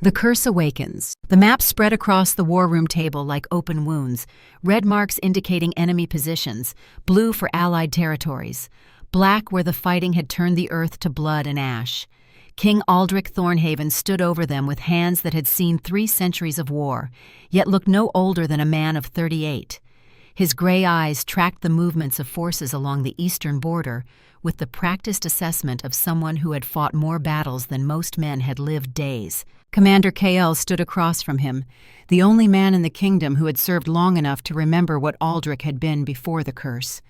The curse awakens. The map spread across the war room table like open wounds, red marks indicating enemy positions, blue for allied territories, black where the fighting had turned the earth to blood and ash. King Aldric Thornhaven stood over them with hands that had seen 3 centuries of war, yet looked no older than a man of 38. His gray eyes tracked the movements of forces along the eastern border with the practiced assessment of someone who had fought more battles than most men had lived days. Commander KL stood across from him, the only man in the kingdom who had served long enough to remember what Aldric had been before the curse.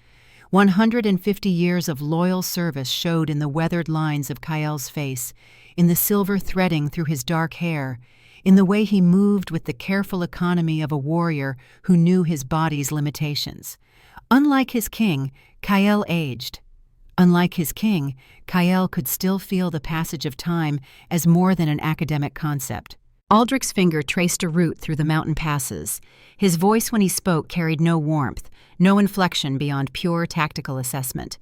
150 years of loyal service showed in the weathered lines of Kael's face, in the silver threading through his dark hair, in the way he moved with the careful economy of a warrior who knew his body's limitations. Unlike his king, Kael aged. Unlike his king, Kael could still feel the passage of time as more than an academic concept. Aldric's finger traced a route through the mountain passes. His voice when he spoke carried no warmth, no inflection beyond pure tactical assessment.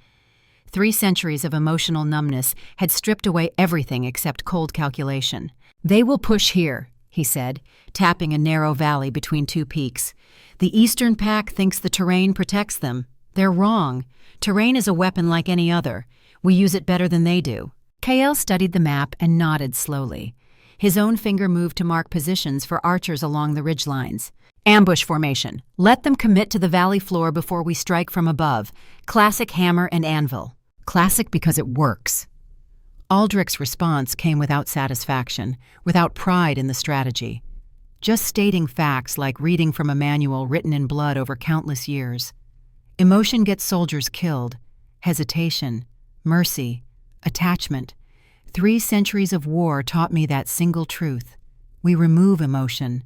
3 centuries of emotional numbness had stripped away everything except cold calculation. "They will push here," he said, tapping a narrow valley between 2 peaks. "The Eastern Pack thinks the terrain protects them. They're wrong. Terrain is a weapon like any other. We use it better than they do." Kael studied the map and nodded slowly. His own finger moved to mark positions for archers along the ridgelines. "Ambush formation. Let them commit to the valley floor before we strike from above. Classic hammer and anvil." Classic because it works. Aldric's response came without satisfaction, without pride in the strategy. Just stating facts like reading from a manual written in blood over countless years. Emotion gets soldiers killed. Hesitation, mercy, attachment. 3 centuries of war taught me that single truth. We remove emotion.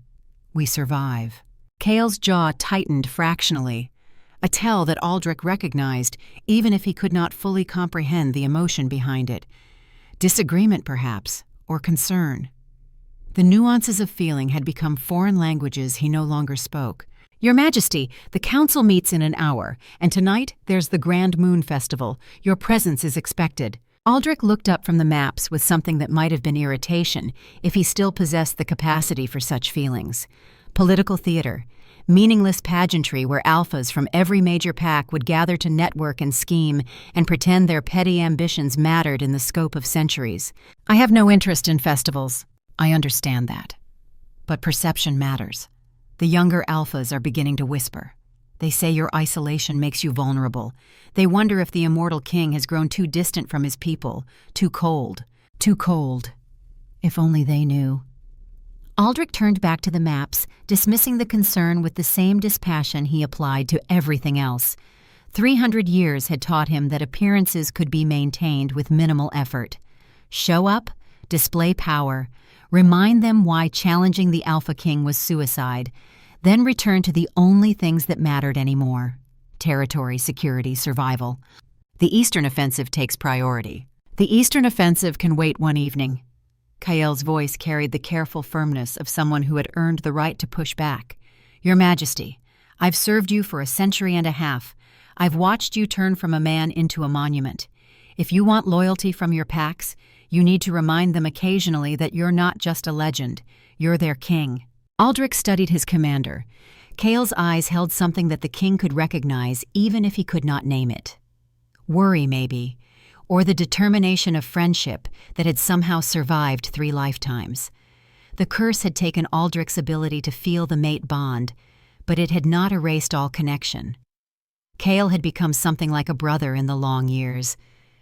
We survive. Kael's jaw tightened fractionally, a tell that Aldric recognized, even if he could not fully comprehend the emotion behind it. Disagreement, perhaps, or concern. The nuances of feeling had become foreign languages he no longer spoke. "Your Majesty, the council meets in an hour, and tonight there's the Grand Moon Festival. Your presence is expected." Aldric looked up from the maps with something that might have been irritation, if he still possessed the capacity for such feelings. Political theater. Meaningless pageantry where alphas from every major pack would gather to network and scheme and pretend their petty ambitions mattered in the scope of centuries. "I have no interest in festivals. I understand that. But perception matters. The younger alphas are beginning to whisper. They say your isolation makes you vulnerable. They wonder if the immortal king has grown too distant from his people, too cold. Too cold. If only they knew." Aldric turned back to the maps, dismissing the concern with the same dispassion he applied to everything else. 300 years had taught him that appearances could be maintained with minimal effort. Show up, display power, remind them why challenging the Alpha King was suicide, then return to the only things that mattered anymore: territory, security, survival. The Eastern Offensive takes priority. The Eastern Offensive can wait one evening. Kael's voice carried the careful firmness of someone who had earned the right to push back. "Your Majesty, I've served you for a century and a half. I've watched you turn from a man into a monument. If you want loyalty from your packs, you need to remind them occasionally that you're not just a legend, you're their king." Aldric studied his commander. Kael's eyes held something that the king could recognize even if he could not name it. Worry, maybe, or the determination of friendship that had somehow survived 3 lifetimes. The curse had taken Aldric's ability to feel the mate bond, but it had not erased all connection. Kael had become something like a brother in the long years,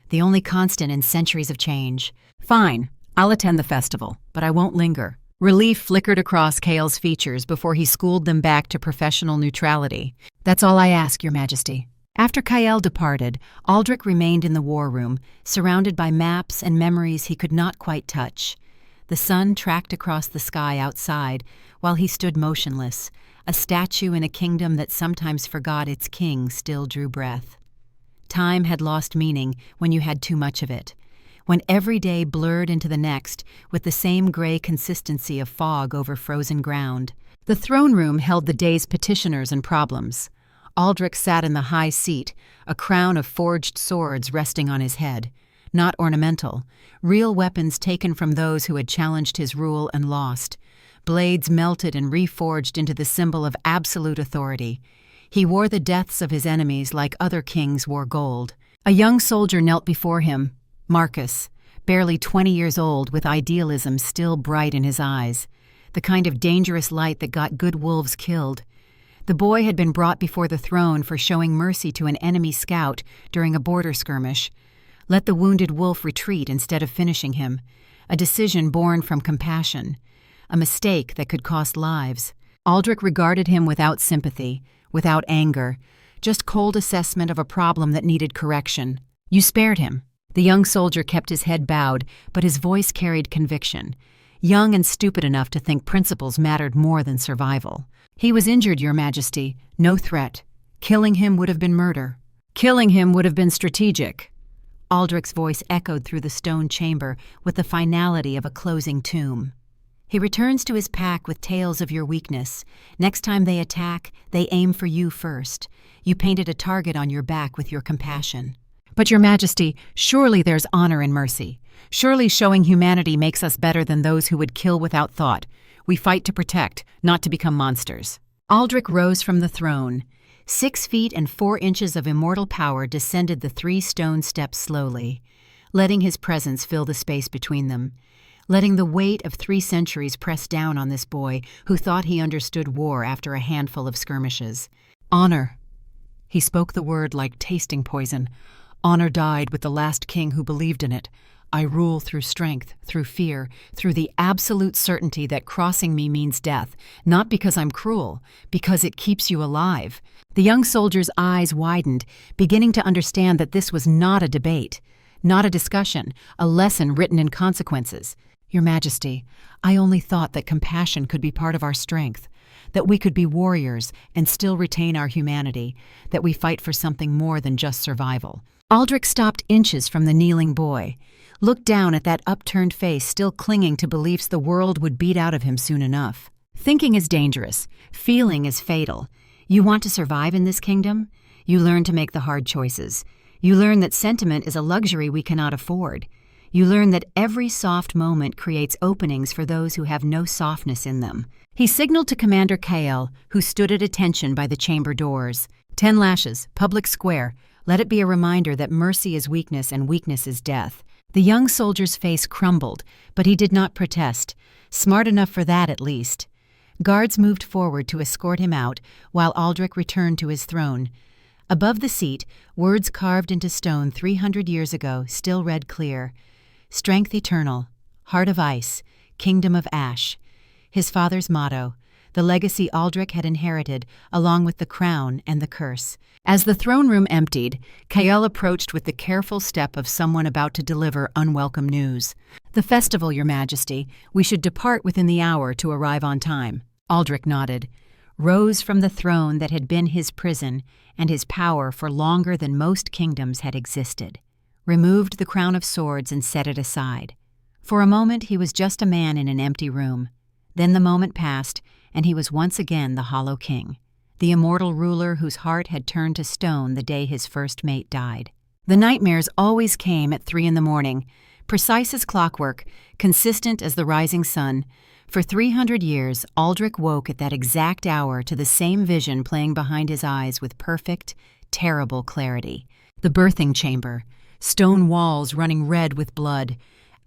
the only constant in centuries of change. "Fine, I'll attend the festival, but I won't linger." Relief flickered across Kael's features before he schooled them back to professional neutrality. "That's all I ask, Your Majesty." After Kael departed, Aldric remained in the war room, surrounded by maps and memories he could not quite touch. The sun tracked across the sky outside while he stood motionless, a statue in a kingdom that sometimes forgot its king still drew breath. Time had lost meaning when you had too much of it, when every day blurred into the next with the same gray consistency of fog over frozen ground. The throne room held the day's petitioners and problems. Aldric sat in the high seat, a crown of forged swords resting on his head. not ornamental, real weapons taken from those who had challenged his rule and lost, blades melted and reforged into the symbol of absolute authority. He wore the deaths of his enemies like other kings wore gold. A young soldier knelt before him, Marcus, barely 20 years old, with idealism still bright in his eyes, the kind of dangerous light that got good wolves killed. The boy had been brought before the throne for showing mercy to an enemy scout during a border skirmish. Let the wounded wolf retreat instead of finishing him, a decision born from compassion, a mistake that could cost lives. Aldric regarded him without sympathy, without anger, just cold assessment of a problem that needed correction. You spared him. The young soldier kept his head bowed, but his voice carried conviction. Young and stupid enough to think principles mattered more than survival. He was injured, Your Majesty, no threat. Killing him would have been murder. Killing him would have been strategic. Aldric's voice echoed through the stone chamber with the finality of a closing tomb. He returns to his pack with tales of your weakness. Next time they attack, they aim for you first. You painted a target on your back with your compassion. But Your Majesty, surely there's honor in mercy. Surely showing humanity makes us better than those who would kill without thought. We fight to protect, not to become monsters. Aldric rose from the throne. 6 feet and 4 inches of immortal power descended the 3 stone steps slowly, letting his presence fill the space between them, letting the weight of 3 centuries press down on this boy who thought he understood war after a handful of skirmishes. Honor. He spoke the word like tasting poison. Honor died with the last king who believed in it. I rule through strength, through fear, through the absolute certainty that crossing me means death, not because I'm cruel, because it keeps you alive. The young soldier's eyes widened, beginning to understand that this was not a debate, not a discussion, a lesson written in consequences. Your Majesty, I only thought that compassion could be part of our strength, that we could be warriors and still retain our humanity, that we fight for something more than just survival. Aldric stopped inches from the kneeling boy, looked down at that upturned face still clinging to beliefs the world would beat out of him soon enough. Thinking is dangerous. Feeling is fatal. You want to survive in this kingdom? You learn to make the hard choices. You learn that sentiment is a luxury we cannot afford. You learn that every soft moment creates openings for those who have no softness in them. He signaled to Commander Kael, who stood at attention by the chamber doors. 10 lashes, public square. Let it be a reminder that mercy is weakness and weakness is death. The young soldier's face crumbled, but he did not protest. Smart enough for that, at least. Guards moved forward to escort him out, while Aldric returned to his throne. Above the seat, words carved into stone 300 years ago still read clear. Strength eternal, heart of ice, kingdom of ash. His father's motto, the legacy Aldric had inherited, along with the crown and the curse. As the throne room emptied, Kael approached with the careful step of someone about to deliver unwelcome news. The festival, Your Majesty. We should depart within the hour to arrive on time. Aldric nodded, rose from the throne that had been his prison and his power for longer than most kingdoms had existed, removed the crown of swords and set it aside. For a moment he was just a man in an empty room. Then the moment passed, and he was once again the Hollow King, the immortal ruler whose heart had turned to stone the day his first mate died. The nightmares always came at 3 a.m, precise as clockwork, consistent as the rising sun. For 300 years, Aldric woke at that exact hour to the same vision playing behind his eyes with perfect, terrible clarity. The birthing chamber, stone walls running red with blood,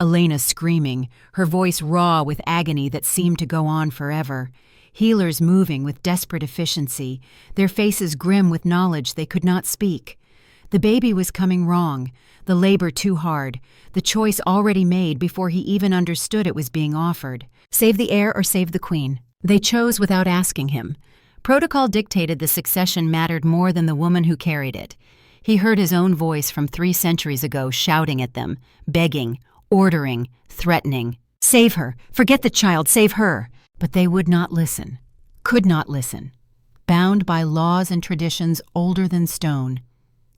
Elena screaming, her voice raw with agony that seemed to go on forever. Healers moving with desperate efficiency, their faces grim with knowledge they could not speak. The baby was coming wrong, the labor too hard, the choice already made before he even understood it was being offered. Save the heir or save the queen. They chose without asking him. Protocol dictated the succession mattered more than the woman who carried it. He heard his own voice from 3 centuries ago shouting at them, begging, ordering, threatening. Save her! Forget the child, save her! But they would not listen, could not listen. Bound by laws and traditions older than stone,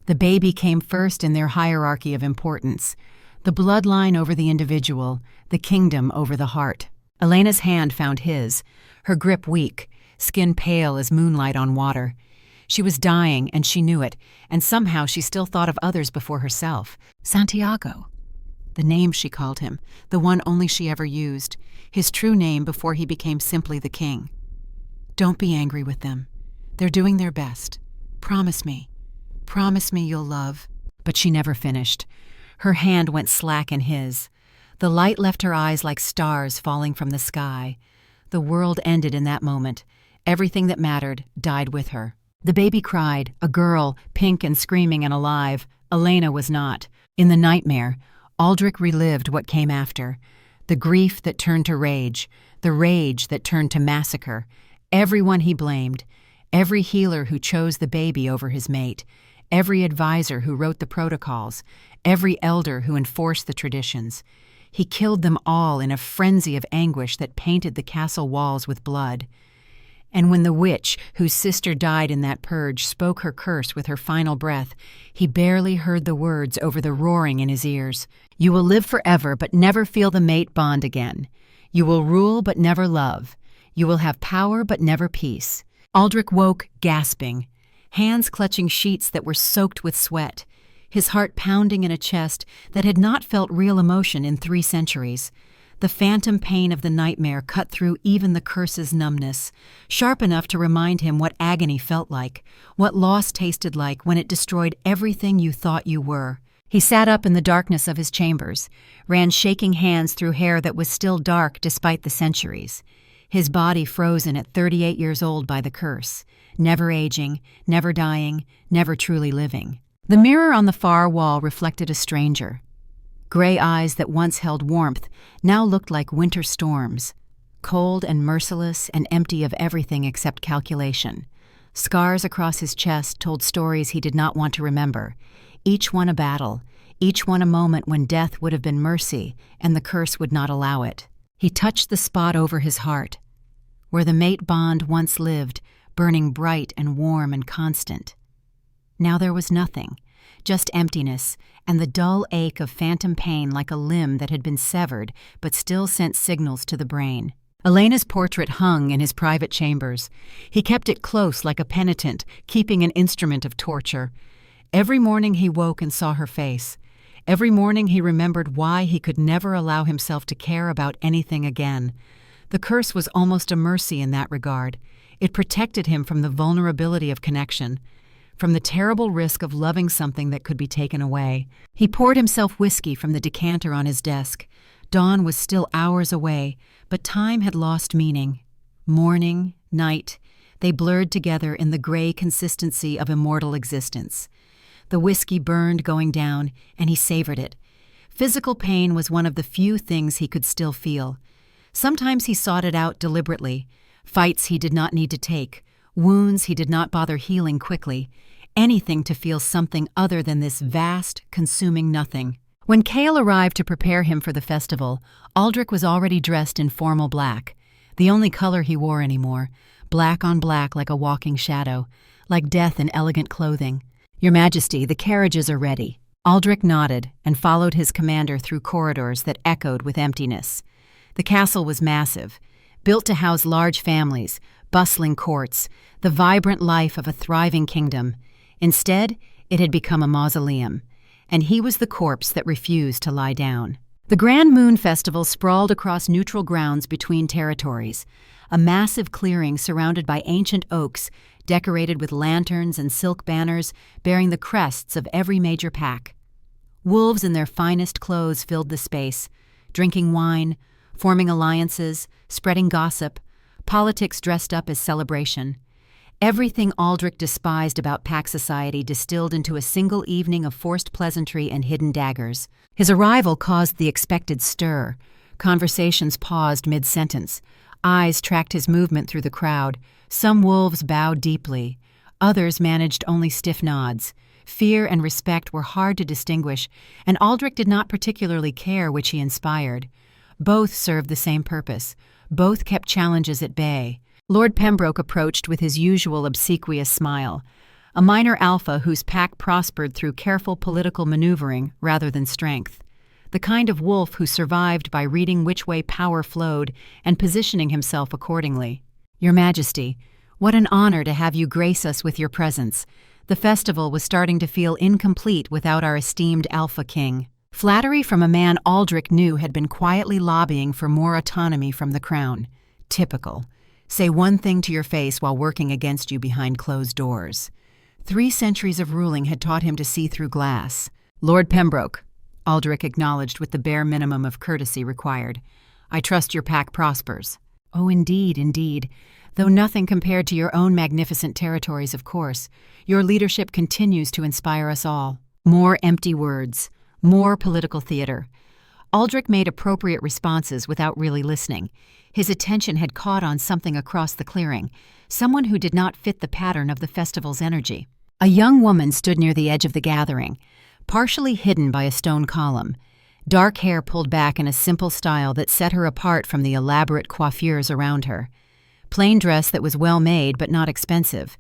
the baby came first in their hierarchy of importance, the bloodline over the individual, the kingdom over the heart. Elena's hand found his, her grip weak, skin pale as moonlight on water. She was dying, and she knew it, and somehow she still thought of others before herself. Santiago. The name she called him, the one only she ever used, his true name before he became simply the king. "Don't be angry with them. They're doing their best. Promise me. Promise me you'll love." But she never finished. Her hand went slack in his. The light left her eyes like stars falling from the sky. The world ended in that moment. Everything that mattered died with her. The baby cried, a girl, pink and screaming and alive. Elena was not. In the nightmare, Aldric relived what came after. The grief that turned to rage, the rage that turned to massacre. Everyone he blamed, every healer who chose the baby over his mate, every advisor who wrote the protocols, every elder who enforced the traditions. He killed them all in a frenzy of anguish that painted the castle walls with blood. And when the witch, whose sister died in that purge, spoke her curse with her final breath, he barely heard the words over the roaring in his ears. "You will live forever, but never feel the mate bond again. You will rule, but never love. You will have power, but never peace." Aldric woke, gasping, hands clutching sheets that were soaked with sweat, his heart pounding in a chest that had not felt real emotion in 3 centuries. The phantom pain of the nightmare cut through even the curse's numbness, sharp enough to remind him what agony felt like, what loss tasted like when it destroyed everything you thought you were. He sat up in the darkness of his chambers, ran shaking hands through hair that was still dark despite the centuries. His body frozen at 38 years old by the curse, never aging, never dying, never truly living. The mirror on the far wall reflected a stranger. Gray eyes that once held warmth now looked like winter storms, cold and merciless and empty of everything except calculation. Scars across his chest told stories he did not want to remember, each one a battle, each one a moment when death would have been mercy and the curse would not allow it. He touched the spot over his heart, where the mate bond once lived, burning bright and warm and constant. Now there was nothing, just emptiness, and the dull ache of phantom pain like a limb that had been severed but still sent signals to the brain. Elena's portrait hung in his private chambers. He kept it close like a penitent, keeping an instrument of torture. Every morning he woke and saw her face. Every morning he remembered why he could never allow himself to care about anything again. The curse was almost a mercy in that regard. It protected him from the vulnerability of connection, from the terrible risk of loving something that could be taken away. He poured himself whiskey from the decanter on his desk. Dawn was still hours away, but time had lost meaning. Morning, night, they blurred together in the gray consistency of immortal existence. The whiskey burned going down, and he savored it. Physical pain was one of the few things he could still feel. Sometimes he sought it out deliberately, fights he did not need to take, wounds he did not bother healing quickly, anything to feel something other than this vast, consuming nothing. When Cale arrived to prepare him for the festival, Aldric was already dressed in formal black, the only color he wore anymore, black on black like a walking shadow, like death in elegant clothing. "Your Majesty, the carriages are ready." Aldric nodded and followed his commander through corridors that echoed with emptiness. The castle was massive, built to house large families, bustling courts, the vibrant life of a thriving kingdom. Instead, it had become a mausoleum, and he was the corpse that refused to lie down. The Grand Moon Festival sprawled across neutral grounds between territories, a massive clearing surrounded by ancient oaks, decorated with lanterns and silk banners bearing the crests of every major pack. Wolves in their finest clothes filled the space, drinking wine, forming alliances, spreading gossip, politics dressed up as celebration. Everything Aldric despised about pack society distilled into a single evening of forced pleasantry and hidden daggers. His arrival caused the expected stir. Conversations paused mid-sentence. Eyes tracked his movement through the crowd. Some wolves bowed deeply. Others managed only stiff nods. Fear and respect were hard to distinguish, and Aldric did not particularly care which he inspired. Both served the same purpose. Both kept challenges at bay. Lord Pembroke approached with his usual obsequious smile, a minor alpha whose pack prospered through careful political maneuvering rather than strength, the kind of wolf who survived by reading which way power flowed and positioning himself accordingly. "Your Majesty, what an honor to have you grace us with your presence." The festival was starting to feel incomplete without our esteemed Alpha King. Flattery from a man Aldric knew had been quietly lobbying for more autonomy from the crown. Typical. Say one thing to your face while working against you behind closed doors. 3 centuries of ruling had taught him to see through glass. Lord Pembroke, Aldric acknowledged with the bare minimum of courtesy required. I trust your pack prospers. Oh, indeed, indeed. Though nothing compared to your own magnificent territories, of course. Your leadership continues to inspire us all. More empty words. More political theater. Aldric made appropriate responses without really listening. His attention had caught on something across the clearing, someone who did not fit the pattern of the festival's energy. A young woman stood near the edge of the gathering, partially hidden by a stone column. Dark hair pulled back in a simple style that set her apart from the elaborate coiffures around her. Plain dress that was well made but not expensive.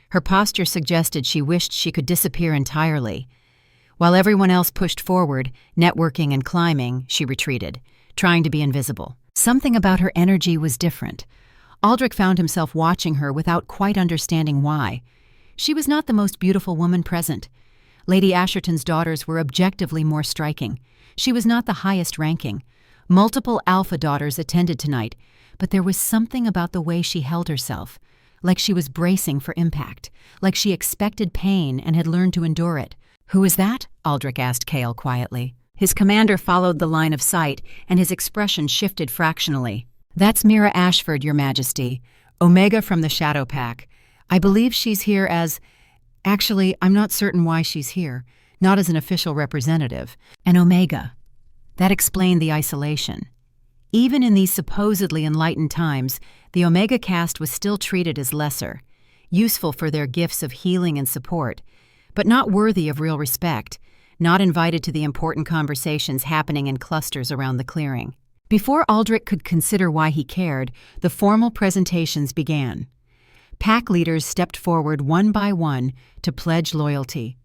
Her posture suggested she wished she could disappear entirely. While everyone else pushed forward, networking and climbing, she retreated, trying to be invisible. Something about her energy was different. Aldric found himself watching her without quite understanding why. She was not the most beautiful woman present. Lady Asherton's daughters were objectively more striking. She was not the highest ranking. Multiple alpha daughters attended tonight, but there was something about the way she held herself, like she was bracing for impact, like she expected pain and had learned to endure it. Who is that? Aldric asked Cale quietly. His commander followed the line of sight, and his expression shifted fractionally. That's Mira Ashford, Your Majesty. Omega from the Shadow Pack. I believe she's here as... Actually, I'm not certain why she's here. Not as an official representative. An Omega. That explained the isolation. Even in these supposedly enlightened times, the Omega caste was still treated as lesser, useful for their gifts of healing and support, but not worthy of real respect, not invited to the important conversations happening in clusters around the clearing. Before Aldric could consider why he cared, the formal presentations began. Pack leaders stepped forward one by one to pledge loyalty.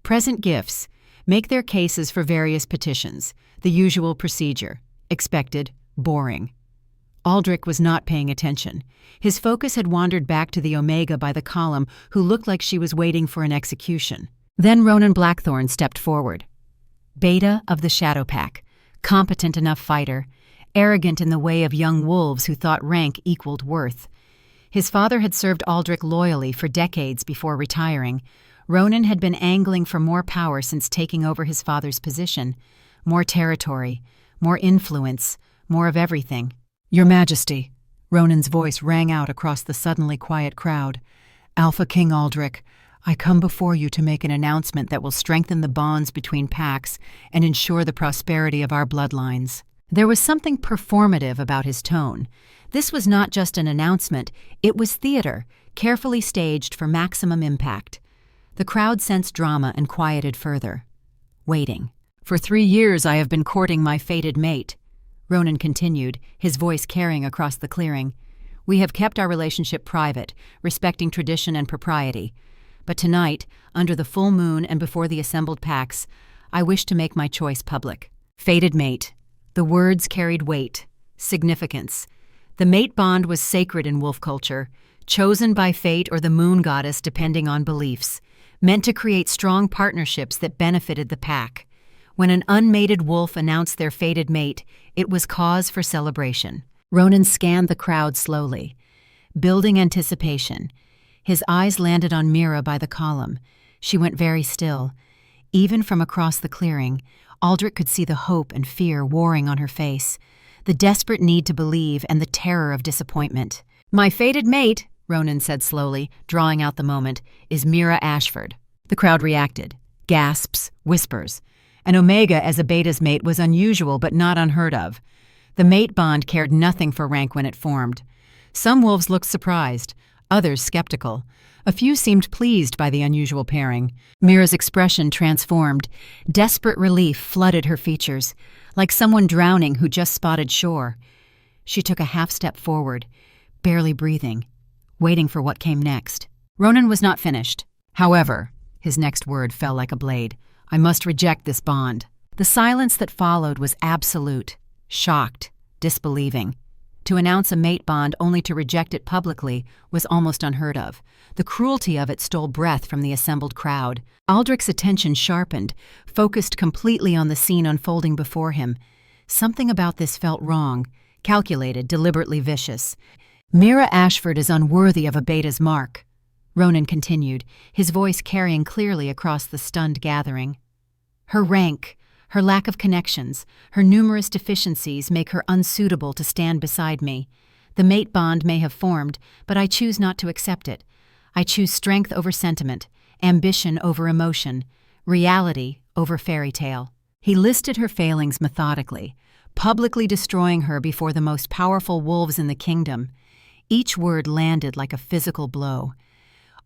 Present gifts, make their cases for various petitions, the usual procedure, expected, boring. Aldric was not paying attention. His focus had wandered back to the Omega by the column, who looked like she was waiting for an execution. Then Ronan Blackthorn stepped forward. Beta of the Shadow Pack, competent enough fighter, arrogant in the way of young wolves who thought rank equaled worth. His father had served Aldric loyally for decades before retiring. Ronan had been angling for more power since taking over his father's position. More territory, more influence, more of everything. Your Majesty, Ronan's voice rang out across the suddenly quiet crowd. Alpha King Aldric, I come before you to make an announcement that will strengthen the bonds between packs and ensure the prosperity of our bloodlines. There was something performative about his tone. This was not just an announcement, it was theater, carefully staged for maximum impact. The crowd sensed drama and quieted further. Waiting. For 3 years I have been courting my fated mate. Ronan continued, his voice carrying across the clearing. We have kept our relationship private, respecting tradition and propriety. But tonight, under the full moon and before the assembled packs, I wish to make my choice public. Fated mate. The words carried weight, significance. The mate bond was sacred in wolf culture, chosen by fate or the moon goddess depending on beliefs, meant to create strong partnerships that benefited the pack. When an unmated wolf announced their fated mate, it was cause for celebration. Ronan scanned the crowd slowly, building anticipation. His eyes landed on Mira by the column. She went very still. Even from across the clearing, Aldric could see the hope and fear warring on her face, the desperate need to believe and the terror of disappointment. My fated mate, Ronan said slowly, drawing out the moment, is Mira Ashford. The crowd reacted. Gasps, whispers. An Omega as a Beta's mate was unusual but not unheard of. The mate bond cared nothing for rank when it formed. Some wolves looked surprised, others skeptical. A few seemed pleased by the unusual pairing. Mira's expression transformed. Desperate relief flooded her features, like someone drowning who just spotted shore. She took a half-step forward, barely breathing, waiting for what came next. Ronan was not finished. However, his next word fell like a blade. I must reject this bond. The silence that followed was absolute, shocked, disbelieving. To announce a mate bond only to reject it publicly was almost unheard of. The cruelty of it stole breath from the assembled crowd. Aldric's attention sharpened, focused completely on the scene unfolding before him. Something about this felt wrong, calculated, deliberately vicious. "Mira Ashford is unworthy of a beta's mark," Ronan continued, his voice carrying clearly across the stunned gathering. "Her rank, her lack of connections, her numerous deficiencies make her unsuitable to stand beside me. The mate bond may have formed, but I choose not to accept it. I choose strength over sentiment, ambition over emotion, reality over fairy tale." He listed her failings methodically, publicly destroying her before the most powerful wolves in the kingdom. Each word landed like a physical blow.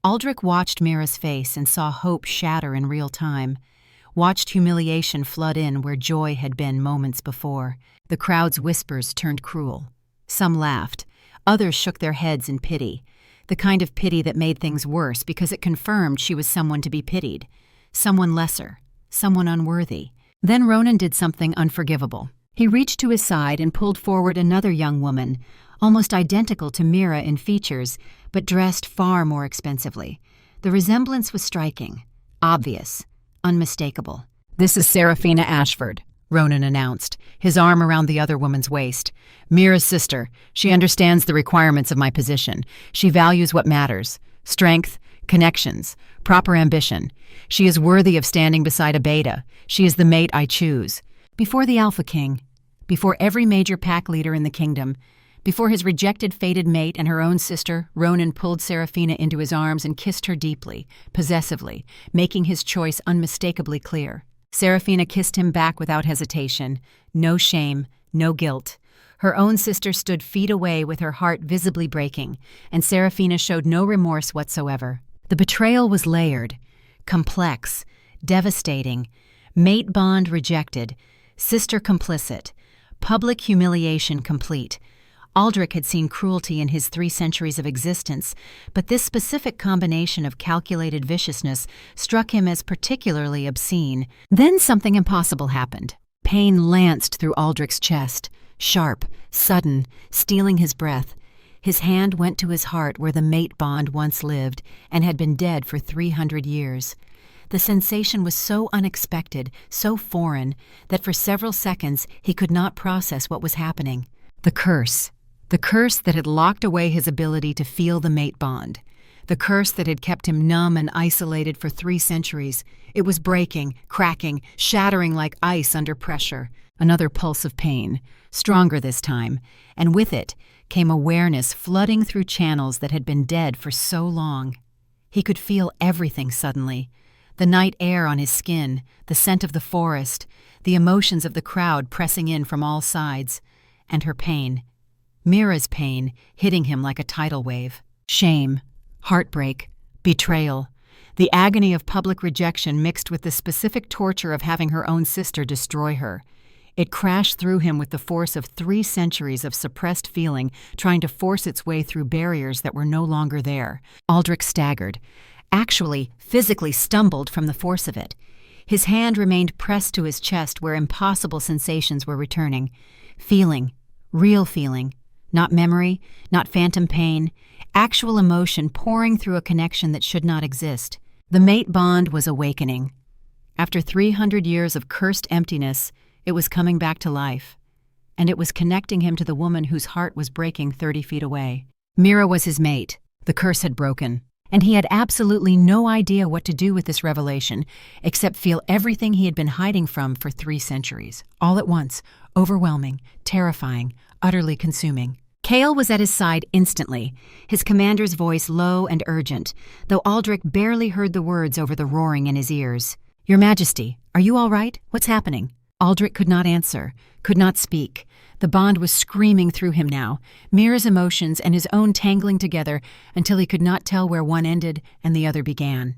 Aldric watched Mira's face and saw hope shatter in real time, watched humiliation flood in where joy had been moments before. The crowd's whispers turned cruel. Some laughed. Others shook their heads in pity, the kind of pity that made things worse because it confirmed she was someone to be pitied, someone lesser, someone unworthy. Then Ronan did something unforgivable. He reached to his side and pulled forward another young woman, almost identical to Mira in features, but dressed far more expensively. The resemblance was striking, obvious, unmistakable. "This is Serafina Ashford," Ronan announced, his arm around the other woman's waist. "Mira's sister. She understands the requirements of my position. She values what matters: strength, connections, proper ambition. She is worthy of standing beside a beta. She is the mate I choose." Before the Alpha King, before every major pack leader in the kingdom, before his rejected fated mate and her own sister, Ronan pulled Serafina into his arms and kissed her deeply, possessively, making his choice unmistakably clear. Serafina kissed him back without hesitation. No shame, no guilt. Her own sister stood feet away with her heart visibly breaking, and Serafina showed no remorse whatsoever. The betrayal was layered, complex, devastating. Mate bond rejected, sister complicit, public humiliation complete. Aldric had seen cruelty in his 3 centuries of existence, but this specific combination of calculated viciousness struck him as particularly obscene. Then something impossible happened. Pain lanced through Aldric's chest, sharp, sudden, stealing his breath. His hand went to his heart where the mate bond once lived and had been dead for 300 years. The sensation was so unexpected, so foreign, that for several seconds he could not process what was happening. The curse that had locked away his ability to feel the mate bond. The curse that had kept him numb and isolated for 3 centuries. It was breaking, cracking, shattering like ice under pressure. Another pulse of pain, stronger this time, and with it came awareness flooding through channels that had been dead for so long. He could feel everything suddenly. The night air on his skin, the scent of the forest, the emotions of the crowd pressing in from all sides, and her pain. Mira's pain hitting him like a tidal wave. Shame, heartbreak, betrayal. The agony of public rejection mixed with the specific torture of having her own sister destroy her. It crashed through him with the force of 3 centuries of suppressed feeling trying to force its way through barriers that were no longer there. Aldric staggered, actually physically stumbled from the force of it. His hand remained pressed to his chest where impossible sensations were returning. Feeling, real feeling. Not memory, not phantom pain, actual emotion pouring through a connection that should not exist. The mate bond was awakening. After 300 years of cursed emptiness, it was coming back to life. And it was connecting him to the woman whose heart was breaking 30 feet away. Mira was his mate. The curse had broken. And he had absolutely no idea what to do with this revelation, except feel everything he had been hiding from for 3 centuries. All at once, overwhelming, terrifying, utterly consuming. Cale was at his side instantly, his commander's voice low and urgent, though Aldric barely heard the words over the roaring in his ears. "Your Majesty, are you all right? What's happening?" Aldric could not answer, could not speak. The bond was screaming through him now, Mira's emotions and his own tangling together until he could not tell where one ended and the other began.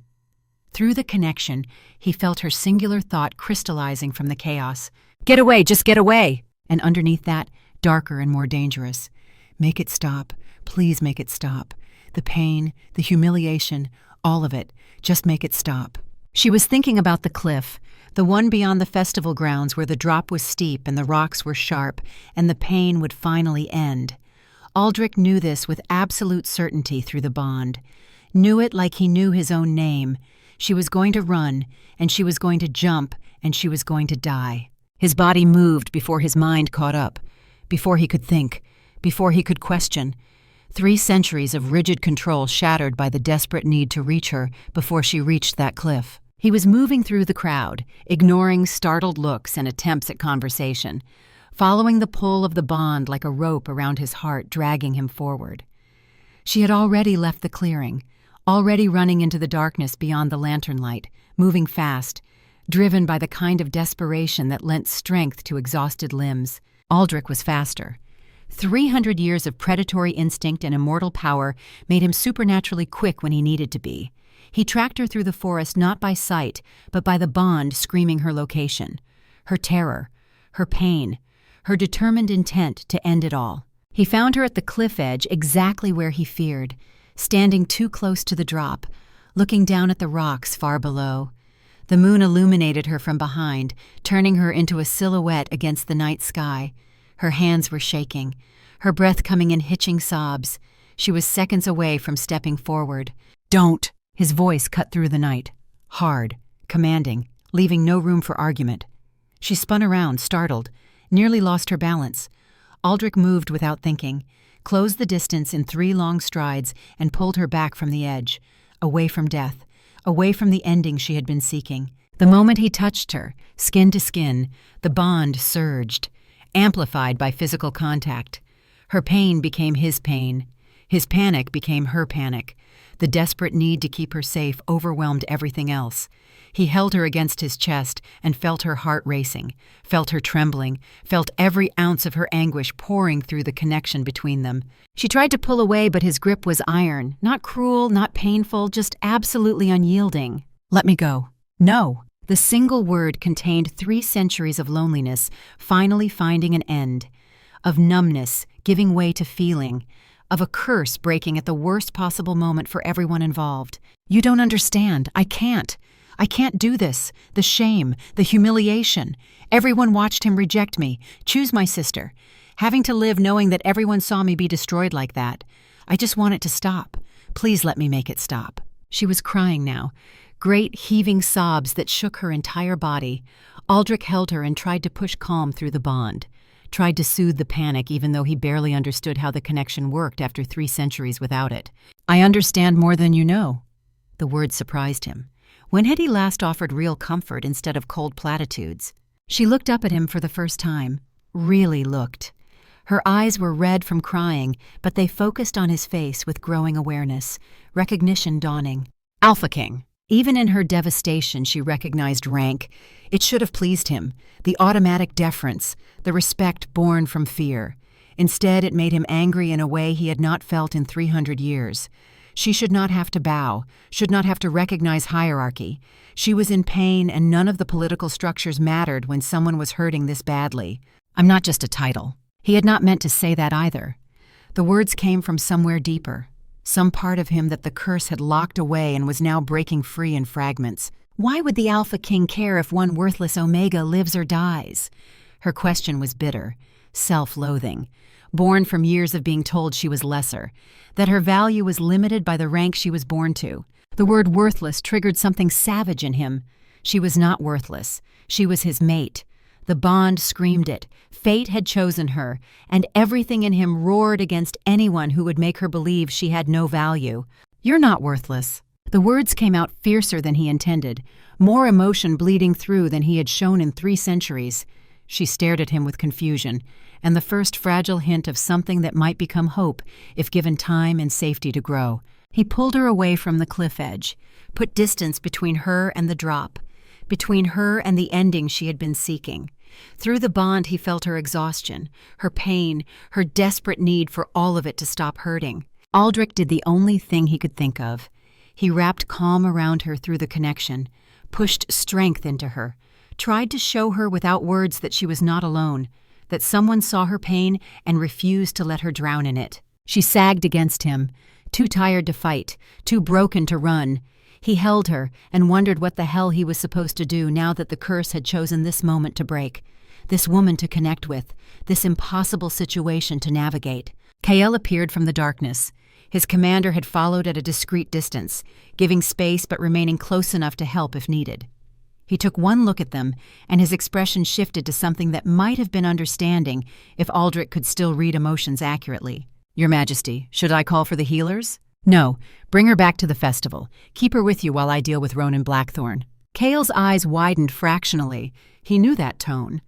Through the connection, he felt her singular thought crystallizing from the chaos. "Get away, just get away!" And underneath that, darker and more dangerous. "Make it stop. Please make it stop. The pain, the humiliation, all of it. Just make it stop." She was thinking about the cliff, the one beyond the festival grounds where the drop was steep and the rocks were sharp, and the pain would finally end. Aldric knew this with absolute certainty through the bond. Knew it like he knew his own name. She was going to run, and she was going to jump, and she was going to die. His body moved before his mind caught up, before he could think, before he could question. 3 centuries of rigid control shattered by the desperate need to reach her before she reached that cliff. He was moving through the crowd, ignoring startled looks and attempts at conversation, following the pull of the bond like a rope around his heart, dragging him forward. She had already left the clearing, already running into the darkness beyond the lantern light, moving fast, driven by the kind of desperation that lent strength to exhausted limbs. Aldric was faster. 300 years of predatory instinct and immortal power made him supernaturally quick when he needed to be. He tracked her through the forest not by sight, but by the bond screaming her location, her terror, her pain, her determined intent to end it all. He found her at the cliff edge exactly where he feared, standing too close to the drop, looking down at the rocks far below. The moon illuminated her from behind, turning her into a silhouette against the night sky. Her hands were shaking, her breath coming in hitching sobs. She was seconds away from stepping forward. "Don't!" His voice cut through the night, hard, commanding, leaving no room for argument. She spun around, startled, nearly lost her balance. Aldric moved without thinking, closed the distance in 3 long strides, and pulled her back from the edge, away from death, away from the ending she had been seeking. The moment he touched her, skin to skin, the bond surged, amplified by physical contact. Her pain became his pain. His panic became her panic. The desperate need to keep her safe overwhelmed everything else. He held her against his chest and felt her heart racing, felt her trembling, felt every ounce of her anguish pouring through the connection between them. She tried to pull away, but his grip was iron, not cruel, not painful, just absolutely unyielding. "Let me go." "No." The single word contained 3 centuries of loneliness finally finding an end, of numbness giving way to feeling, of a curse breaking at the worst possible moment for everyone involved. "You don't understand. I can't do this. The shame, the humiliation. Everyone watched him reject me, choose my sister. Having to live knowing that everyone saw me be destroyed like that. I just want it to stop. Please let me make it stop." She was crying now, great heaving sobs that shook her entire body. Aldric held her and tried to push calm through the bond, tried to soothe the panic even though he barely understood how the connection worked after 3 centuries without it. "I understand more than you know." The word surprised him. When had he last offered real comfort instead of cold platitudes? She looked up at him for the first time, really looked. Her eyes were red from crying, but they focused on his face with growing awareness, recognition dawning. Alpha King. Even in her devastation, she recognized rank. It should have pleased him, the automatic deference, the respect born from fear. Instead, it made him angry in a way he had not felt in 300 years. She should not have to bow, should not have to recognize hierarchy. She was in pain, and none of the political structures mattered when someone was hurting this badly. "I'm not just a title." He had not meant to say that either. The words came from somewhere deeper, some part of him that the curse had locked away and was now breaking free in fragments. Why would the Alpha King care if one worthless Omega lives or dies? Her question was bitter, self-loathing, born from years of being told she was lesser, that her value was limited by the rank she was born to. The word worthless triggered something savage in him. She was not worthless. She was his mate. The bond screamed it. Fate had chosen her, and everything in him roared against anyone who would make her believe she had no value. "You're not worthless." The words came out fiercer than he intended, more emotion bleeding through than he had shown in 3 centuries. She stared at him with confusion, and the first fragile hint of something that might become hope if given time and safety to grow. He pulled her away from the cliff edge, put distance between her and the drop, between her and the ending she had been seeking. Through the bond he felt her exhaustion, her pain, her desperate need for all of it to stop hurting. Aldric did the only thing he could think of. He wrapped calm around her through the connection, pushed strength into her, tried to show her without words that she was not alone, that someone saw her pain and refused to let her drown in it. She sagged against him, too tired to fight, too broken to run. He held her and wondered what the hell he was supposed to do now that the curse had chosen this moment to break. this woman to connect with, this impossible situation to navigate. Kael appeared from the darkness. His commander had followed at a discreet distance, giving space but remaining close enough to help if needed. He took one look at them, and his expression shifted to something that might have been understanding if Aldric could still read emotions accurately. "Your Majesty, should I call for the healers?" "No, bring her back to the festival. Keep her with you while I deal with Ronan Blackthorn." Kael's eyes widened fractionally. He knew that tone.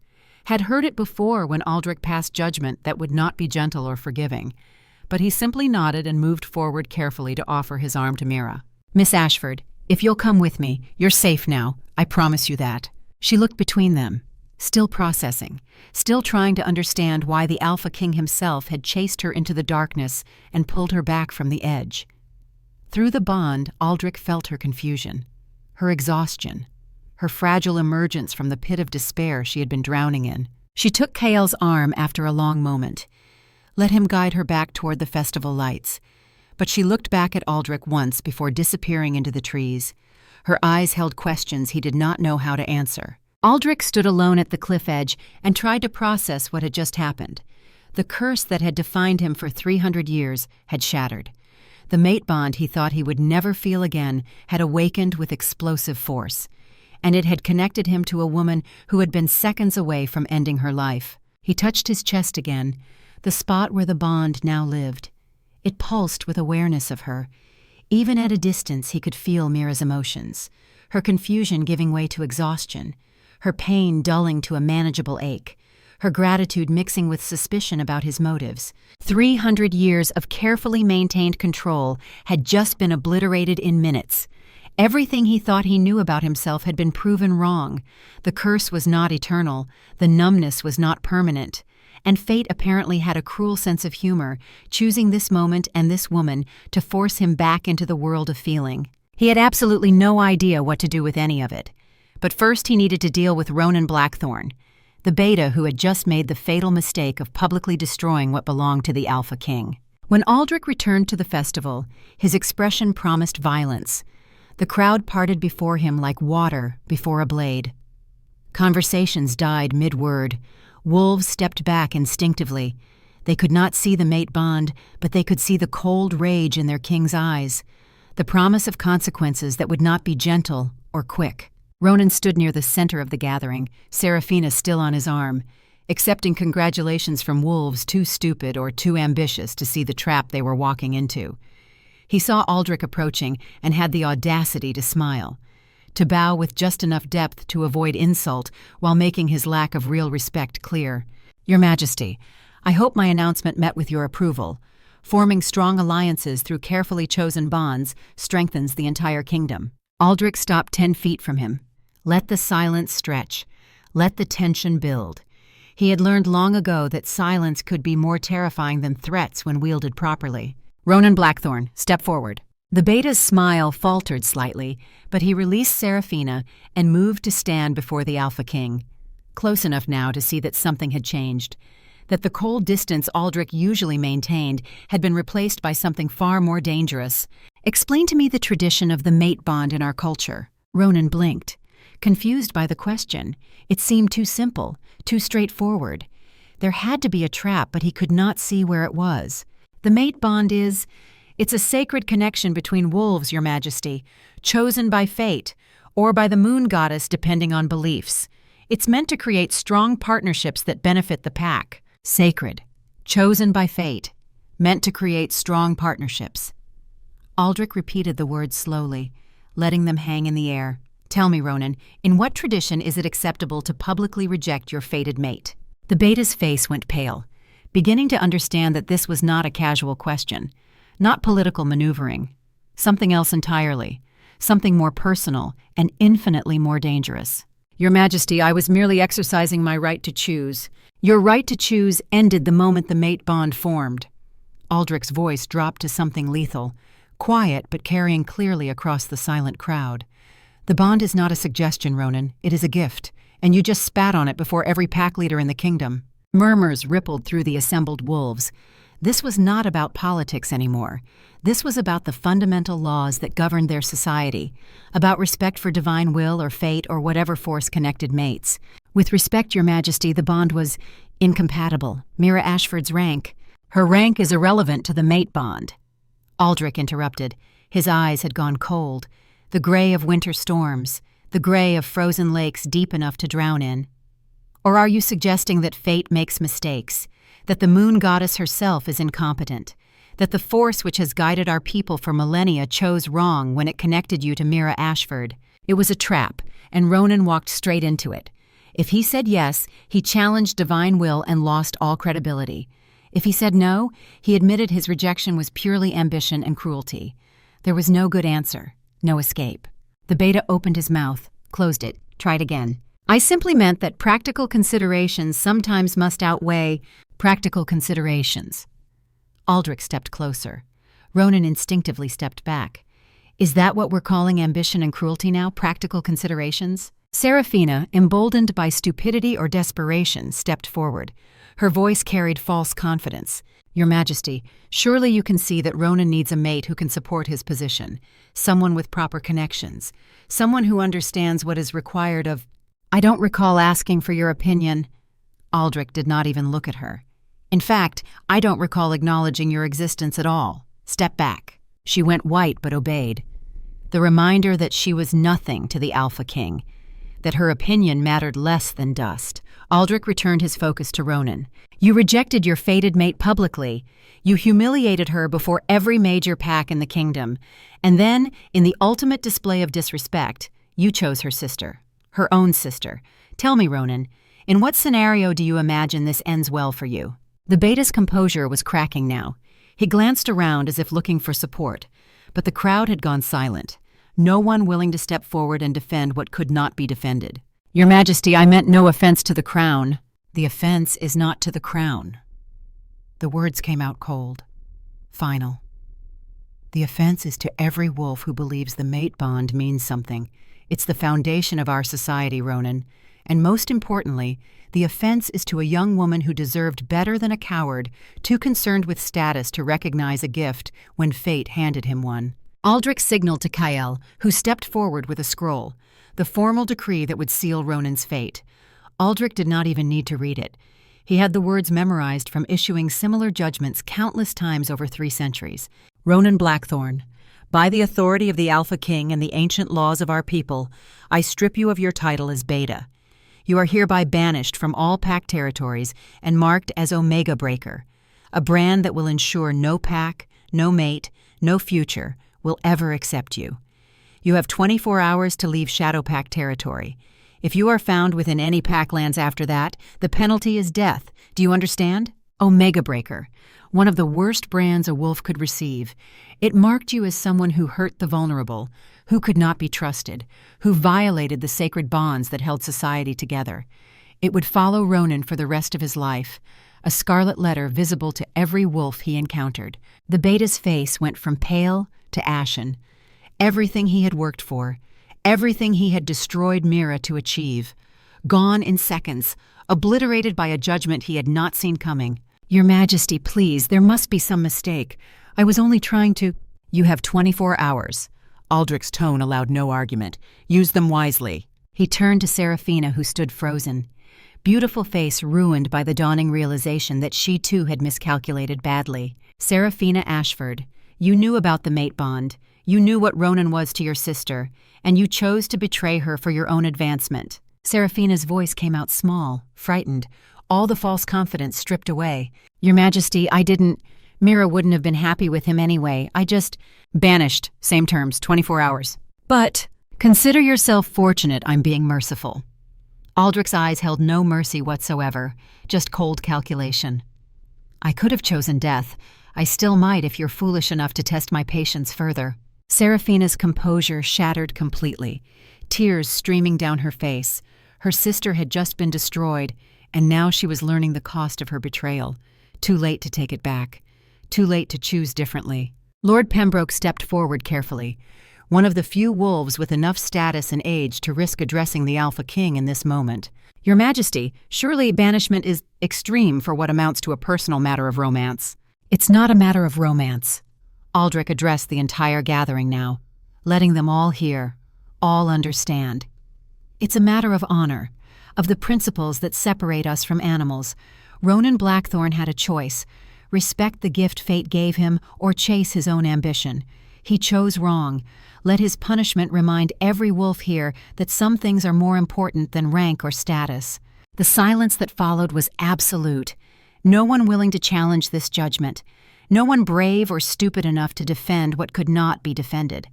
Had heard it before when Aldric passed judgment that would not be gentle or forgiving. But he simply nodded and moved forward carefully to offer his arm to Mira. "Miss Ashford, if you'll come with me, you're safe now. I promise you that." She looked between them, still processing, still trying to understand why the Alpha King himself had chased her into the darkness and pulled her back from the edge. Through the bond, Aldric felt her confusion, her exhaustion, her fragile emergence from the pit of despair she had been drowning in. She took Kael's arm after a long moment, let him guide her back toward the festival lights, but she looked back at Aldric once before disappearing into the trees. Her eyes held questions he did not know how to answer. Aldric stood alone at the cliff edge and tried to process what had just happened. The curse that had defined him for 300 years had shattered. The mate bond he thought he would never feel again had awakened with explosive force, and it had connected him to a woman who had been seconds away from ending her life. He touched his chest again, the spot where the bond now lived. It pulsed with awareness of her. Even at a distance he could feel Mira's emotions, her confusion giving way to exhaustion, her pain dulling to a manageable ache, her gratitude mixing with suspicion about his motives. 300 years of carefully maintained control had just been obliterated in minutes. Everything he thought he knew about himself had been proven wrong. The curse was not eternal, the numbness was not permanent. And fate apparently had a cruel sense of humor, choosing this moment and this woman to force him back into the world of feeling. He had absolutely no idea what to do with any of it. But first he needed to deal with Ronan Blackthorn, the beta who had just made the fatal mistake of publicly destroying what belonged to the Alpha King. When Aldric returned to the festival, his expression promised violence. The crowd parted before him like water before a blade. Conversations died mid-word. Wolves stepped back instinctively. They could not see the mate bond, but they could see the cold rage in their king's eyes, the promise of consequences that would not be gentle or quick. Ronan stood near the center of the gathering, Seraphina still on his arm, accepting congratulations from wolves too stupid or too ambitious to see the trap they were walking into. He saw Aldric approaching and had the audacity to smile, to bow with just enough depth to avoid insult while making his lack of real respect clear. "Your Majesty, I hope my announcement met with your approval. Forming strong alliances through carefully chosen bonds strengthens the entire kingdom." Aldric stopped 10 feet from him. Let the silence stretch. Let the tension build. He had learned long ago that silence could be more terrifying than threats when wielded properly. "Ronan Blackthorn, step forward." The beta's smile faltered slightly, but he released Seraphina and moved to stand before the Alpha King, close enough now to see that something had changed, that the cold distance Aldric usually maintained had been replaced by something far more dangerous. "Explain to me the tradition of the mate bond in our culture." Ronan blinked, confused by the question. It seemed too simple, too straightforward. There had to be a trap, but he could not see where it was. "The mate bond It's a sacred connection between wolves, Your Majesty, chosen by fate, or by the moon goddess depending on beliefs. It's meant to create strong partnerships that benefit the pack." Sacred, chosen by fate, meant to create strong partnerships. Aldric repeated the words slowly, letting them hang in the air. "Tell me, Ronan, in what tradition is it acceptable to publicly reject your fated mate?" The beta's face went pale, beginning to understand that this was not a casual question. Not political maneuvering. Something else entirely. Something more personal and infinitely more dangerous. "Your Majesty, I was merely exercising my right to choose." "Your right to choose ended the moment the mate bond formed." Aldric's voice dropped to something lethal, quiet but carrying clearly across the silent crowd. "The bond is not a suggestion, Ronan. It is a gift, and you just spat on it before every pack leader in the kingdom." Murmurs rippled through the assembled wolves. This was not about politics anymore. This was about the fundamental laws that governed their society, about respect for divine will or fate or whatever force connected mates. With respect, Your Majesty, the bond was incompatible. Mira Ashford's rank. Her rank is irrelevant to the mate bond. Aldric interrupted. His eyes had gone cold. The gray of winter storms. The gray of frozen lakes deep enough to drown in. Or are you suggesting that fate makes mistakes? That the moon goddess herself is incompetent? That the force which has guided our people for millennia chose wrong when it connected you to Mira Ashford? It was a trap, and Ronan walked straight into it. If he said yes, he challenged divine will and lost all credibility. If he said no, he admitted his rejection was purely ambition and cruelty. There was no good answer, no escape. The beta opened his mouth, closed it, tried again. I simply meant that practical considerations sometimes must outweigh practical considerations. Aldric stepped closer. Ronan instinctively stepped back. Is that what we're calling ambition and cruelty now, practical considerations? Seraphina, emboldened by stupidity or desperation, stepped forward. Her voice carried false confidence. Your Majesty, surely you can see that Ronan needs a mate who can support his position, someone with proper connections, someone who understands what is required of— I don't recall asking for your opinion. Aldric did not even look at her. In fact, I don't recall acknowledging your existence at all. Step back. She went white but obeyed. The reminder that she was nothing to the Alpha King, that her opinion mattered less than dust. Aldric returned his focus to Ronan. You rejected your fated mate publicly. You humiliated her before every major pack in the kingdom. And then, in the ultimate display of disrespect, you chose her sister. Her own sister. Tell me, Ronan, in what scenario do you imagine this ends well for you? The beta's composure was cracking now. He glanced around as if looking for support, but the crowd had gone silent. No one willing to step forward and defend what could not be defended. Your Majesty, I meant no offense to the crown. The offense is not to the crown. The words came out cold, final. The offense is to every wolf who believes the mate bond means something. It's the foundation of our society, Ronan. And most importantly, the offense is to a young woman who deserved better than a coward, too concerned with status to recognize a gift when fate handed him one. Aldric signaled to Kael, who stepped forward with a scroll, the formal decree that would seal Ronan's fate. Aldric did not even need to read it. He had the words memorized from issuing similar judgments countless times over 3 centuries. Ronan Blackthorn, by the authority of the Alpha King and the ancient laws of our people, I strip you of your title as Beta. You are hereby banished from all pack territories and marked as Omega Breaker, a brand that will ensure no pack, no mate, no future will ever accept you. You have 24 hours to leave Shadow Pack territory. If you are found within any packlands after that, the penalty is death. Do you understand? Omega Breaker, one of the worst brands a wolf could receive. It marked you as someone who hurt the vulnerable, who could not be trusted, who violated the sacred bonds that held society together. It would follow Ronan for the rest of his life, a scarlet letter visible to every wolf he encountered. The beta's face went from pale to ashen. Everything he had worked for, everything he had destroyed Mira to achieve, gone in seconds, obliterated by a judgment he had not seen coming. Your Majesty, please, there must be some mistake. I was only trying to— You have 24 hours. Aldric's tone allowed no argument. Use them wisely. He turned to Seraphina, who stood frozen. Beautiful face ruined by the dawning realization that she too had miscalculated badly. Seraphina Ashford, you knew about the mate bond. You knew what Ronan was to your sister, and you chose to betray her for your own advancement. Seraphina's voice came out small, frightened, all the false confidence stripped away. Your Majesty, I didn't— Mira wouldn't have been happy with him anyway. I just— Banished, same terms, 24 hours. But consider yourself fortunate I'm being merciful. Aldric's eyes held no mercy whatsoever, just cold calculation. I could have chosen death. I still might if you're foolish enough to test my patience further. Seraphina's composure shattered completely, tears streaming down her face. Her sister had just been destroyed, and now she was learning the cost of her betrayal. Too late to take it back. Too late to choose differently. Lord Pembroke stepped forward carefully, one of the few wolves with enough status and age to risk addressing the Alpha King in this moment. Your Majesty, surely banishment is extreme for what amounts to a personal matter of romance. It's not a matter of romance. Aldric addressed the entire gathering now, letting them all hear, all understand. It's a matter of honor. of the principles that separate us from animals. Ronan Blackthorn had a choice: respect the gift fate gave him or chase his own ambition. He chose wrong. Let his punishment remind every wolf here that some things are more important than rank or status. The silence that followed was absolute. No one willing to challenge this judgment. No one brave or stupid enough to defend what could not be defended.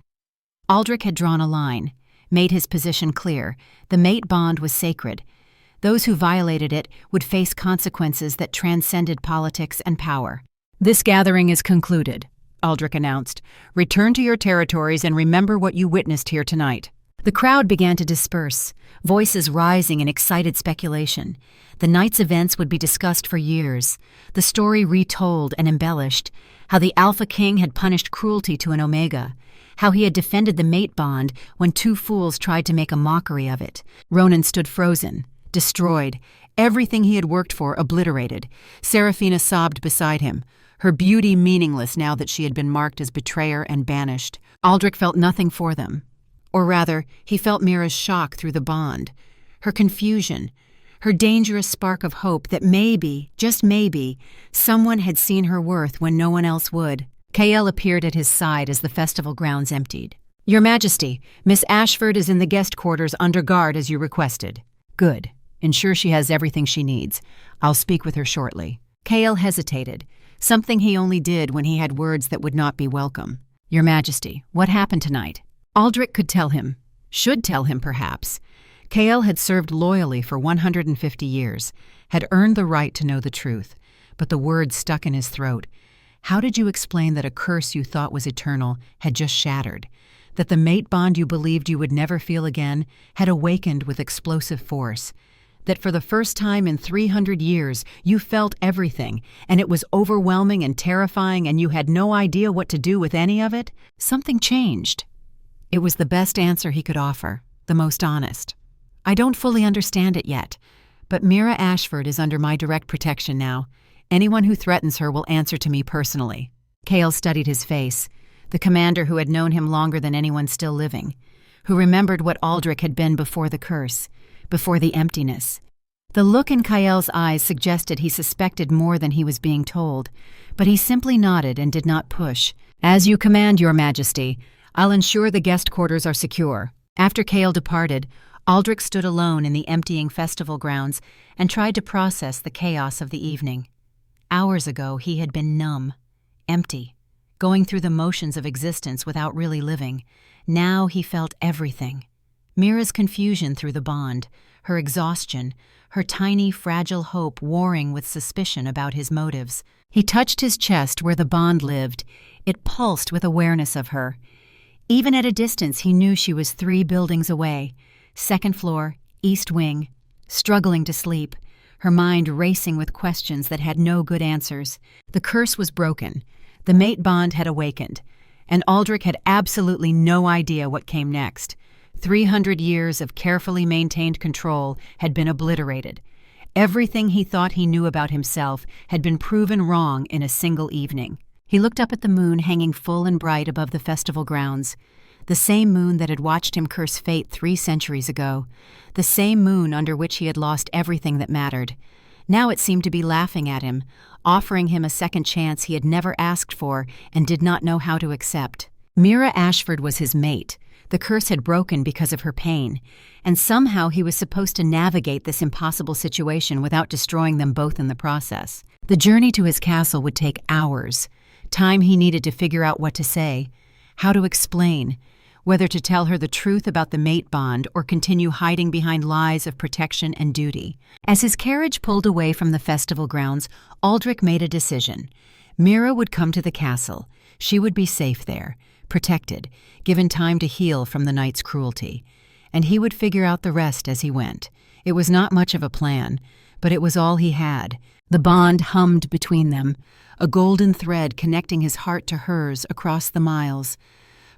Aldric had drawn a line, made his position clear. The mate bond was sacred. Those who violated it would face consequences that transcended politics and power. "This gathering is concluded," Aldric announced. "Return to your territories and remember what you witnessed here tonight." The crowd began to disperse, voices rising in excited speculation. The night's events would be discussed for years, the story retold and embellished, how the Alpha King had punished cruelty to an Omega, how he had defended the mate bond when two fools tried to make a mockery of it. Ronan stood frozen, destroyed, everything he had worked for obliterated. Seraphina sobbed beside him, her beauty meaningless now that she had been marked as betrayer and banished. Aldric felt nothing for them. Or rather, he felt Mira's shock through the bond, her confusion, her dangerous spark of hope that maybe, just maybe, someone had seen her worth when no one else would. Kael appeared at his side as the festival grounds emptied. "Your Majesty, Miss Ashford is in the guest quarters under guard as you requested." "Good. Ensure she has everything she needs. I'll speak with her shortly." Kael hesitated, something he only did when he had words that would not be welcome. "Your Majesty, what happened tonight?" Aldric could tell him, should tell him perhaps. Kael had served loyally for 150 years, had earned the right to know the truth, but the words stuck in his throat. How did you explain that a curse you thought was eternal had just shattered, that the mate bond you believed you would never feel again had awakened with explosive force, that for the first time in 300 years you felt everything, and it was overwhelming and terrifying and you had no idea what to do with any of it? Something changed. It was the best answer he could offer, the most honest. "I don't fully understand it yet, but Mira Ashford is under my direct protection now. Anyone who threatens her will answer to me personally." Kael studied his face, the commander who had known him longer than anyone still living, who remembered what Aldric had been before the curse, before the emptiness. The look in Kael's eyes suggested he suspected more than he was being told, but he simply nodded and did not push. "As you command, Your Majesty. I'll ensure the guest quarters are secure." After Kael departed, Aldric stood alone in the emptying festival grounds and tried to process the chaos of the evening. Hours ago, he had been numb, empty, going through the motions of existence without really living. Now he felt everything. Mira's confusion through the bond, her exhaustion, her tiny, fragile hope warring with suspicion about his motives. He touched his chest where the bond lived. It pulsed with awareness of her. Even at a distance, he knew she was 3 buildings away. Second floor, east wing, struggling to sleep, her mind racing with questions that had no good answers. The curse was broken. The mate bond had awakened, and Aldric had absolutely no idea what came next. 300 years of carefully maintained control had been obliterated. Everything he thought he knew about himself had been proven wrong in a single evening. He looked up at the moon hanging full and bright above the festival grounds, the same moon that had watched him curse fate 3 centuries ago, the same moon under which he had lost everything that mattered. Now it seemed to be laughing at him, offering him a second chance he had never asked for and did not know how to accept. Mira Ashford was his mate. The curse had broken because of her pain, and somehow he was supposed to navigate this impossible situation without destroying them both in the process. The journey to his castle would take hours, time he needed to figure out what to say, how to explain, whether to tell her the truth about the mate bond or continue hiding behind lies of protection and duty. As his carriage pulled away from the festival grounds, Aldric made a decision. Mira would come to the castle. She would be safe there, protected, given time to heal from the night's cruelty. And he would figure out the rest as he went. It was not much of a plan, but it was all he had. The bond hummed between them, a golden thread connecting his heart to hers across the miles.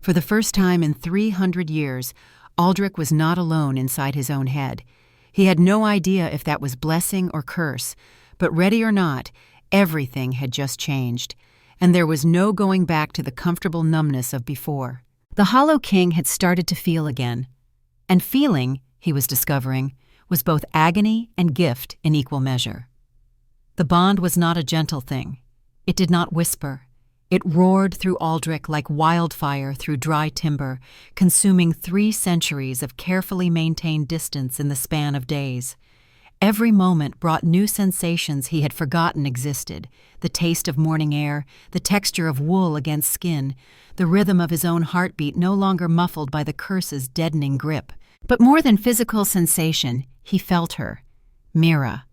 For the first time in 300 years, Aldric was not alone inside his own head. He had no idea if that was blessing or curse, but ready or not, everything had just changed, and there was no going back to the comfortable numbness of before. The Hollow King had started to feel again, and feeling, he was discovering, was both agony and gift in equal measure. The bond was not a gentle thing. It did not whisper. It roared through Aldric like wildfire through dry timber, consuming 3 centuries of carefully maintained distance in the span of days. Every moment brought new sensations he had forgotten existed: the taste of morning air, the texture of wool against skin, the rhythm of his own heartbeat no longer muffled by the curse's deadening grip. But more than physical sensation, he felt her, Mira,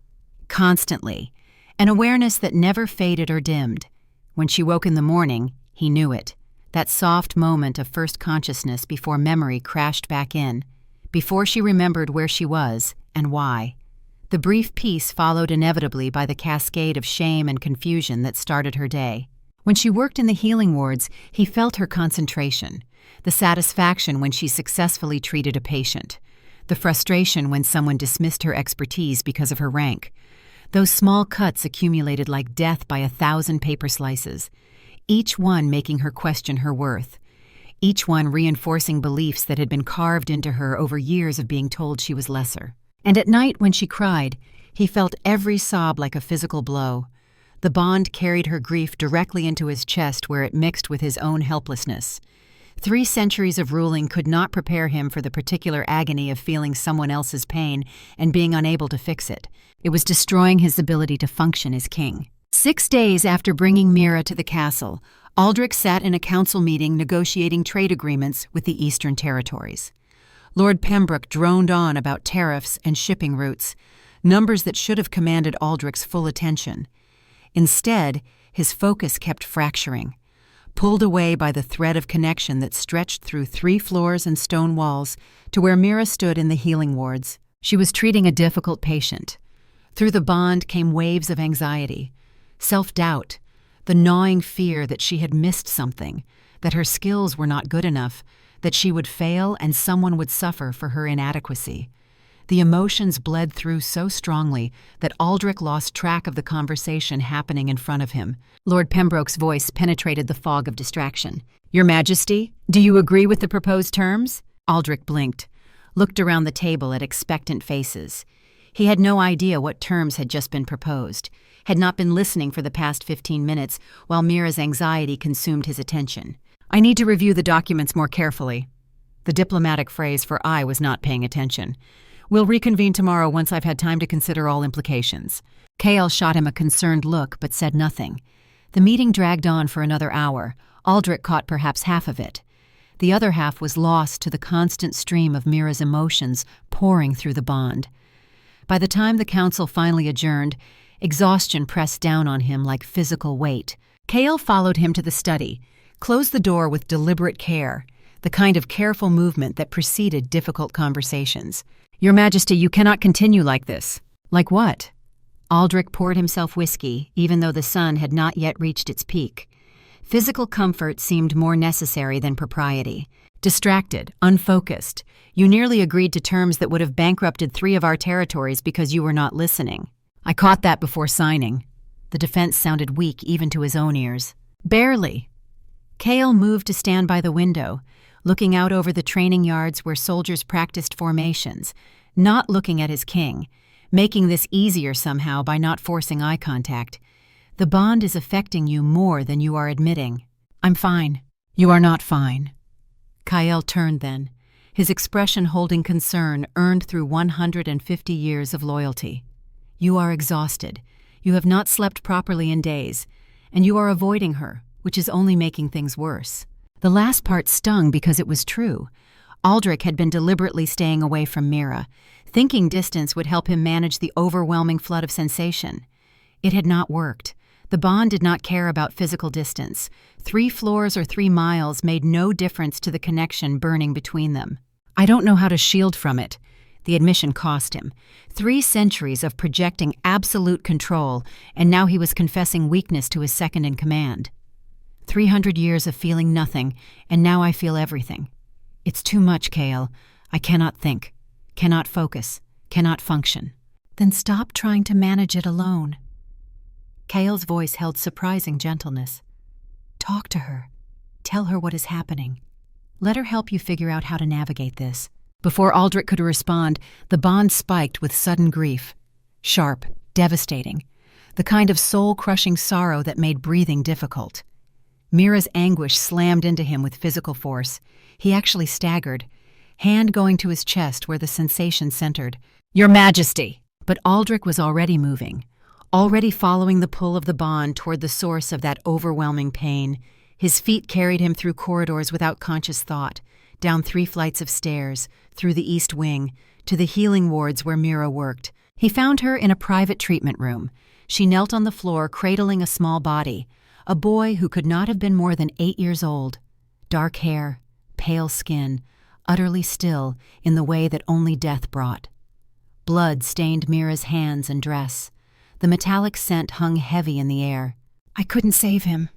constantly, an awareness that never faded or dimmed. When she woke in the morning, he knew it, that soft moment of first consciousness before memory crashed back in, before she remembered where she was and why. The brief peace followed inevitably by the cascade of shame and confusion that started her day. When she worked in the healing wards, he felt her concentration, the satisfaction when she successfully treated a patient, the frustration when someone dismissed her expertise because of her rank. Those small cuts accumulated like death by 1,000 paper slices, each one making her question her worth, each one reinforcing beliefs that had been carved into her over years of being told she was lesser. And at night, when she cried, he felt every sob like a physical blow. The bond carried her grief directly into his chest where it mixed with his own helplessness. 3 centuries of ruling could not prepare him for the particular agony of feeling someone else's pain and being unable to fix it. It was destroying his ability to function as king. 6 days after bringing Mira to the castle, Aldric sat in a council meeting negotiating trade agreements with the Eastern Territories. Lord Pembroke droned on about tariffs and shipping routes, numbers that should have commanded Aldric's full attention. Instead, his focus kept fracturing, pulled away by the thread of connection that stretched through 3 floors and stone walls to where Mira stood in the healing wards. She was treating a difficult patient. Through the bond came waves of anxiety, self-doubt, the gnawing fear that she had missed something, that her skills were not good enough, that she would fail and someone would suffer for her inadequacy. The emotions bled through so strongly that Aldric lost track of the conversation happening in front of him. Lord Pembroke's voice penetrated the fog of distraction. "Your Majesty, do you agree with the proposed terms?" Aldric blinked, looked around the table at expectant faces. He had no idea what terms had just been proposed, had not been listening for the past 15 minutes while Mira's anxiety consumed his attention. "I need to review the documents more carefully." The diplomatic phrase for "I" was not paying attention. "We'll reconvene tomorrow once I've had time to consider all implications." Kael shot him a concerned look but said nothing. The meeting dragged on for another hour. Aldric caught perhaps half of it. The other half was lost to the constant stream of Mira's emotions pouring through the bond. By the time the council finally adjourned, exhaustion pressed down on him like physical weight. Kael followed him to the study, closed the door with deliberate care, the kind of careful movement that preceded difficult conversations. "Your Majesty, you cannot continue like this." "Like what?" Aldric poured himself whiskey, even though the sun had not yet reached its peak. Physical comfort seemed more necessary than propriety. "Distracted, unfocused. You nearly agreed to terms that would have bankrupted 3 of our territories because you were not listening." "I caught that before signing." The defense sounded weak even to his own ears. "Barely." Kael moved to stand by the window, looking out over the training yards where soldiers practiced formations, not looking at his king, making this easier somehow by not forcing eye contact. "The bond is affecting you more than you are admitting." "I'm fine." "You are not fine." Kael turned then, his expression holding concern earned through 150 years of loyalty. "You are exhausted. You have not slept properly in days, and you are avoiding her, which is only making things worse." The last part stung because it was true. Aldric had been deliberately staying away from Mira, thinking distance would help him manage the overwhelming flood of sensation. It had not worked. The bond did not care about physical distance. 3 floors or 3 miles made no difference to the connection burning between them. "I don't know how to shield from it." The admission cost him. 3 centuries of projecting absolute control, and now he was confessing weakness to his second-in-command. 300 years of feeling nothing, and now I feel everything. It's too much, Kael. I cannot think, cannot focus, cannot function. Then stop trying to manage it alone. Kael's voice held surprising gentleness. Talk to her. Tell her what is happening. Let her help you figure out how to navigate this. Before Aldric could respond, the bond spiked with sudden grief. Sharp, devastating. The kind of soul-crushing sorrow that made breathing difficult. Mira's anguish slammed into him with physical force. He actually staggered, hand going to his chest where the sensation centered. "Your Majesty!" But Aldric was already moving, already following the pull of the bond toward the source of that overwhelming pain. His feet carried him through corridors without conscious thought, down 3 flights of stairs, through the East Wing, to the healing wards where Mira worked. He found her in a private treatment room. She knelt on the floor, cradling a small body, a boy who could not have been more than 8 years old. Dark hair, pale skin, utterly still in the way that only death brought. Blood stained Mira's hands and dress. The metallic scent hung heavy in the air. "I couldn't save him."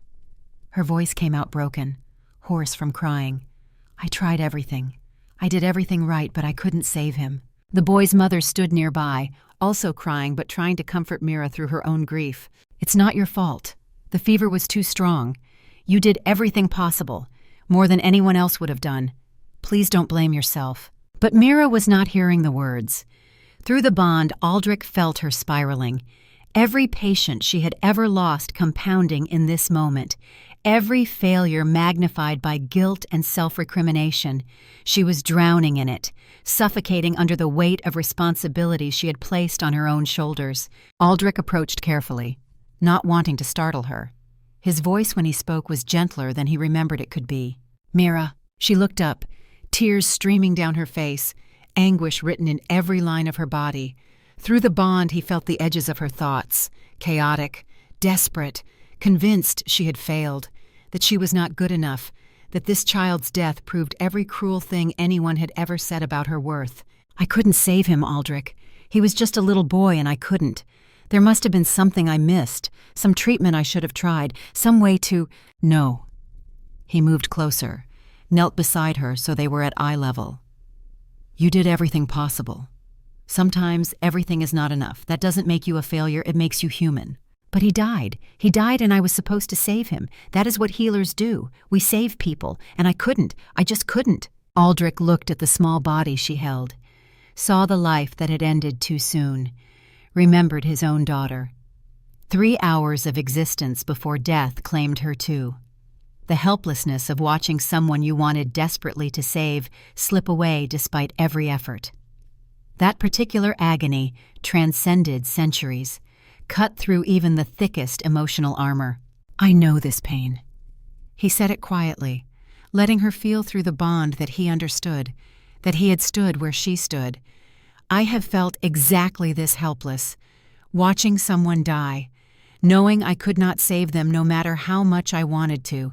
Her voice came out broken, hoarse from crying. "I tried everything. I did everything right, but I couldn't save him." The boy's mother stood nearby, also crying but trying to comfort Mira through her own grief. "It's not your fault. The fever was too strong. You did everything possible, more than anyone else would have done. Please don't blame yourself." But Mira was not hearing the words. Through the bond, Aldric felt her spiraling. Every patient she had ever lost compounding in this moment. Every failure magnified by guilt and self-recrimination. She was drowning in it, suffocating under the weight of responsibility she had placed on her own shoulders. Aldric approached carefully, not wanting to startle her. His voice when he spoke was gentler than he remembered it could be. "Mira." She looked up, tears streaming down her face, anguish written in every line of her body. Through the bond he felt the edges of her thoughts, chaotic, desperate, convinced she had failed, that she was not good enough, that this child's death proved every cruel thing anyone had ever said about her worth. "I couldn't save him, Aldric. He was just a little boy and I couldn't. There must have been something I missed, some treatment I should have tried, some way to—" "No." He moved closer, knelt beside her so they were at eye level. "You did everything possible. Sometimes everything is not enough. That doesn't make you a failure, it makes you human. But he died. He died and I was supposed to save him. That is what healers do. We save people, and I couldn't. I just couldn't." Aldric looked at the small body she held, saw the life that had ended too soon, remembered his own daughter. 3 hours of existence before death claimed her too. The helplessness of watching someone you wanted desperately to save slip away despite every effort. That particular agony transcended centuries, cut through even the thickest emotional armor. "I know this pain." He said it quietly, letting her feel through the bond that he understood, that he had stood where she stood. "I have felt exactly this helpless, watching someone die, knowing I could not save them no matter how much I wanted to,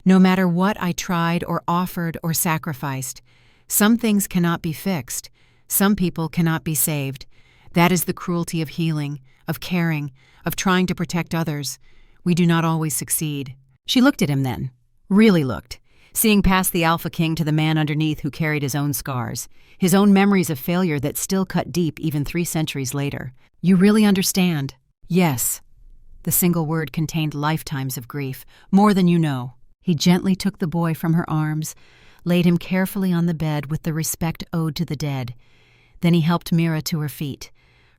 no matter what I tried or offered or sacrificed. Some things cannot be fixed. Some people cannot be saved. That is the cruelty of healing, of caring, of trying to protect others. We do not always succeed." She looked at him then, really looked, seeing past the Alpha King to the man underneath who carried his own scars, his own memories of failure that still cut deep even 3 centuries later. "You really understand?" "Yes." The single word contained lifetimes of grief, more than you know. He gently took the boy from her arms, laid him carefully on the bed with the respect owed to the dead. Then he helped Mira to her feet.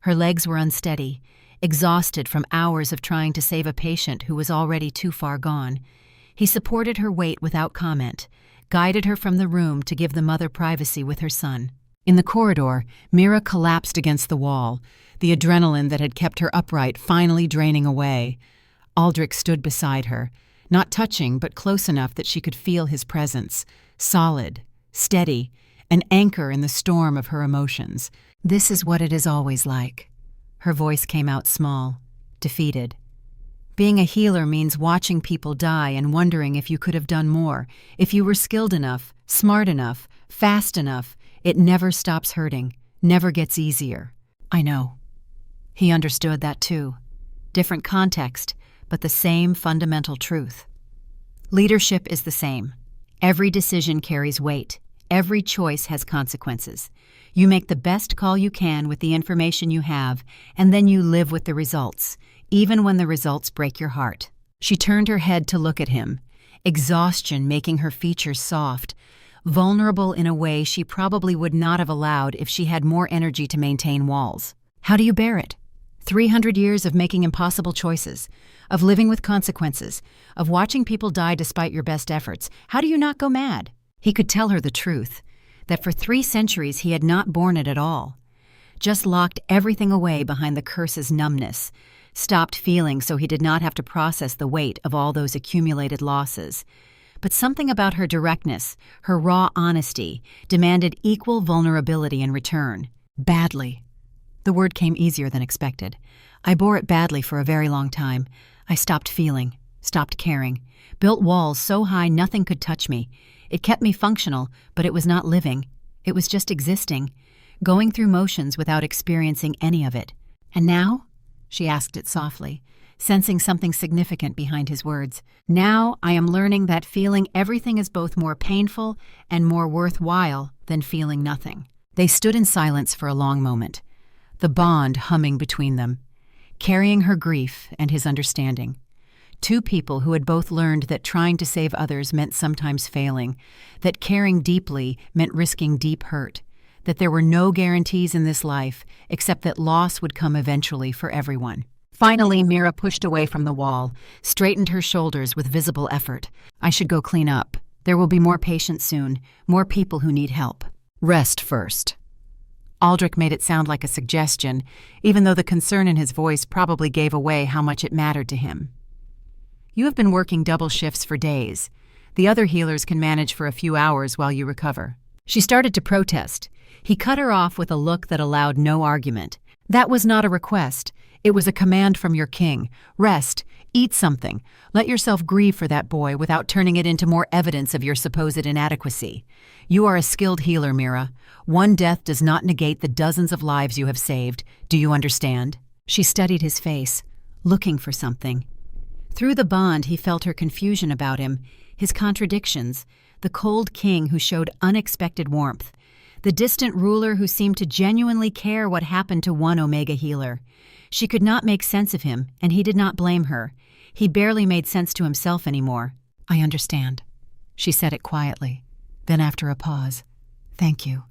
Her legs were unsteady, exhausted from hours of trying to save a patient who was already too far gone. He supported her weight without comment, guided her from the room to give the mother privacy with her son. In the corridor, Mira collapsed against the wall, the adrenaline that had kept her upright finally draining away. Aldric stood beside her, not touching but close enough that she could feel his presence, solid, steady, an anchor in the storm of her emotions. "This is what it is always like." Her voice came out small, defeated. "Being a healer means watching people die and wondering if you could have done more, if you were skilled enough, smart enough, fast enough. It never stops hurting, never gets easier." "I know." He understood that too. Different context, but the same fundamental truth. Leadership is the same. Every decision carries weight. Every choice has consequences. You make the best call you can with the information you have, and then you live with the results, even when the results break your heart. She turned her head to look at him, exhaustion making her features soft, vulnerable in a way she probably would not have allowed if she had more energy to maintain walls. How do you bear it? 300 years of making impossible choices, of living with consequences, of watching people die despite your best efforts. How do you not go mad? He could tell her the truth, that for 3 centuries he had not borne it at all. Just locked everything away behind the curse's numbness, stopped feeling so he did not have to process the weight of all those accumulated losses. But something about her directness, her raw honesty, demanded equal vulnerability in return. Badly. The word came easier than expected. I bore it badly for a very long time. I stopped feeling, stopped caring, built walls so high nothing could touch me. It kept me functional, but it was not living. It was just existing, going through motions without experiencing any of it. And now? She asked it softly, sensing something significant behind his words. Now I am learning that feeling everything is both more painful and more worthwhile than feeling nothing. They stood in silence for a long moment, the bond humming between them, carrying her grief and his understanding. 2 people who had both learned that trying to save others meant sometimes failing, that caring deeply meant risking deep hurt, that there were no guarantees in this life except that loss would come eventually for everyone. Finally, Mira pushed away from the wall, straightened her shoulders with visible effort. I should go clean up. There will be more patients soon, more people who need help. Rest first. Aldric made it sound like a suggestion, even though the concern in his voice probably gave away how much it mattered to him. You have been working double shifts for days. The other healers can manage for a few hours while you recover. She started to protest. He cut her off with a look that allowed no argument. That was not a request. It was a command from your king. Rest. Eat something. Let yourself grieve for that boy without turning it into more evidence of your supposed inadequacy. You are a skilled healer, Mira. One death does not negate the dozens of lives you have saved. Do you understand? She studied his face, looking for something. Through the bond, he felt her confusion about him, his contradictions, the cold king who showed unexpected warmth, the distant ruler who seemed to genuinely care what happened to one Omega healer. She could not make sense of him, and he did not blame her. He barely made sense to himself anymore. I understand. She said it quietly. Then after a pause, thank you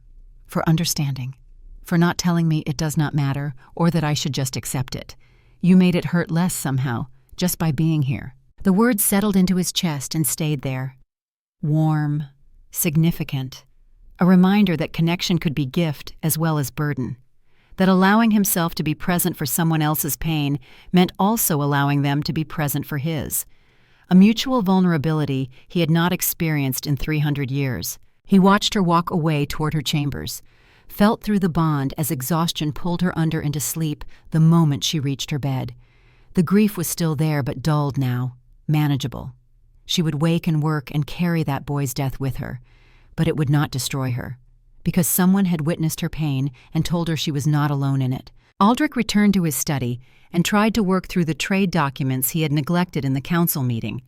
for understanding, for not telling me it does not matter or that I should just accept it. You made it hurt less somehow, just by being here. The words settled into his chest and stayed there. Warm, significant, a reminder that connection could be gift as well as burden, that allowing himself to be present for someone else's pain meant also allowing them to be present for his. A mutual vulnerability he had not experienced in 300 years. He watched her walk away toward her chambers, felt through the bond as exhaustion pulled her under into sleep the moment she reached her bed. The grief was still there but dulled now, manageable. She would wake and work and carry that boy's death with her, but it would not destroy her, because someone had witnessed her pain and told her she was not alone in it. Aldric returned to his study and tried to work through the trade documents he had neglected in the council meeting.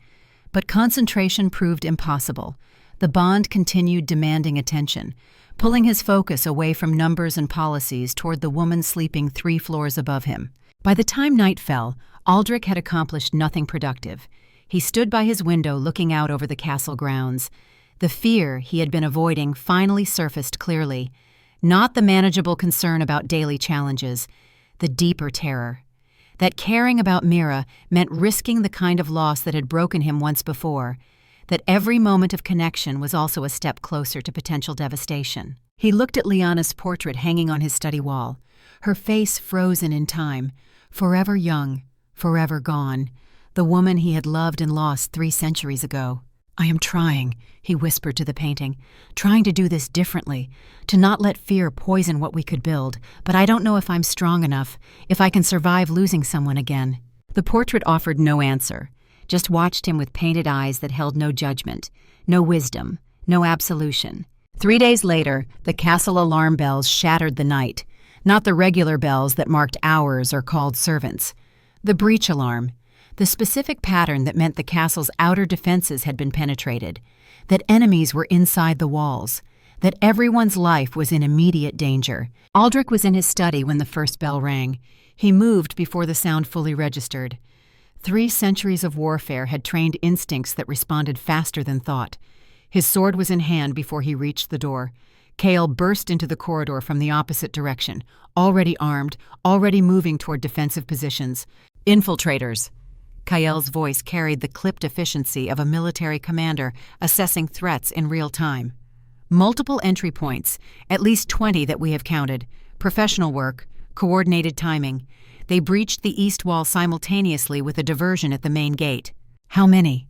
But concentration proved impossible. The bond continued demanding attention, pulling his focus away from numbers and policies toward the woman sleeping 3 floors above him. By the time night fell, Aldric had accomplished nothing productive. He stood by his window looking out over the castle grounds. The fear he had been avoiding finally surfaced clearly. Not the manageable concern about daily challenges, the deeper terror. That caring about Mira meant risking the kind of loss that had broken him once before, that every moment of connection was also a step closer to potential devastation. He looked at Liana's portrait hanging on his study wall, her face frozen in time, forever young, forever gone, the woman he had loved and lost 3 centuries ago. I am trying, he whispered to the painting, trying to do this differently, to not let fear poison what we could build, but I don't know if I'm strong enough, if I can survive losing someone again. The portrait offered no answer, just watched him with painted eyes that held no judgment, no wisdom, no absolution. 3 days later, the castle alarm bells shattered the night, not the regular bells that marked hours or called servants. The breach alarm, the specific pattern that meant the castle's outer defenses had been penetrated, that enemies were inside the walls, that everyone's life was in immediate danger. Aldric was in his study when the first bell rang. He moved before the sound fully registered. 3 centuries of warfare had trained instincts that responded faster than thought. His sword was in hand before he reached the door. Cale burst into the corridor from the opposite direction, already armed, already moving toward defensive positions. Infiltrators. Kael's voice carried the clipped efficiency of a military commander assessing threats in real time. Multiple entry points, at least 20 that we have counted. Professional work, coordinated timing. They breached the east wall simultaneously with a diversion at the main gate. How many?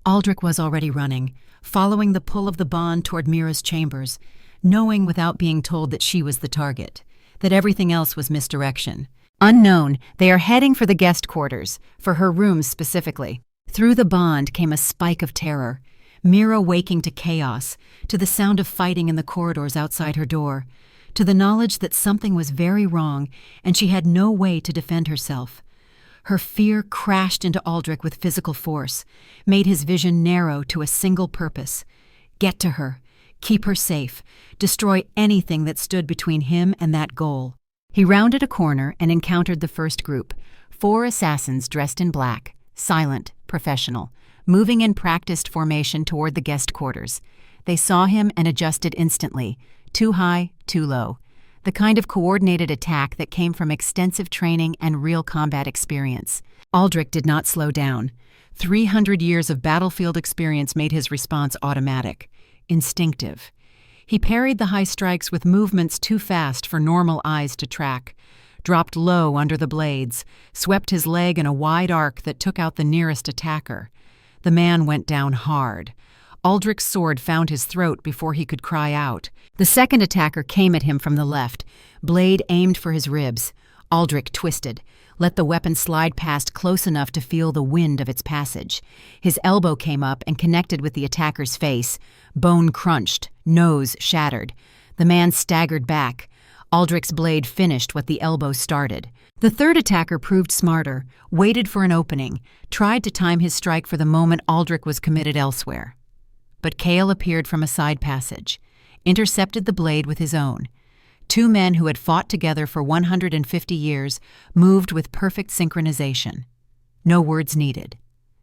Aldric was already running, following the pull of the bond toward Mira's chambers, knowing without being told that she was the target, that everything else was misdirection. Unknown, they are heading for the guest quarters, for her rooms specifically. Through the bond came a spike of terror, Mira waking to chaos, to the sound of fighting in the corridors outside her door, to the knowledge that something was very wrong and she had no way to defend herself. Her fear crashed into Aldric with physical force, made his vision narrow to a single purpose: get to her, keep her safe, destroy anything that stood between him and that goal. He rounded a corner and encountered the first group, 4 assassins dressed in black, silent, professional, moving in practiced formation toward the guest quarters. They saw him and adjusted instantly, too high, too low. The kind of coordinated attack that came from extensive training and real combat experience. Aldric did not slow down. 300 years of battlefield experience made his response automatic, instinctive. He parried the high strikes with movements too fast for normal eyes to track, dropped low under the blades, swept his leg in a wide arc that took out the nearest attacker. The man went down hard. Aldric's sword found his throat before he could cry out. The second attacker came at him from the left, blade aimed for his ribs. Aldric twisted, let the weapon slide past close enough to feel the wind of its passage. His elbow came up and connected with the attacker's face. Bone crunched, nose shattered. The man staggered back. Aldric's blade finished what the elbow started. The third attacker proved smarter, waited for an opening, tried to time his strike for the moment Aldric was committed elsewhere. But Cale appeared from a side passage, intercepted the blade with his own. 2 men who had fought together for 150 years moved with perfect synchronization. No words needed.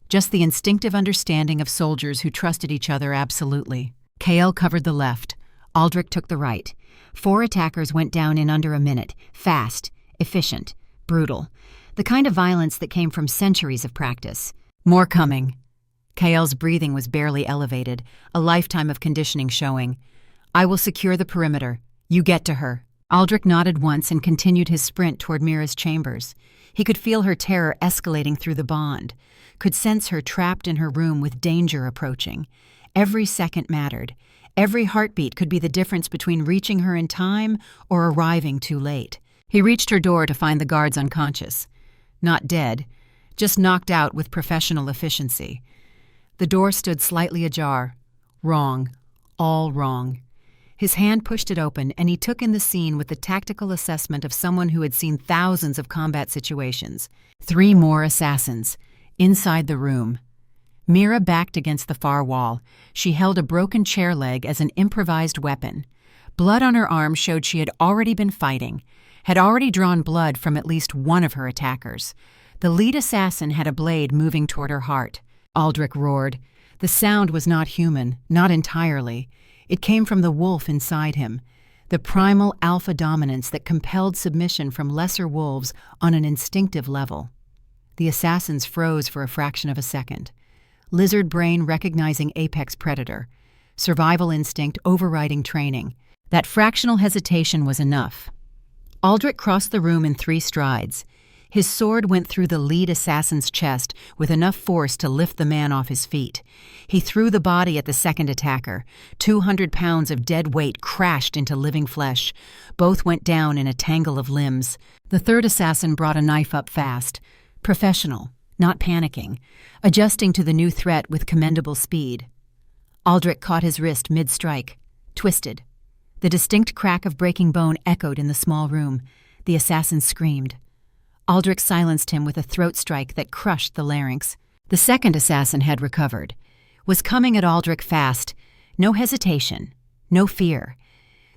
Just the instinctive understanding of soldiers who trusted each other absolutely. Cale covered the left. Aldric took the right. 4 attackers went down in under a minute, fast, efficient, brutal. The kind of violence that came from centuries of practice. More coming. Kael's breathing was barely elevated, a lifetime of conditioning showing. I will secure the perimeter. You get to her. Aldric nodded once and continued his sprint toward Mira's chambers. He could feel her terror escalating through the bond, could sense her trapped in her room with danger approaching. Every second mattered. Every heartbeat could be the difference between reaching her in time or arriving too late. He reached her door to find the guards unconscious. Not dead, just knocked out with professional efficiency. The door stood slightly ajar. Wrong. All wrong. His hand pushed it open, and he took in the scene with the tactical assessment of someone who had seen thousands of combat situations. 3 more assassins. Inside the room. Mira backed against the far wall. She held a broken chair leg as an improvised weapon. Blood on her arm showed she had already been fighting, had already drawn blood from at least one of her attackers. The lead assassin had a blade moving toward her heart. Aldric roared. The sound was not human, not entirely. It came from the wolf inside him, the primal alpha dominance that compelled submission from lesser wolves on an instinctive level. The assassins froze for a fraction of a second. Lizard brain recognizing apex predator. Survival instinct overriding training. That fractional hesitation was enough. Aldric crossed the room in 3 strides. His sword went through the lead assassin's chest with enough force to lift the man off his feet. He threw the body at the second attacker. 200 pounds of dead weight crashed into living flesh. Both went down in a tangle of limbs. The third assassin brought a knife up fast. Professional, not panicking, adjusting to the new threat with commendable speed. Aldric caught his wrist mid-strike, twisted. The distinct crack of breaking bone echoed in the small room. The assassin screamed. Aldric silenced him with a throat strike that crushed the larynx. The second assassin had recovered, was coming at Aldric fast. No hesitation, no fear.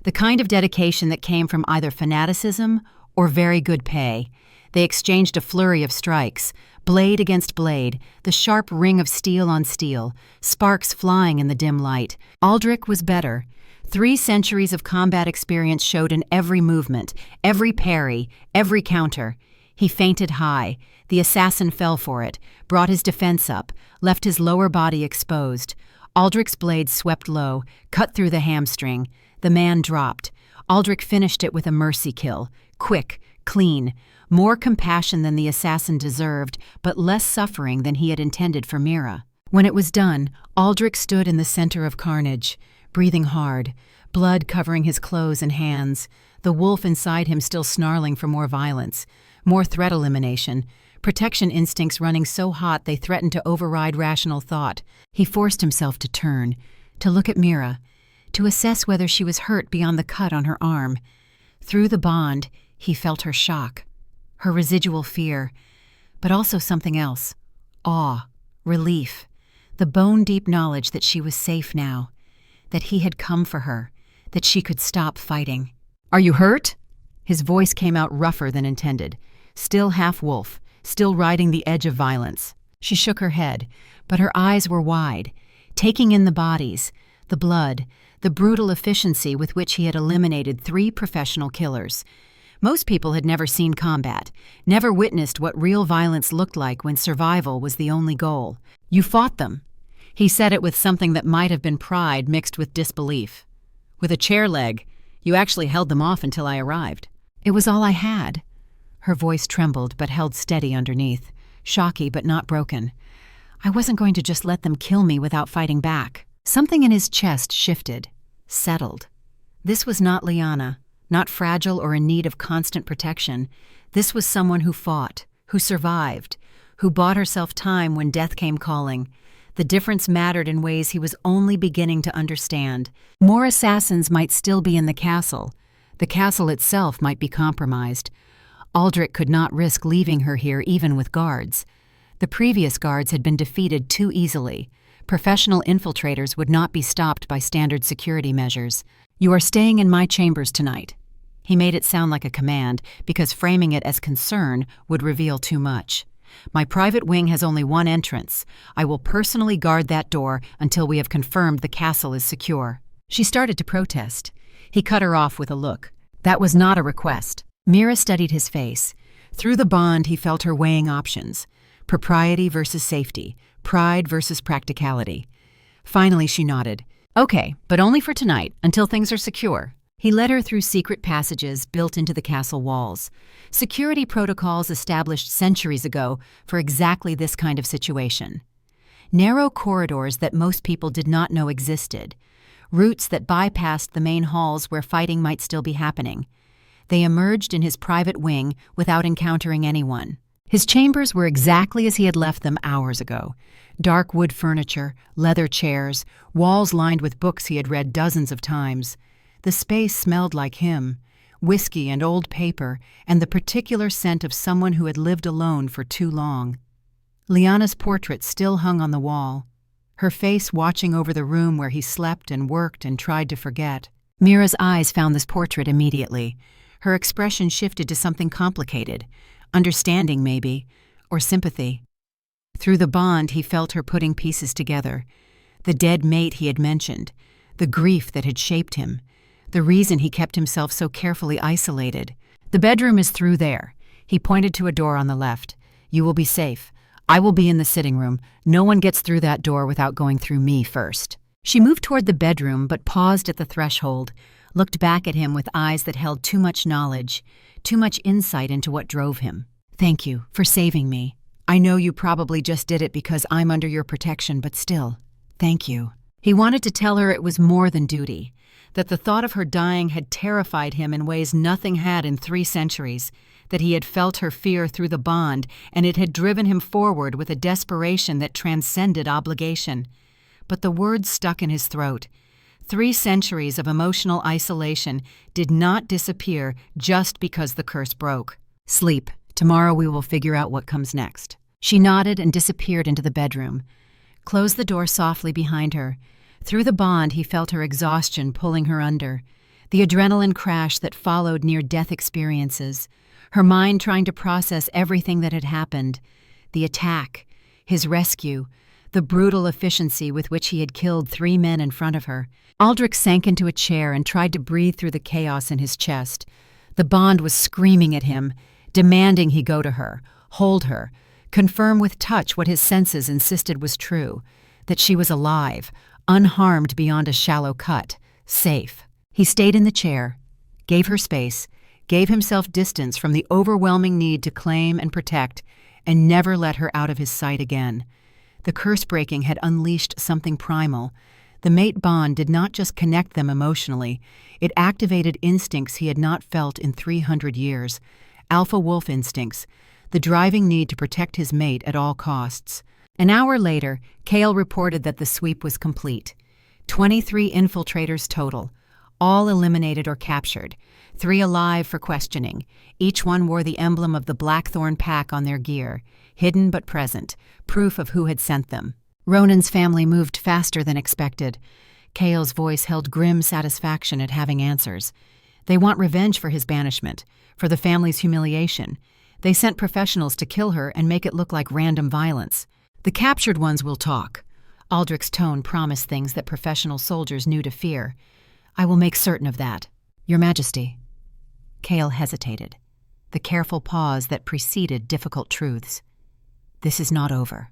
The kind of dedication that came from either fanaticism or very good pay. They exchanged a flurry of strikes, blade against blade, the sharp ring of steel on steel, sparks flying in the dim light. Aldric was better. 3 centuries of combat experience showed in every movement, every parry, every counter. He feinted high. The assassin fell for it, brought his defense up, left his lower body exposed. Aldric's blade swept low, cut through the hamstring. The man dropped. Aldric finished it with a mercy kill. Quick, clean, more compassion than the assassin deserved, but less suffering than he had intended for Mira. When it was done, Aldric stood in the center of carnage, breathing hard, blood covering his clothes and hands, the wolf inside him still snarling for more violence, more threat elimination, protection instincts running so hot they threatened to override rational thought. He forced himself to turn, to look at Mira, to assess whether she was hurt beyond the cut on her arm. Through the bond, he felt her shock, her residual fear, but also something else: awe, relief, the bone-deep knowledge that she was safe now, that he had come for her, that she could stop fighting. "Are you hurt?" His voice came out rougher than intended, still half-wolf, still riding the edge of violence. She shook her head, but her eyes were wide, taking in the bodies, the blood, the brutal efficiency with which he had eliminated 3 professional killers. Most people had never seen combat, never witnessed what real violence looked like when survival was the only goal. "You fought them." He said it with something that might have been pride mixed with disbelief. "With a chair leg. You actually held them off until I arrived." "It was all I had." Her voice trembled but held steady underneath, shocky but not broken. "I wasn't going to just let them kill me without fighting back." Something in his chest shifted, settled. This was not Liana, not fragile or in need of constant protection. This was someone who fought, who survived, who bought herself time when death came calling. The difference mattered in ways he was only beginning to understand. More assassins might still be in the castle. The castle itself might be compromised. Aldric could not risk leaving her here even with guards. The previous guards had been defeated too easily. Professional infiltrators would not be stopped by standard security measures. "You are staying in my chambers tonight." He made it sound like a command, because framing it as concern would reveal too much. "My private wing has only one entrance. I will personally guard that door until we have confirmed the castle is secure." She started to protest. He cut her off with a look. That was not a request. Mira studied his face. Through the bond, he felt her weighing options: propriety versus safety, pride versus practicality. Finally, she nodded. "Okay, but only for tonight, until things are secure." He led her through secret passages built into the castle walls, security protocols established centuries ago for exactly this kind of situation. Narrow corridors that most people did not know existed, routes that bypassed the main halls where fighting might still be happening. They emerged in his private wing without encountering anyone. His chambers were exactly as he had left them hours ago. Dark wood furniture, leather chairs, walls lined with books he had read dozens of times. The space smelled like him, whiskey and old paper, and the particular scent of someone who had lived alone for too long. Liana's portrait still hung on the wall, her face watching over the room where he slept and worked and tried to forget. Mira's eyes found this portrait immediately. Her expression shifted to something complicated, understanding maybe, or sympathy. Through the bond, he felt her putting pieces together. The dead mate he had mentioned, the grief that had shaped him, the reason he kept himself so carefully isolated. "The bedroom is through there." He pointed to a door on the left. "You will be safe. I will be in the sitting room. No one gets through that door without going through me first." She moved toward the bedroom but paused at the threshold, looked back at him with eyes that held too much knowledge, too much insight into what drove him. "Thank you for saving me. I know you probably just did it because I'm under your protection, but still, thank you." He wanted to tell her it was more than duty, that the thought of her dying had terrified him in ways nothing had in 3 centuries, that he had felt her fear through the bond, and it had driven him forward with a desperation that transcended obligation. But the words stuck in his throat. 3 centuries of emotional isolation did not disappear just because the curse broke. "Sleep. Tomorrow we will figure out what comes next." She nodded and disappeared into the bedroom. Closed the door softly behind her. Through the bond, he felt her exhaustion pulling her under, the adrenaline crash that followed near-death experiences, her mind trying to process everything that had happened: the attack, his rescue, the brutal efficiency with which he had killed 3 men in front of her. Aldric sank into a chair and tried to breathe through the chaos in his chest. The Bond was screaming at him, demanding he go to her, hold her, confirm with touch what his senses insisted was true, that she was alive, unharmed beyond a shallow cut, safe. He stayed in the chair, gave her space, gave himself distance from the overwhelming need to claim and protect, and never let her out of his sight again. The curse-breaking had unleashed something primal. The mate bond did not just connect them emotionally, it activated instincts he had not felt in 300 years. Alpha wolf instincts, the driving need to protect his mate at all costs. An hour later, Cale reported that the sweep was complete. 23 infiltrators total, all eliminated or captured, 3 alive for questioning. Each one wore the emblem of the Blackthorn Pack on their gear, hidden but present, proof of who had sent them. Ronan's family moved faster than expected. Cale's voice held grim satisfaction at having answers. They want revenge for his banishment, for the family's humiliation. They sent professionals to kill her and make it look like random violence. The captured ones will talk. Aldric's tone promised things that professional soldiers knew to fear. I will make certain of that, Your Majesty. Cale hesitated, the careful pause that preceded difficult truths. This is not over.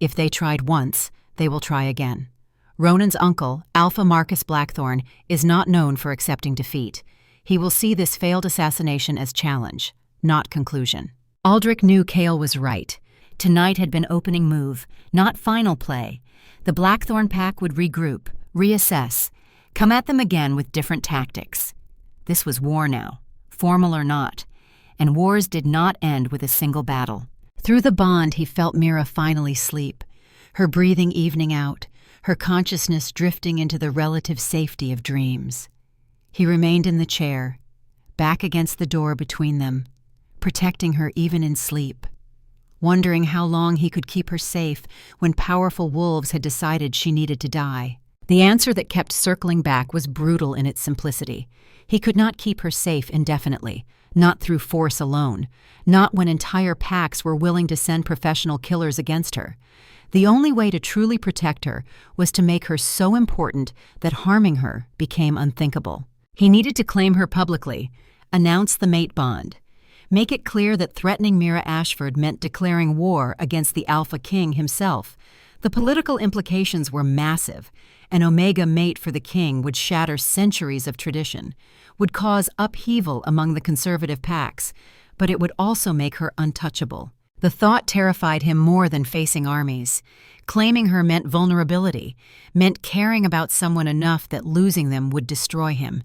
If they tried once, they will try again. Ronan's uncle, Alpha Marcus Blackthorn, is not known for accepting defeat. He will see this failed assassination as challenge, not conclusion. Aldric knew Cale was right. Tonight had been opening move, not final play. The Blackthorn Pack would regroup, reassess, come at them again with different tactics. This was war now, formal or not, and wars did not end with a single battle. Through the bond, he felt Mira finally sleep, her breathing evening out, her consciousness drifting into the relative safety of dreams. He remained in the chair, back against the door between them, protecting her even in sleep, wondering how long he could keep her safe when powerful wolves had decided she needed to die. The answer that kept circling back was brutal in its simplicity. He could not keep her safe indefinitely, not through force alone, not when entire packs were willing to send professional killers against her. The only way to truly protect her was to make her so important that harming her became unthinkable. He needed to claim her publicly, announce the mate bond, make it clear that threatening Mira Ashford meant declaring war against the Alpha King himself. The political implications were massive. An Omega mate for the king would shatter centuries of tradition, would cause upheaval among the conservative packs, but it would also make her untouchable. The thought terrified him more than facing armies. Claiming her meant vulnerability, meant caring about someone enough that losing them would destroy him,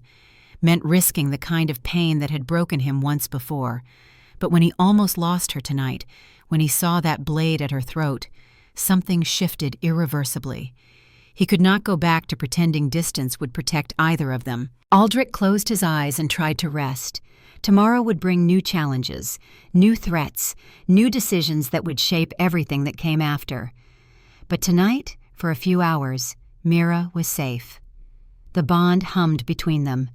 meant risking the kind of pain that had broken him once before. But when he almost lost her tonight, when he saw that blade at her throat, something shifted irreversibly. He could not go back to pretending distance would protect either of them. Aldric closed his eyes and tried to rest. Tomorrow would bring new challenges, new threats, new decisions that would shape everything that came after. But tonight, for a few hours, Mira was safe. The bond hummed between them,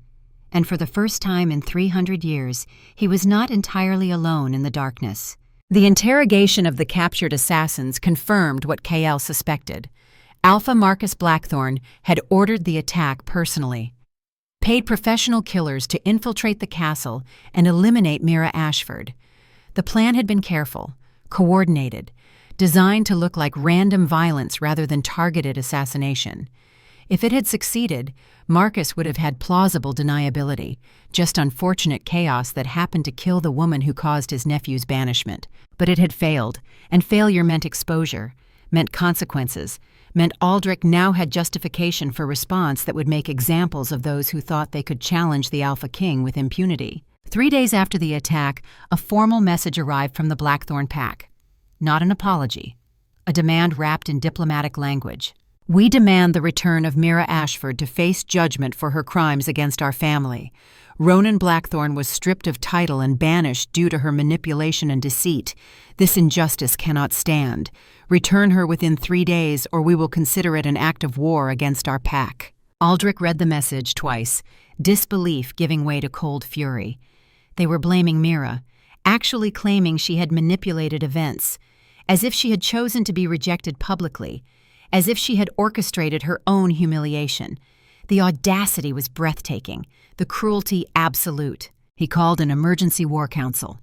and for the first time in 300 years, he was not entirely alone in the darkness. The interrogation of the captured assassins confirmed what Cale suspected. Alpha Marcus Blackthorn had ordered the attack personally, paid professional killers to infiltrate the castle and eliminate Mira Ashford. The plan had been careful, coordinated, designed to look like random violence rather than targeted assassination. If it had succeeded, Marcus would have had plausible deniability, just unfortunate chaos that happened to kill the woman who caused his nephew's banishment. But it had failed, and failure meant exposure, meant consequences, meant Aldric now had justification for response that would make examples of those who thought they could challenge the Alpha King with impunity. 3 days after the attack, a formal message arrived from the Blackthorn Pack. Not an apology, a demand wrapped in diplomatic language. We demand the return of Mira Ashford to face judgment for her crimes against our family. Ronan Blackthorn was stripped of title and banished due to her manipulation and deceit. This injustice cannot stand. Return her within 3 days, or we will consider it an act of war against our pack. Aldric read the message twice, disbelief giving way to cold fury. They were blaming Mira, actually claiming she had manipulated events, as if she had chosen to be rejected publicly, as if she had orchestrated her own humiliation. The audacity was breathtaking, the cruelty absolute. He called an emergency war council.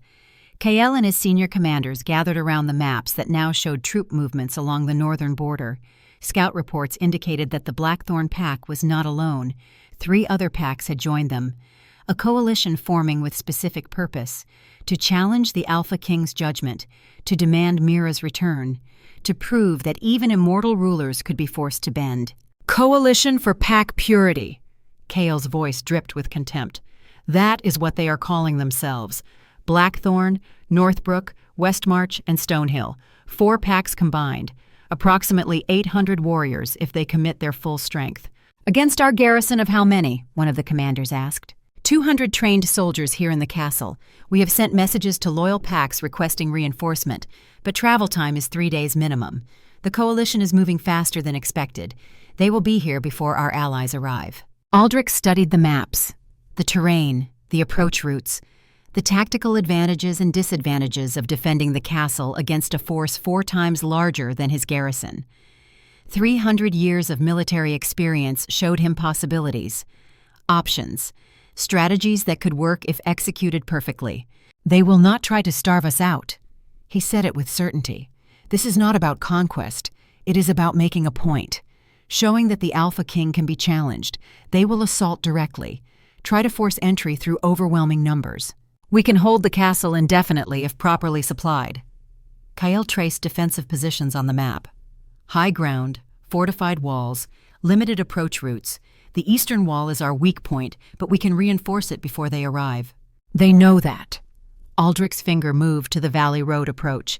Kael and his senior commanders gathered around the maps that now showed troop movements along the northern border. Scout reports indicated that the Blackthorn pack was not alone. 3 other packs had joined them, a coalition forming with specific purpose: to challenge the Alpha King's judgment, to demand Mira's return, to prove that even immortal rulers could be forced to bend. Coalition for Pack Purity. Kael's voice dripped with contempt. That is what they are calling themselves. Blackthorn, Northbrook, Westmarch, and Stonehill. 4 packs combined. Approximately 800 warriors if they commit their full strength. Against our garrison of how many? One of the commanders asked. 200 trained soldiers here in the castle. We have sent messages to loyal packs requesting reinforcement, but travel time is 3 days minimum. The coalition is moving faster than expected. They will be here before our allies arrive. Aldric studied the maps, the terrain, the approach routes, the tactical advantages and disadvantages of defending the castle against a force 4 times larger than his garrison. 300 years of military experience showed him possibilities, options, strategies that could work if executed perfectly. They will not try to starve us out. He said it with certainty. This is not about conquest. It is about making a point, showing that the Alpha King can be challenged. They will assault directly, try to force entry through overwhelming numbers. We can hold the castle indefinitely if properly supplied. Kael traced defensive positions on the map. High ground, fortified walls, limited approach routes. The eastern wall is our weak point, but we can reinforce it before they arrive. They know that. Aldric's finger moved to the Valley Road approach.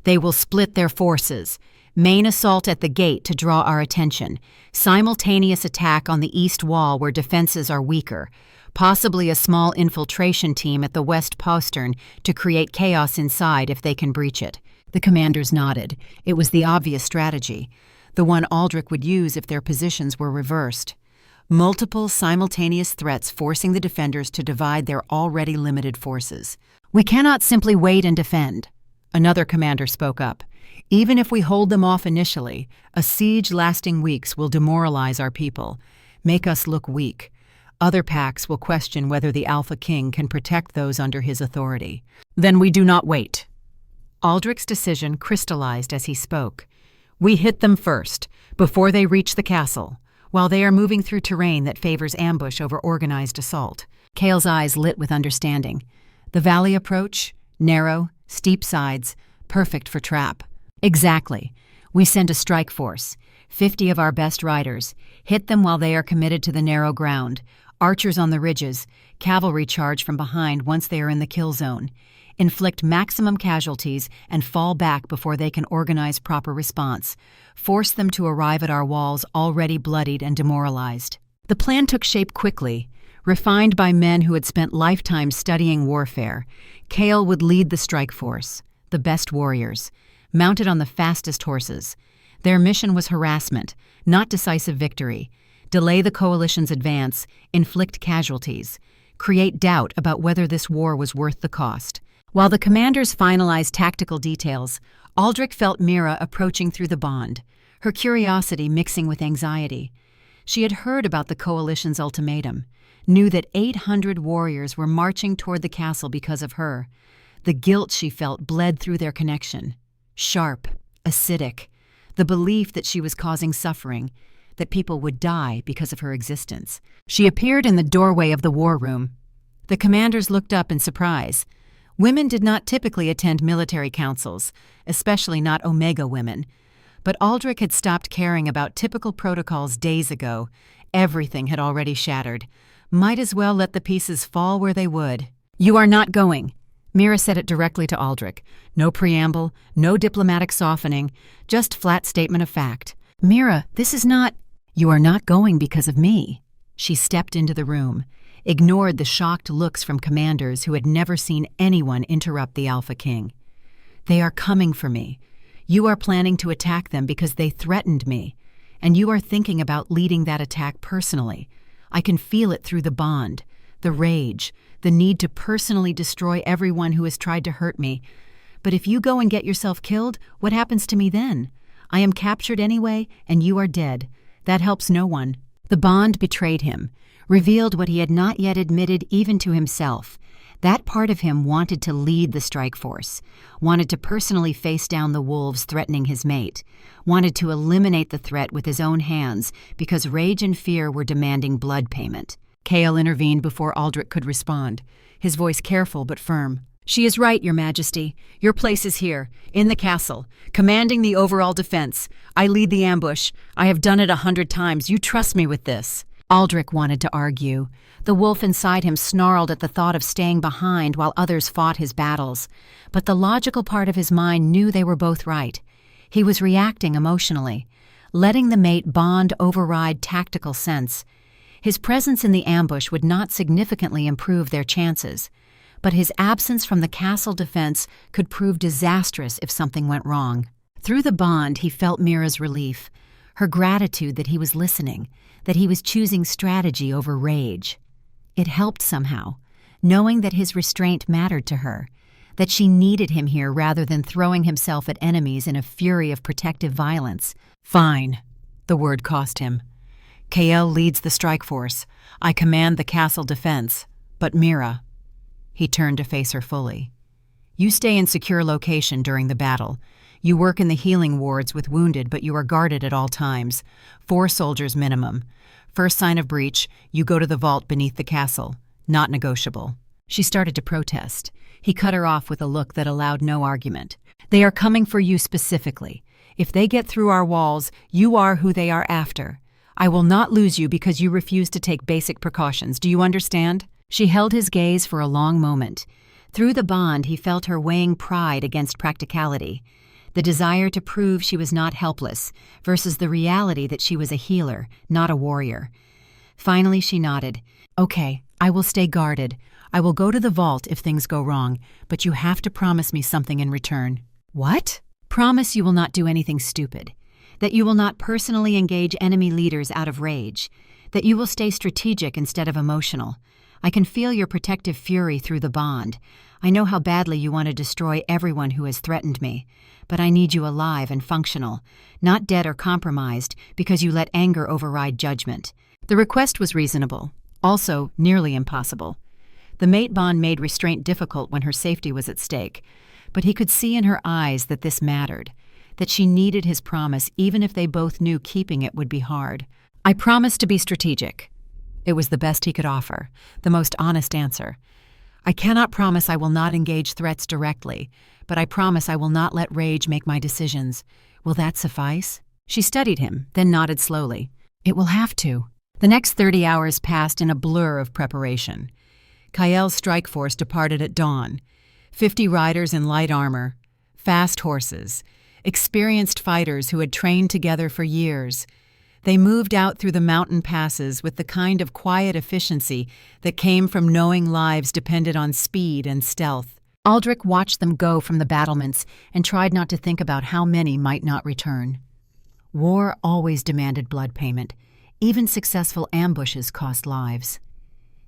They will split their forces. Main assault at the gate to draw our attention. Simultaneous attack on the east wall where defenses are weaker. Possibly a small infiltration team at the west postern to create chaos inside if they can breach it. The commanders nodded. It was the obvious strategy, the one Aldric would use if their positions were reversed. Multiple simultaneous threats forcing the defenders to divide their already limited forces. We cannot simply wait and defend. Another commander spoke up. Even if we hold them off initially, a siege lasting weeks will demoralize our people, make us look weak. Other packs will question whether the Alpha King can protect those under his authority. Then we do not wait. Aldric's decision crystallized as he spoke. We hit them first, before they reach the castle, while they are moving through terrain that favors ambush over organized assault. Kael's eyes lit with understanding. The valley approach, narrow, steep sides, perfect for trap. Exactly. We send a strike force, 50 of our best riders, hit them while they are committed to the narrow ground, archers on the ridges, cavalry charge from behind once they are in the kill zone, inflict maximum casualties and fall back before they can organize proper response, force them to arrive at our walls already bloodied and demoralized. The plan took shape quickly, refined by men who had spent lifetimes studying warfare. Kael would lead the strike force, the best warriors, mounted on the fastest horses. Their mission was harassment, not decisive victory. Delay the coalition's advance, inflict casualties, create doubt about whether this war was worth the cost. While the commanders finalized tactical details, Aldric felt Mira approaching through the bond, her curiosity mixing with anxiety. She had heard about the coalition's ultimatum, knew that 800 warriors were marching toward the castle because of her. The guilt she felt bled through their connection. Sharp, acidic, the belief that she was causing suffering, that people would die because of her existence. She appeared in the doorway of the war room. The commanders looked up in surprise. Women did not typically attend military councils, especially not Omega women. But Aldric had stopped caring about typical protocols days ago. Everything had already shattered. Might as well let the pieces fall where they would. You are not going. Mira said it directly to Aldric. No preamble, no diplomatic softening, just flat statement of fact. Mira, this is not... You are not going because of me. She stepped into the room, ignored the shocked looks from commanders who had never seen anyone interrupt the Alpha King. They are coming for me. You are planning to attack them because they threatened me, and you are thinking about leading that attack personally. I can feel it through the bond, the rage, the need to personally destroy everyone who has tried to hurt me. But if you go and get yourself killed, what happens to me then? I am captured anyway, and you are dead. That helps no one." The bond betrayed him, revealed what he had not yet admitted even to himself. That part of him wanted to lead the strike force, wanted to personally face down the wolves threatening his mate, wanted to eliminate the threat with his own hands because rage and fear were demanding blood payment. Chaol intervened before Aldric could respond, his voice careful but firm. "She is right, Your Majesty. Your place is here, in the castle, commanding the overall defense. I lead the ambush. I have done it 100 times. You trust me with this." Aldric wanted to argue. The wolf inside him snarled at the thought of staying behind while others fought his battles. But the logical part of his mind knew they were both right. He was reacting emotionally, letting the mate bond override tactical sense. His presence in the ambush would not significantly improve their chances, but his absence from the castle defense could prove disastrous if something went wrong. Through the bond, he felt Mira's relief, her gratitude that he was listening, that he was choosing strategy over rage. It helped somehow, knowing that his restraint mattered to her, that she needed him here rather than throwing himself at enemies in a fury of protective violence. "Fine," the word cost him. "Chaol leads the strike force. I command the castle defense. But Mira—" He turned to face her fully. "You stay in secure location during the battle. You work in the healing wards with wounded, but you are guarded at all times. 4 soldiers minimum. First sign of breach, you go to the vault beneath the castle. Not negotiable." She started to protest. He cut her off with a look that allowed no argument. "They are coming for you specifically. If they get through our walls, you are who they are after. I will not lose you because you refuse to take basic precautions. Do you understand?" She held his gaze for a long moment. Through the bond, he felt her weighing pride against practicality, the desire to prove she was not helpless versus the reality that she was a healer, not a warrior. Finally, she nodded. "Okay, I will stay guarded. I will go to the vault if things go wrong, but you have to promise me something in return." "What?" "Promise you will not do anything stupid, that you will not personally engage enemy leaders out of rage, that you will stay strategic instead of emotional. I can feel your protective fury through the bond. I know how badly you want to destroy everyone who has threatened me, but I need you alive and functional, not dead or compromised because you let anger override judgment." The request was reasonable, also nearly impossible. The mate bond made restraint difficult when her safety was at stake, but he could see in her eyes that this mattered, that she needed his promise even if they both knew keeping it would be hard. "I promise to be strategic." It was the best he could offer, the most honest answer. "I cannot promise I will not engage threats directly, but I promise I will not let rage make my decisions. Will that suffice?" She studied him, then nodded slowly. "It will have to." The next 30 hours passed in a blur of preparation. Chaol's strike force departed at dawn. 50 riders in light armor, fast horses, experienced fighters who had trained together for years. They moved out through the mountain passes with the kind of quiet efficiency that came from knowing lives depended on speed and stealth. Aldric watched them go from the battlements and tried not to think about how many might not return. War always demanded blood payment. Even successful ambushes cost lives.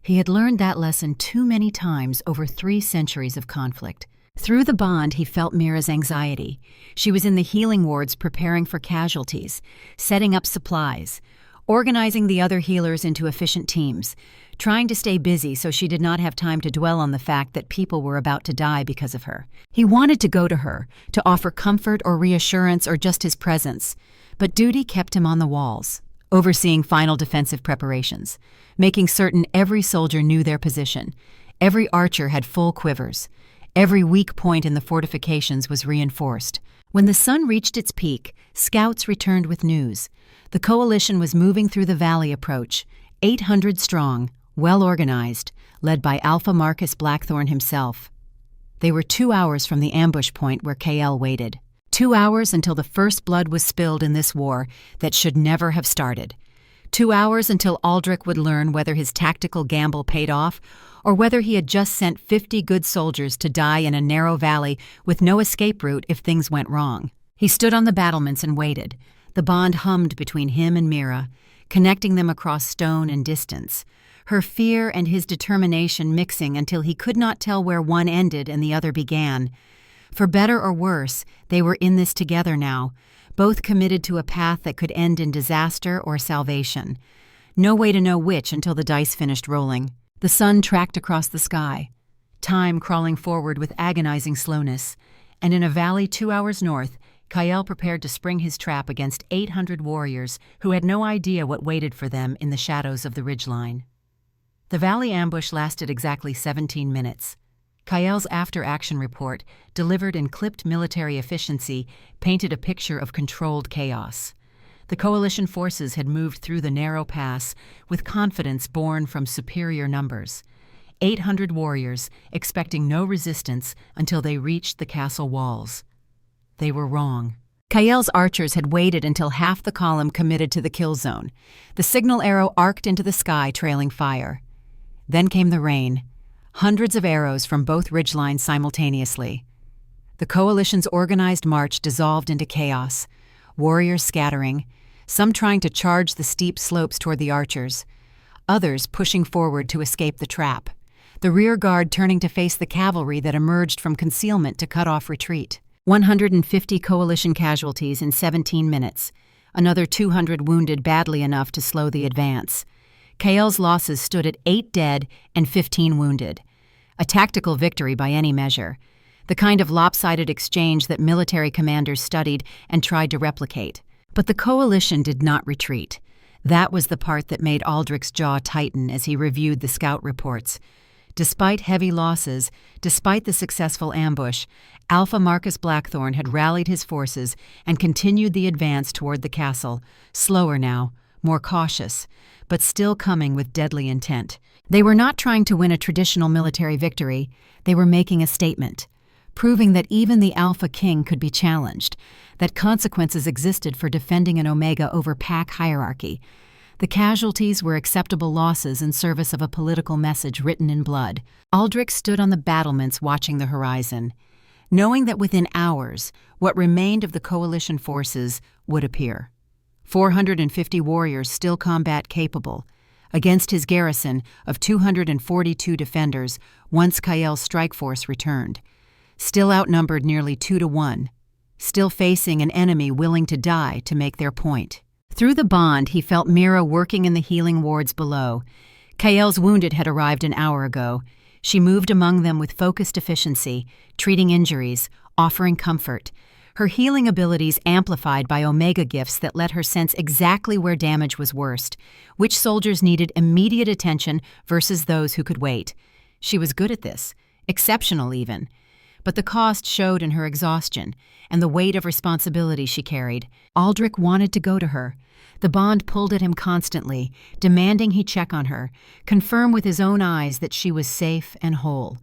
He had learned that lesson too many times over 3 centuries of conflict. Through the bond, he felt Mira's anxiety. She was in the healing wards preparing for casualties, setting up supplies, organizing the other healers into efficient teams, trying to stay busy so she did not have time to dwell on the fact that people were about to die because of her. He wanted to go to her, to offer comfort or reassurance or just his presence, but duty kept him on the walls, overseeing final defensive preparations, making certain every soldier knew their position, every archer had full quivers, every weak point in the fortifications was reinforced. When the sun reached its peak, scouts returned with news. The coalition was moving through the valley approach, 800 strong, well-organized, led by Alpha Marcus Blackthorn himself. They were 2 hours from the ambush point where Chaol waited. 2 hours until the first blood was spilled in this war that should never have started. 2 hours until Aldric would learn whether his tactical gamble paid off or whether he had just sent 50 good soldiers to die in a narrow valley with no escape route if things went wrong. He stood on the battlements and waited. The bond hummed between him and Mira, connecting them across stone and distance. her fear and his determination mixing until he could not tell where one ended and the other began. For better or worse, they were in this together now, both committed to a path that could end in disaster or salvation. No way to know which until the dice finished rolling. The sun tracked across the sky, time crawling forward with agonizing slowness, and in a valley 2 hours north, Kyle prepared to spring his trap against 800 warriors who had no idea what waited for them in the shadows of the ridgeline. The valley ambush lasted exactly 17 minutes. Kyle's after-action report, delivered in clipped military efficiency, painted a picture of controlled chaos. The coalition forces had moved through the narrow pass with confidence born from superior numbers. 800 warriors, expecting no resistance until they reached the castle walls. They were wrong. Kyle's archers had waited until half the column committed to the kill zone. The signal arrow arced into the sky, trailing fire. Then came the rain. Hundreds of arrows from both ridgelines simultaneously. The coalition's organized march dissolved into chaos, warriors scattering, some trying to charge the steep slopes toward the archers, others pushing forward to escape the trap, the rear guard turning to face the cavalry that emerged from concealment to cut off retreat. 150 coalition casualties in 17 minutes, another 200 wounded badly enough to slow the advance. Kyle's losses stood at 8 dead and 15 wounded. A tactical victory by any measure, the kind of lopsided exchange that military commanders studied and tried to replicate. But the coalition did not retreat. That was the part that made Aldric's jaw tighten as he reviewed the scout reports. Despite heavy losses, despite the successful ambush, Alpha Marcus Blackthorn had rallied his forces and continued the advance toward the castle, slower now, more cautious, but still coming with deadly intent. They were not trying to win a traditional military victory, they were making a statement, proving that even the Alpha King could be challenged, that consequences existed for defending an Omega over pack hierarchy. The casualties were acceptable losses in service of a political message written in blood. Aldric stood on the battlements watching the horizon, knowing that within hours, what remained of the coalition forces would appear. 450 warriors still combat-capable, against his garrison of 242 defenders once Kyle's strike force returned, still outnumbered nearly 2-1, still facing an enemy willing to die to make their point. Through the bond, he felt Mira working in the healing wards below. Kyle's wounded had arrived an hour ago. She moved among them with focused efficiency, treating injuries, offering comfort. Her healing abilities amplified by Omega gifts that let her sense exactly where damage was worst, which soldiers needed immediate attention versus those who could wait. She was good at this, exceptional even. But the cost showed in her exhaustion and the weight of responsibility she carried. Aldric wanted to go to her. The bond pulled at him constantly, demanding he check on her, confirm with his own eyes that she was safe and whole.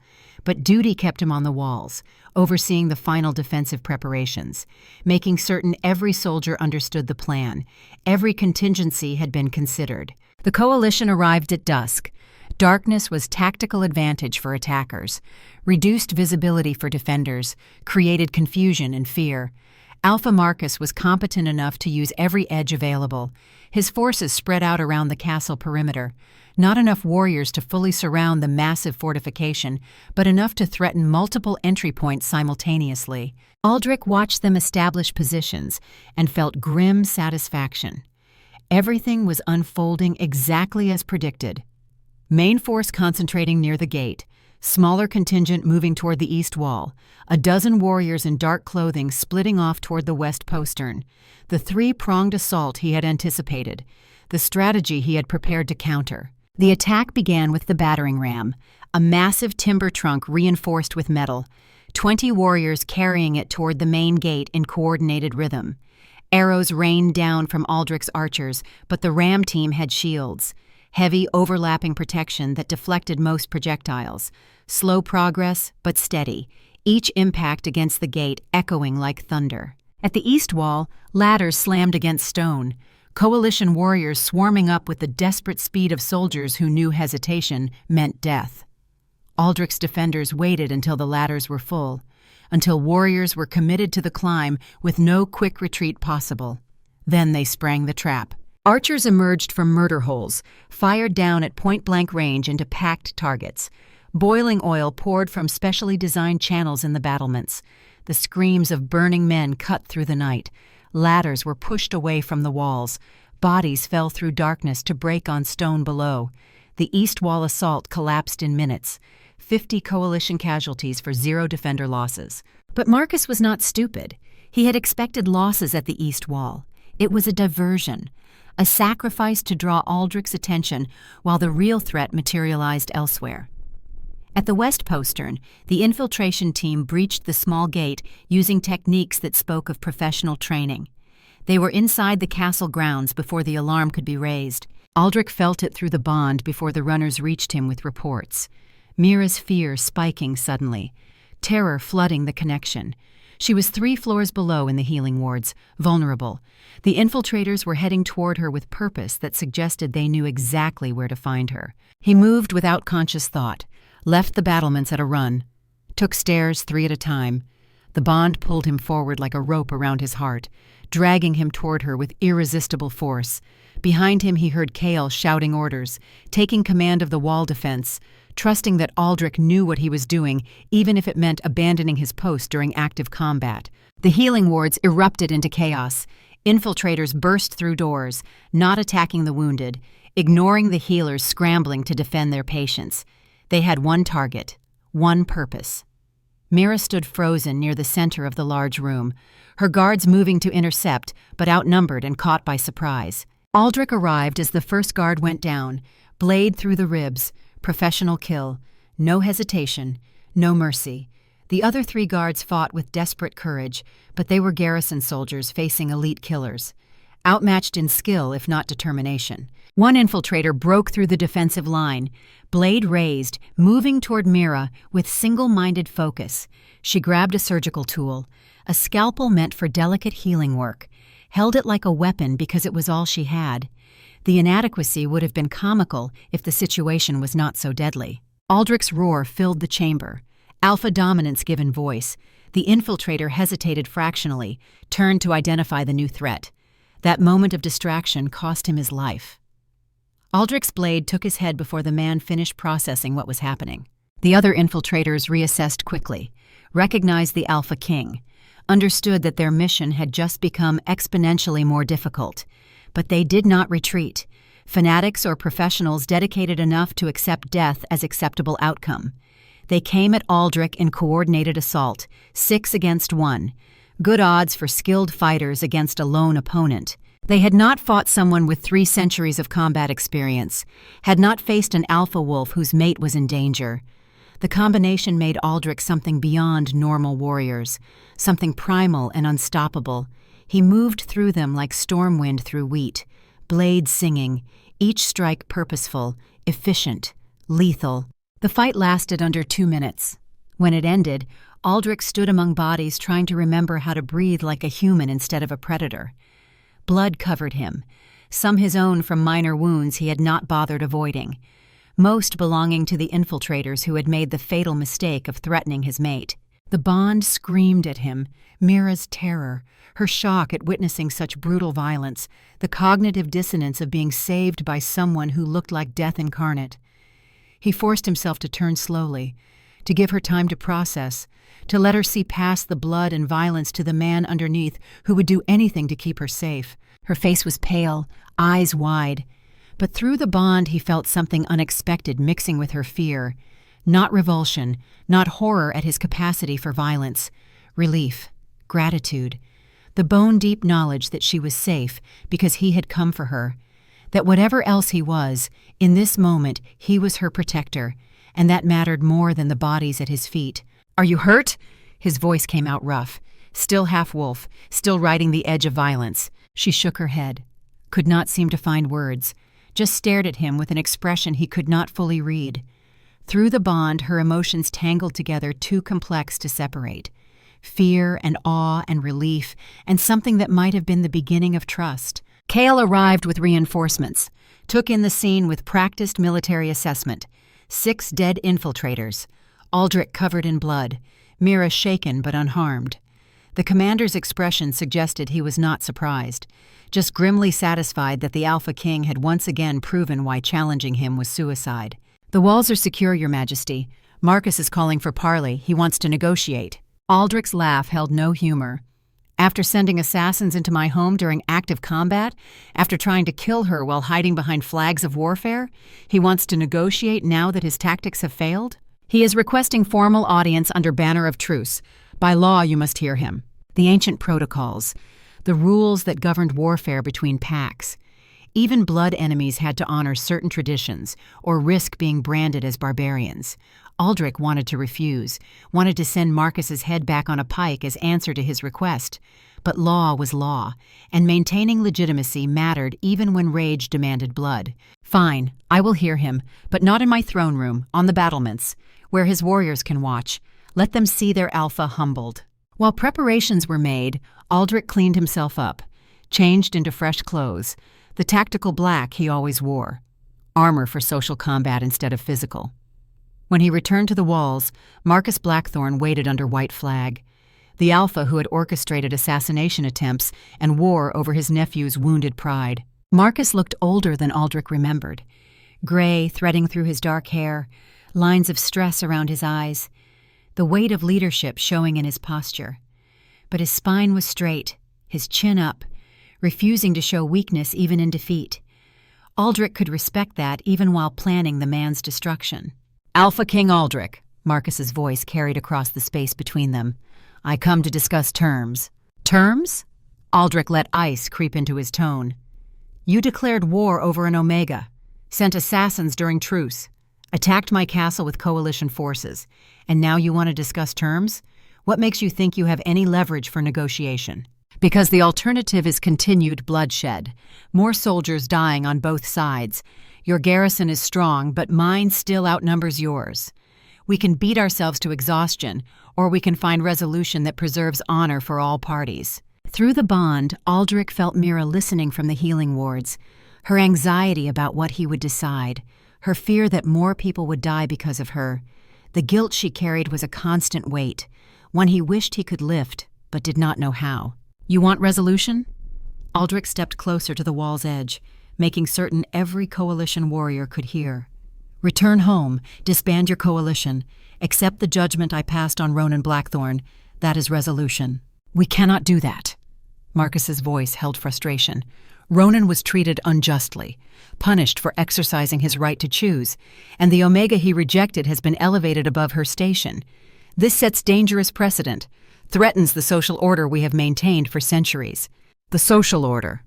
But duty kept him on the walls, overseeing the final defensive preparations, making certain every soldier understood the plan, every contingency had been considered. The coalition arrived at dusk. Darkness was tactical advantage for attackers. Reduced visibility for defenders created confusion and fear. Alpha Marcus was competent enough to use every edge available. His forces spread out around the castle perimeter. Not enough warriors to fully surround the massive fortification, but enough to threaten multiple entry points simultaneously. Aldric watched them establish positions and felt grim satisfaction. Everything was unfolding exactly as predicted. Main force concentrating near the gate, smaller contingent moving toward the east wall, a dozen warriors in dark clothing splitting off toward the west postern. The three-pronged assault he had anticipated, the strategy he had prepared to counter. The attack began with the battering ram, a massive timber trunk reinforced with metal, 20 warriors carrying it toward the main gate in coordinated rhythm. Arrows rained down from Aldric's archers, but the ram team had shields. Heavy, overlapping protection that deflected most projectiles. Slow progress, but steady, each impact against the gate echoing like thunder. At the east wall, ladders slammed against stone, coalition warriors swarming up with the desperate speed of soldiers who knew hesitation meant death. Aldric's defenders waited until the ladders were full, until warriors were committed to the climb with no quick retreat possible. Then they sprang the trap. Archers emerged from murder holes, fired down at point-blank range into packed targets. Boiling oil poured from specially designed channels in the battlements. The screams of burning men cut through the night. Ladders were pushed away from the walls. Bodies fell through darkness to break on stone below. The East Wall assault collapsed in minutes. 50 coalition casualties for 0 defender losses. But Marcus was not stupid. He had expected losses at the East Wall. It was a diversion, a sacrifice to draw Aldric's attention while the real threat materialized elsewhere. At the West Postern, the infiltration team breached the small gate using techniques that spoke of professional training. They were inside the castle grounds before the alarm could be raised. Aldric felt it through the bond before the runners reached him with reports. Mira's fear spiking suddenly, terror flooding the connection. She was 3 floors below in the healing wards, vulnerable. The infiltrators were heading toward her with purpose that suggested they knew exactly where to find her. He moved without conscious thought, left the battlements at a run, took stairs 3 at a time. The bond pulled him forward like a rope around his heart, dragging him toward her with irresistible force. Behind him he heard Cale shouting orders, taking command of the wall defense, trusting that Aldric knew what he was doing, even if it meant abandoning his post during active combat. The healing wards erupted into chaos. Infiltrators burst through doors, not attacking the wounded, ignoring the healers scrambling to defend their patients. They had one target, one purpose. Mira stood frozen near the center of the large room, her guards moving to intercept, but outnumbered and caught by surprise. Aldric arrived as the first guard went down, blade through the ribs, professional kill, no hesitation, no mercy. The other 3 guards fought with desperate courage, but they were garrison soldiers facing elite killers, outmatched in skill if not determination. One infiltrator broke through the defensive line, blade raised, moving toward Mira with single-minded focus. She grabbed a surgical tool, a scalpel meant for delicate healing work, held it like a weapon because it was all she had. The inadequacy would have been comical if the situation was not so deadly. Aldric's roar filled the chamber. Alpha dominance given voice. The infiltrator hesitated fractionally, turned to identify the new threat. That moment of distraction cost him his life. Aldric's blade took his head before the man finished processing what was happening. The other infiltrators reassessed quickly, recognized the Alpha King, understood that their mission had just become exponentially more difficult. But they did not retreat. Fanatics or professionals dedicated enough to accept death as acceptable outcome. They came at Aldric in coordinated assault, 6 against 1. Good odds for skilled fighters against a lone opponent. They had not fought someone with 3 centuries of combat experience, had not faced an alpha wolf whose mate was in danger. The combination made Aldric something beyond normal warriors, something primal and unstoppable. He moved through them like storm wind through wheat, blades singing, each strike purposeful, efficient, lethal. The fight lasted under 2 minutes. When it ended, Aldric stood among bodies trying to remember how to breathe like a human instead of a predator. Blood covered him, some his own from minor wounds he had not bothered avoiding, most belonging to the infiltrators who had made the fatal mistake of threatening his mate. The bond screamed at him, Mira's terror, her shock at witnessing such brutal violence, the cognitive dissonance of being saved by someone who looked like death incarnate. He forced himself to turn slowly, to give her time to process, to let her see past the blood and violence to the man underneath who would do anything to keep her safe. Her face was pale, eyes wide. But through the bond he felt something unexpected mixing with her fear. Not revulsion, not horror at his capacity for violence. Relief, gratitude, the bone-deep knowledge that she was safe because he had come for her, that whatever else he was, in this moment he was her protector, and that mattered more than the bodies at his feet. "Are you hurt?" His voice came out rough, still half-wolf, still riding the edge of violence. She shook her head, could not seem to find words, just stared at him with an expression he could not fully read. Through the bond, her emotions tangled together too complex to separate. Fear and awe and relief, and something that might have been the beginning of trust. Cale arrived with reinforcements, took in the scene with practiced military assessment. 6 dead infiltrators, Aldric covered in blood, Mira shaken but unharmed. The commander's expression suggested he was not surprised. just grimly satisfied that the Alpha King had once again proven why challenging him was suicide. "The walls are secure, Your Majesty. Marcus is calling for parley. He wants to negotiate." Aldric's laugh held no humor. "After sending assassins into my home during active combat, after trying to kill her while hiding behind flags of warfare, he wants to negotiate now that his tactics have failed? He is requesting formal audience under banner of truce. By law, you must hear him. The ancient protocols, the rules that governed warfare between packs. Even blood enemies had to honor certain traditions or risk being branded as barbarians. Aldric wanted to refuse, wanted to send Marcus's head back on a pike as answer to his request. But law was law, and maintaining legitimacy mattered even when rage demanded blood. "Fine, I will hear him, but not in my throne room, on the battlements, where his warriors can watch. Let them see their alpha humbled." While preparations were made, Aldric cleaned himself up, changed into fresh clothes, the tactical black he always wore, armor for social combat instead of physical. When he returned to the walls, Marcus Blackthorne waited under white flag, the alpha who had orchestrated assassination attempts and war over his nephew's wounded pride. Marcus looked older than Aldric remembered, gray threading through his dark hair, lines of stress around his eyes, the weight of leadership showing in his posture. But his spine was straight, his chin up, refusing to show weakness even in defeat. Aldric could respect that even while planning the man's destruction. "Alpha King Aldric," Marcus's voice carried across the space between them. "I come to discuss terms." "Terms?" Aldric let ice creep into his tone. "You declared war over an Omega, sent assassins during truce, attacked my castle with coalition forces, and now you want to discuss terms? What makes you think you have any leverage for negotiation?" "Because the alternative is continued bloodshed, more soldiers dying on both sides. Your garrison is strong, but mine still outnumbers yours. We can beat ourselves to exhaustion, or we can find resolution that preserves honor for all parties." Through the bond, Aldric felt Mira listening from the healing wards, her anxiety about what he would decide, her fear that more people would die because of her. The guilt she carried was a constant weight, one he wished he could lift, but did not know how. "You want resolution?" Aldric stepped closer to the wall's edge, making certain every coalition warrior could hear. "Return home, disband your coalition, accept the judgment I passed on Ronan Blackthorne. That is resolution." "We cannot do that." Marcus's voice held frustration. "Ronan was treated unjustly, punished for exercising his right to choose, and the Omega he rejected has been elevated above her station. This sets dangerous precedent, threatens the social order we have maintained for centuries." "The social order?"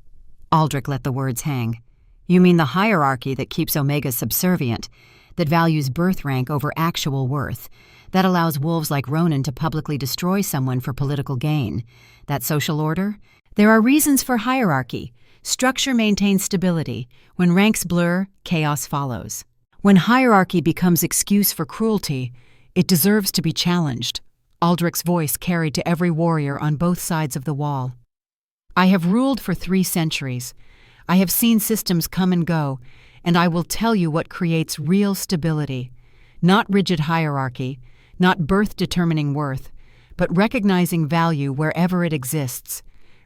Aldric let the words hang. "You mean the hierarchy that keeps Omegas subservient, that values birth rank over actual worth, that allows wolves like Ronan to publicly destroy someone for political gain? That social order? There are reasons for hierarchy. Structure maintains stability. When ranks blur, chaos follows. When hierarchy becomes excuse for cruelty, it deserves to be challenged." Aldric's voice carried to every warrior on both sides of the wall. "I have ruled for 3 centuries. I have seen systems come and go, and I will tell you what creates real stability. Not rigid hierarchy, not birth-determining worth, but recognizing value wherever it exists,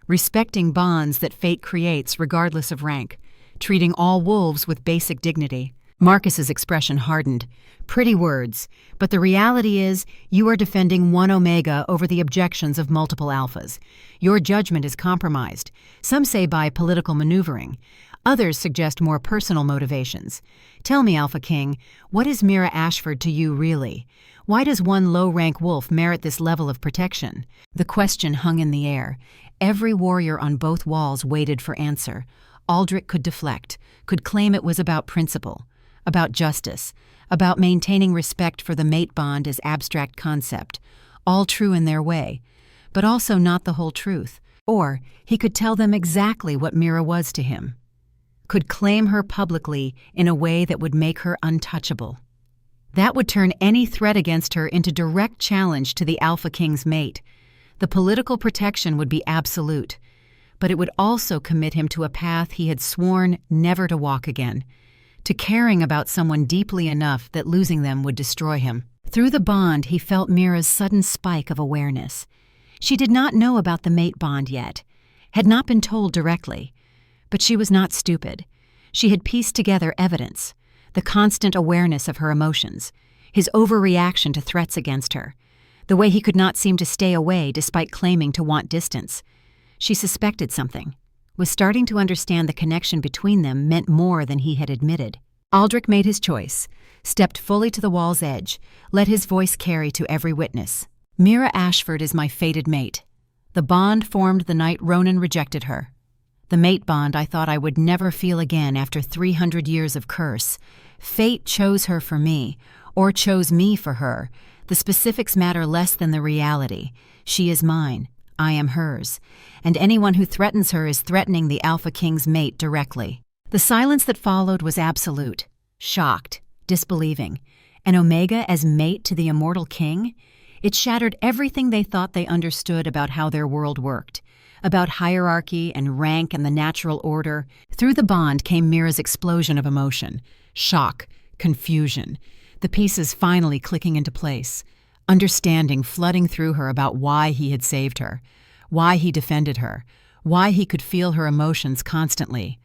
respecting bonds that fate creates regardless of rank, treating all wolves with basic dignity." Marcus's expression hardened. "Pretty words, but the reality is you are defending one Omega over the objections of multiple alphas. Your judgment is compromised. Some say by political maneuvering. Others suggest more personal motivations. Tell me, Alpha King, what is Mira Ashford to you really? Why does one low-rank wolf merit this level of protection?" The question hung in the air. Every warrior on both walls waited for answer. Aldric could deflect, could claim it was about principle, about justice, about maintaining respect for the mate bond as abstract concept, all true in their way, but also not the whole truth. Or he could tell them exactly what Mira was to him, could claim her publicly in a way that would make her untouchable. That would turn any threat against her into direct challenge to the Alpha King's mate. The political protection would be absolute, but it would also commit him to a path he had sworn never to walk again, to caring about someone deeply enough that losing them would destroy him. Through the bond, he felt Mira's sudden spike of awareness. She did not know about the mate bond yet, had not been told directly, But she was not stupid. She had pieced together evidence, the constant awareness of her emotions, his overreaction to threats against her, the way he could not seem to stay away despite claiming to want distance. She suspected something, was starting to understand the connection between them meant more than he had admitted. Aldric made his choice, stepped fully to the wall's edge, let his voice carry to every witness. Mira Ashford is my fated mate. The bond formed the night Ronan rejected her. The mate bond I thought I would never feel again after 300 years of curse. Fate chose her for me, or chose me for her. The specifics matter less than the reality. She is mine. I am hers. And anyone who threatens her is threatening the Alpha King's mate directly. The silence that followed was absolute. Shocked, disbelieving. An Omega as mate to the immortal king? It shattered everything they thought they understood about how their world worked, about hierarchy and rank and the natural order. Through the bond came Mira's explosion of emotion. Shock, confusion, the pieces finally clicking into place. Understanding flooding through her about why he had saved her, why he defended her, why he could feel her emotions constantly.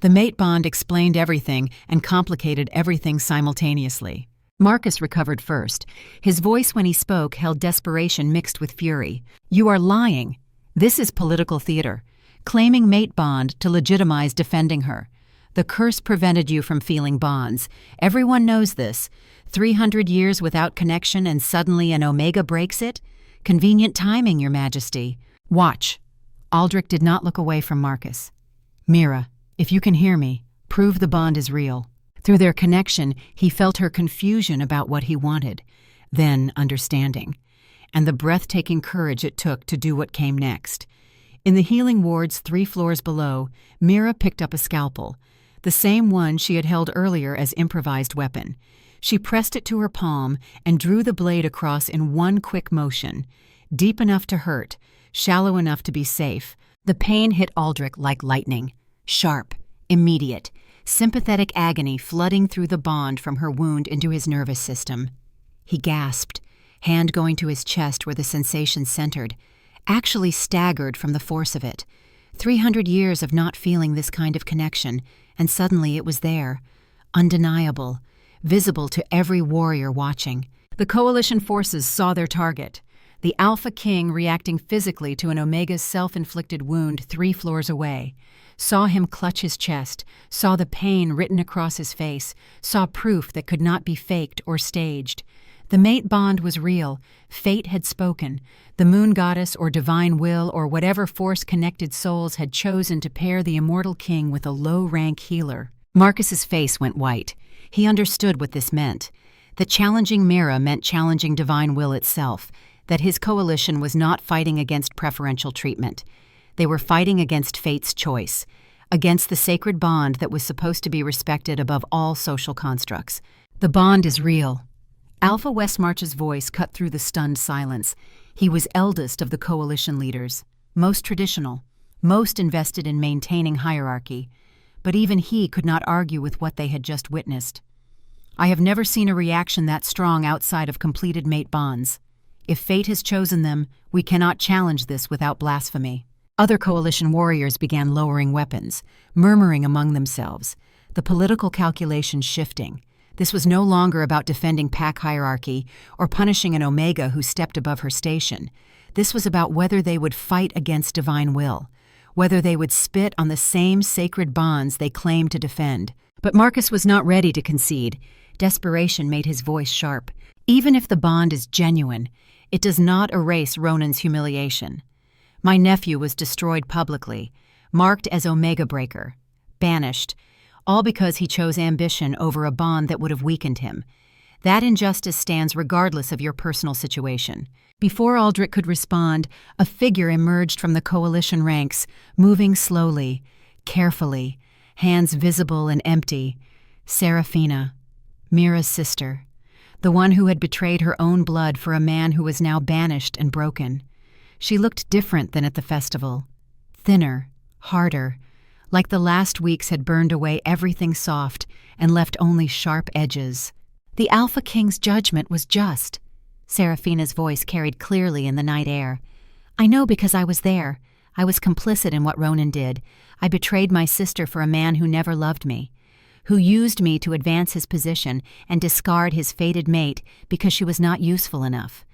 The mate bond explained everything and complicated everything simultaneously. Marcus recovered first. His voice when he spoke held desperation mixed with fury. "You are lying. This is political theater, claiming mate bond to legitimize defending her. The curse prevented you from feeling bonds. Everyone knows this. 300 years without connection and suddenly an Omega breaks it? Convenient timing, Your Majesty. Watch." Aldric did not look away from Marcus. "Mira, if you can hear me, prove the bond is real." Through their connection, he felt her confusion about what he wanted, then understanding, and the breathtaking courage it took to do what came next. In the healing wards 3 floors below, Mira picked up a scalpel, the same one she had held earlier as improvised weapon. She pressed it to her palm and drew the blade across in one quick motion, deep enough to hurt, shallow enough to be safe. The pain hit Aldric like lightning, sharp, immediate, sympathetic agony flooding through the bond from her wound into his nervous system. He gasped, hand going to his chest where the sensation centered, actually staggered from the force of it. 300 years of not feeling this kind of connection, and suddenly it was there, undeniable, visible to every warrior watching. The coalition forces saw their target, the Alpha King reacting physically to an Omega's self-inflicted wound 3 floors away. Saw him clutch his chest, saw the pain written across his face, saw proof that could not be faked or staged. The mate bond was real. Fate had spoken. The moon goddess or divine will or whatever force-connected souls had chosen to pair the immortal king with a low-rank healer. Marcus's face went white. He understood what this meant. That challenging Mira meant challenging divine will itself, that his coalition was not fighting against preferential treatment. They were fighting against fate's choice, against the sacred bond that was supposed to be respected above all social constructs. The bond is real. Alpha Westmarch's voice cut through the stunned silence. He was eldest of the coalition leaders, most traditional, most invested in maintaining hierarchy, but even he could not argue with what they had just witnessed. "I have never seen a reaction that strong outside of completed mate bonds. If fate has chosen them, we cannot challenge this without blasphemy." Other coalition warriors began lowering weapons, murmuring among themselves, the political calculations shifting. This was no longer about defending pack hierarchy or punishing an Omega who stepped above her station. This was about whether they would fight against divine will, whether they would spit on the same sacred bonds they claimed to defend. But Marcus was not ready to concede. Desperation made his voice sharp. "Even if the bond is genuine, it does not erase Ronan's humiliation. My nephew was destroyed publicly, marked as Omega Breaker, banished, all because he chose ambition over a bond that would have weakened him. That injustice stands regardless of your personal situation." Before Aldric could respond, a figure emerged from the coalition ranks, moving slowly, carefully, hands visible and empty. Seraphina, Mira's sister, the one who had betrayed her own blood for a man who was now banished and broken. She looked different than at the festival, thinner, harder, like the last weeks had burned away everything soft and left only sharp edges. "The Alpha King's judgment was just." Seraphina's voice carried clearly in the night air. "I know because I was there. I was complicit in what Ronan did. I betrayed my sister for a man who never loved me, who used me to advance his position and discard his fated mate because she was not useful enough.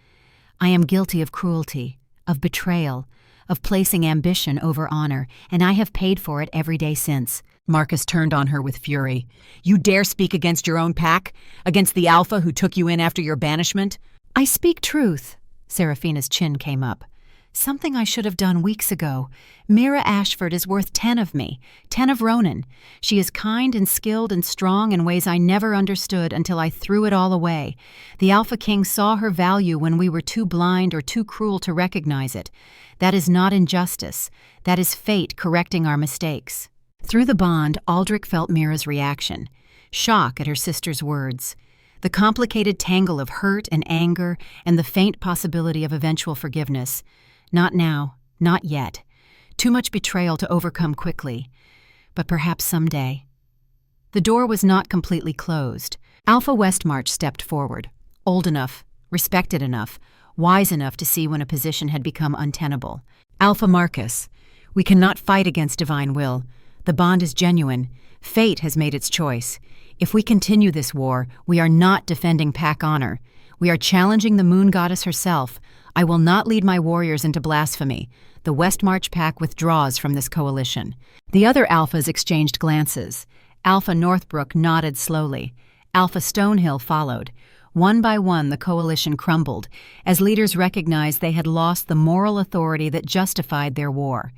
I am guilty of cruelty, of betrayal, of placing ambition over honor, and I have paid for it every day since." Marcus turned on her with fury. "You dare speak against your own pack? Against the Alpha who took you in after your banishment?" "I speak truth." Seraphina's chin came up. "Something I should have done weeks ago. Mira Ashford is worth 10 of me, 10 of Ronan. She is kind and skilled and strong in ways I never understood until I threw it all away. The Alpha King saw her value when we were too blind or too cruel to recognize it. That is not injustice. That is fate correcting our mistakes." Through the bond, Aldric felt Mira's reaction. Shock at her sister's words. The complicated tangle of hurt and anger and the faint possibility of eventual forgiveness. Not now, not yet. Too much betrayal to overcome quickly. But perhaps someday. The door was not completely closed. Alpha Westmarch stepped forward, old enough, respected enough, wise enough to see when a position had become untenable. "Alpha Marcus, we cannot fight against divine will. The bond is genuine. Fate has made its choice. If we continue this war, we are not defending pack honor. We are challenging the moon goddess herself. I will not lead my warriors into blasphemy. The Westmarch pack withdraws from this coalition." The other Alphas exchanged glances. Alpha Northbrook nodded slowly. Alpha Stonehill followed. One by one, the coalition crumbled, as leaders recognized they had lost the moral authority that justified their war.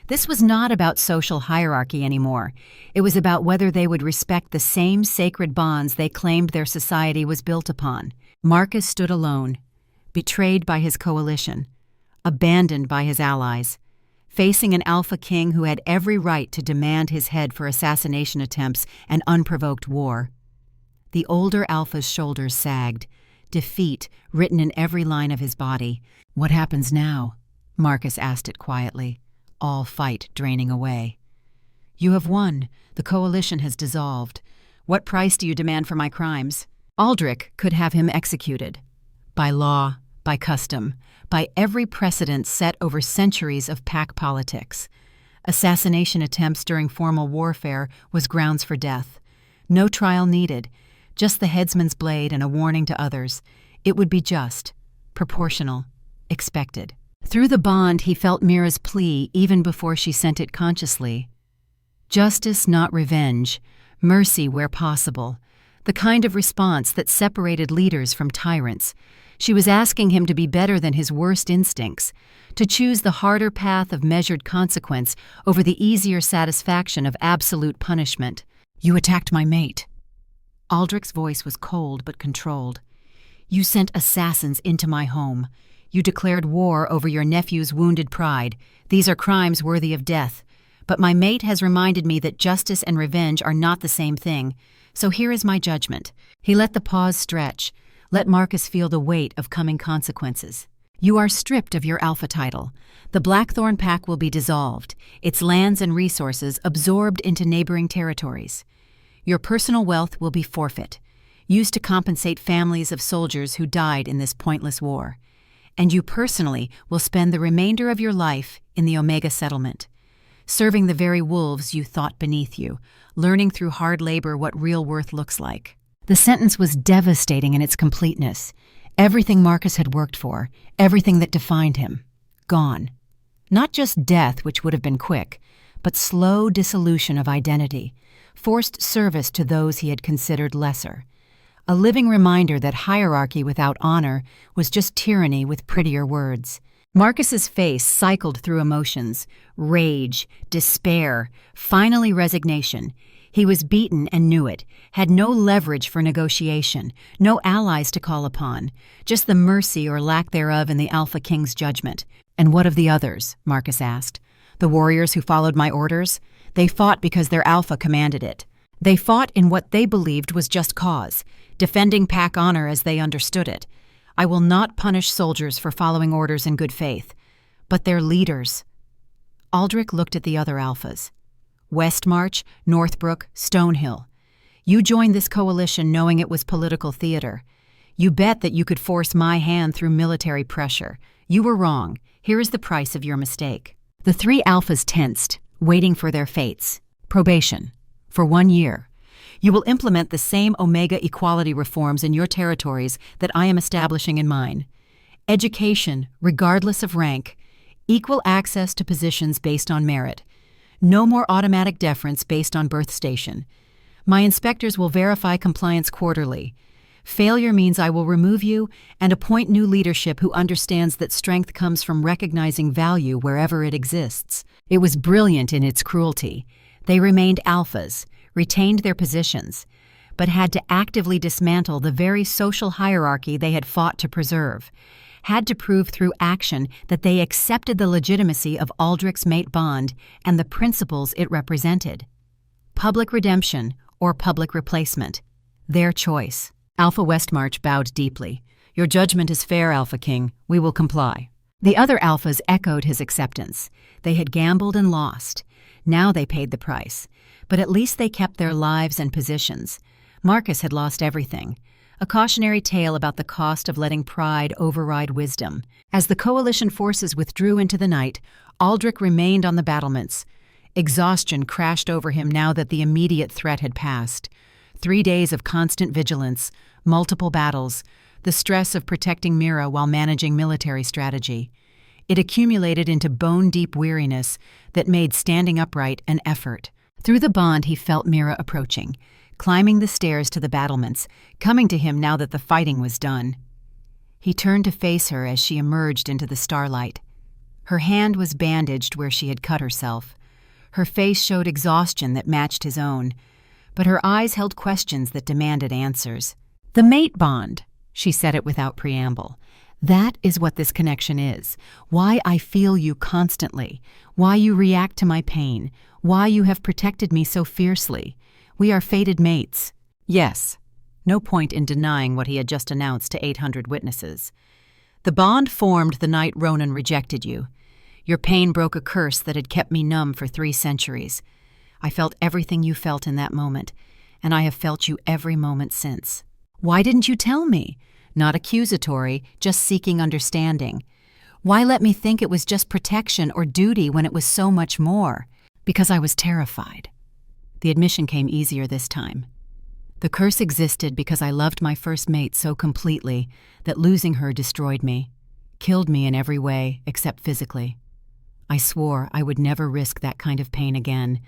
This was not about social hierarchy anymore. It was about whether they would respect the same sacred bonds they claimed their society was built upon. Marcus stood alone, betrayed by his coalition, abandoned by his allies, facing an Alpha King who had every right to demand his head for assassination attempts and unprovoked war. The older Alpha's shoulders sagged, defeat written in every line of his body. "What happens now?" Marcus asked it quietly, all fight draining away. "You have won. The coalition has dissolved. What price do you demand for my crimes?" Aldric could have him executed. By law, by custom, by every precedent set over centuries of pack politics. Assassination attempts during formal warfare was grounds for death. No trial needed, just the headsman's blade and a warning to others. It would be just, proportional, expected. Through the bond, he felt Mira's plea even before she sent it consciously. Justice, not revenge. Mercy where possible. The kind of response that separated leaders from tyrants. She was asking him to be better than his worst instincts, to choose the harder path of measured consequence over the easier satisfaction of absolute punishment. "You attacked my mate." Aldric's voice was cold but controlled. "You sent assassins into my home. You declared war over your nephew's wounded pride. These are crimes worthy of death. But my mate has reminded me that justice and revenge are not the same thing. So here is my judgment." He let the pause stretch, let Marcus feel the weight of coming consequences. "You are stripped of your Alpha title. The Blackthorn Pack will be dissolved, its lands and resources absorbed into neighboring territories. Your personal wealth will be forfeit, used to compensate families of soldiers who died in this pointless war. And you personally will spend the remainder of your life in the Omega settlement, serving the very wolves you thought beneath you, learning through hard labor what real worth looks like." The sentence was devastating in its completeness. Everything Marcus had worked for, everything that defined him, gone. Not just death, which would have been quick, but slow dissolution of identity, forced service to those he had considered lesser. A living reminder that hierarchy without honor was just tyranny with prettier words. Marcus's face cycled through emotions: rage, despair, finally resignation. He was beaten and knew it, had no leverage for negotiation, no allies to call upon, just the mercy or lack thereof in the Alpha King's judgment. "And what of the others?" Marcus asked. "The warriors who followed my orders? They fought because their Alpha commanded it. They fought in what they believed was just cause, defending pack honor as they understood it. I will not punish soldiers for following orders in good faith. But their leaders." Aldric looked at the other Alphas. "Westmarch, Northbrook, Stonehill. You joined this coalition knowing it was political theater. You bet that you could force my hand through military pressure. You were wrong. Here is the price of your mistake." The three alphas tensed, waiting for their fates. Probation. For 1 year. You will implement the same Omega equality reforms in your territories that I am establishing in mine. Education, regardless of rank. Equal access to positions based on merit. No more automatic deference based on birth station. My inspectors will verify compliance quarterly. Failure means I will remove you and appoint new leadership who understands that strength comes from recognizing value wherever it exists. It was brilliant in its cruelty. They remained alphas, retained their positions, but had to actively dismantle the very social hierarchy they had fought to preserve, had to prove through action that they accepted the legitimacy of Aldric's mate bond and the principles it represented. Public redemption or public replacement. Their choice. Alpha Westmarch bowed deeply. Your judgment is fair, Alpha King. We will comply. The other alphas echoed his acceptance. They had gambled and lost. Now they paid the price. But at least they kept their lives and positions. Marcus had lost everything. A cautionary tale about the cost of letting pride override wisdom. As the coalition forces withdrew into the night, Aldric remained on the battlements. Exhaustion crashed over him now that the immediate threat had passed. 3 days of constant vigilance, multiple battles, the stress of protecting Mira while managing military strategy. It accumulated into bone-deep weariness that made standing upright an effort. Through the bond he felt Mira approaching, climbing the stairs to the battlements, coming to him now that the fighting was done. He turned to face her as she emerged into the starlight. Her hand was bandaged where she had cut herself. Her face showed exhaustion that matched his own, but her eyes held questions that demanded answers. The mate bond, she said it without preamble. That is what this connection is. Why I feel you constantly. Why you react to my pain. Why you have protected me so fiercely. We are fated mates. Yes. No point in denying what he had just announced to 800 witnesses. The bond formed the night Ronan rejected you. Your pain broke a curse that had kept me numb for 3 centuries. I felt everything you felt in that moment, and I have felt you every moment since. Why didn't you tell me? Not accusatory, just seeking understanding. Why let me think it was just protection or duty when it was so much more? Because I was terrified. The admission came easier this time. The curse existed because I loved my first mate so completely that losing her destroyed me, killed me in every way except physically. I swore I would never risk that kind of pain again.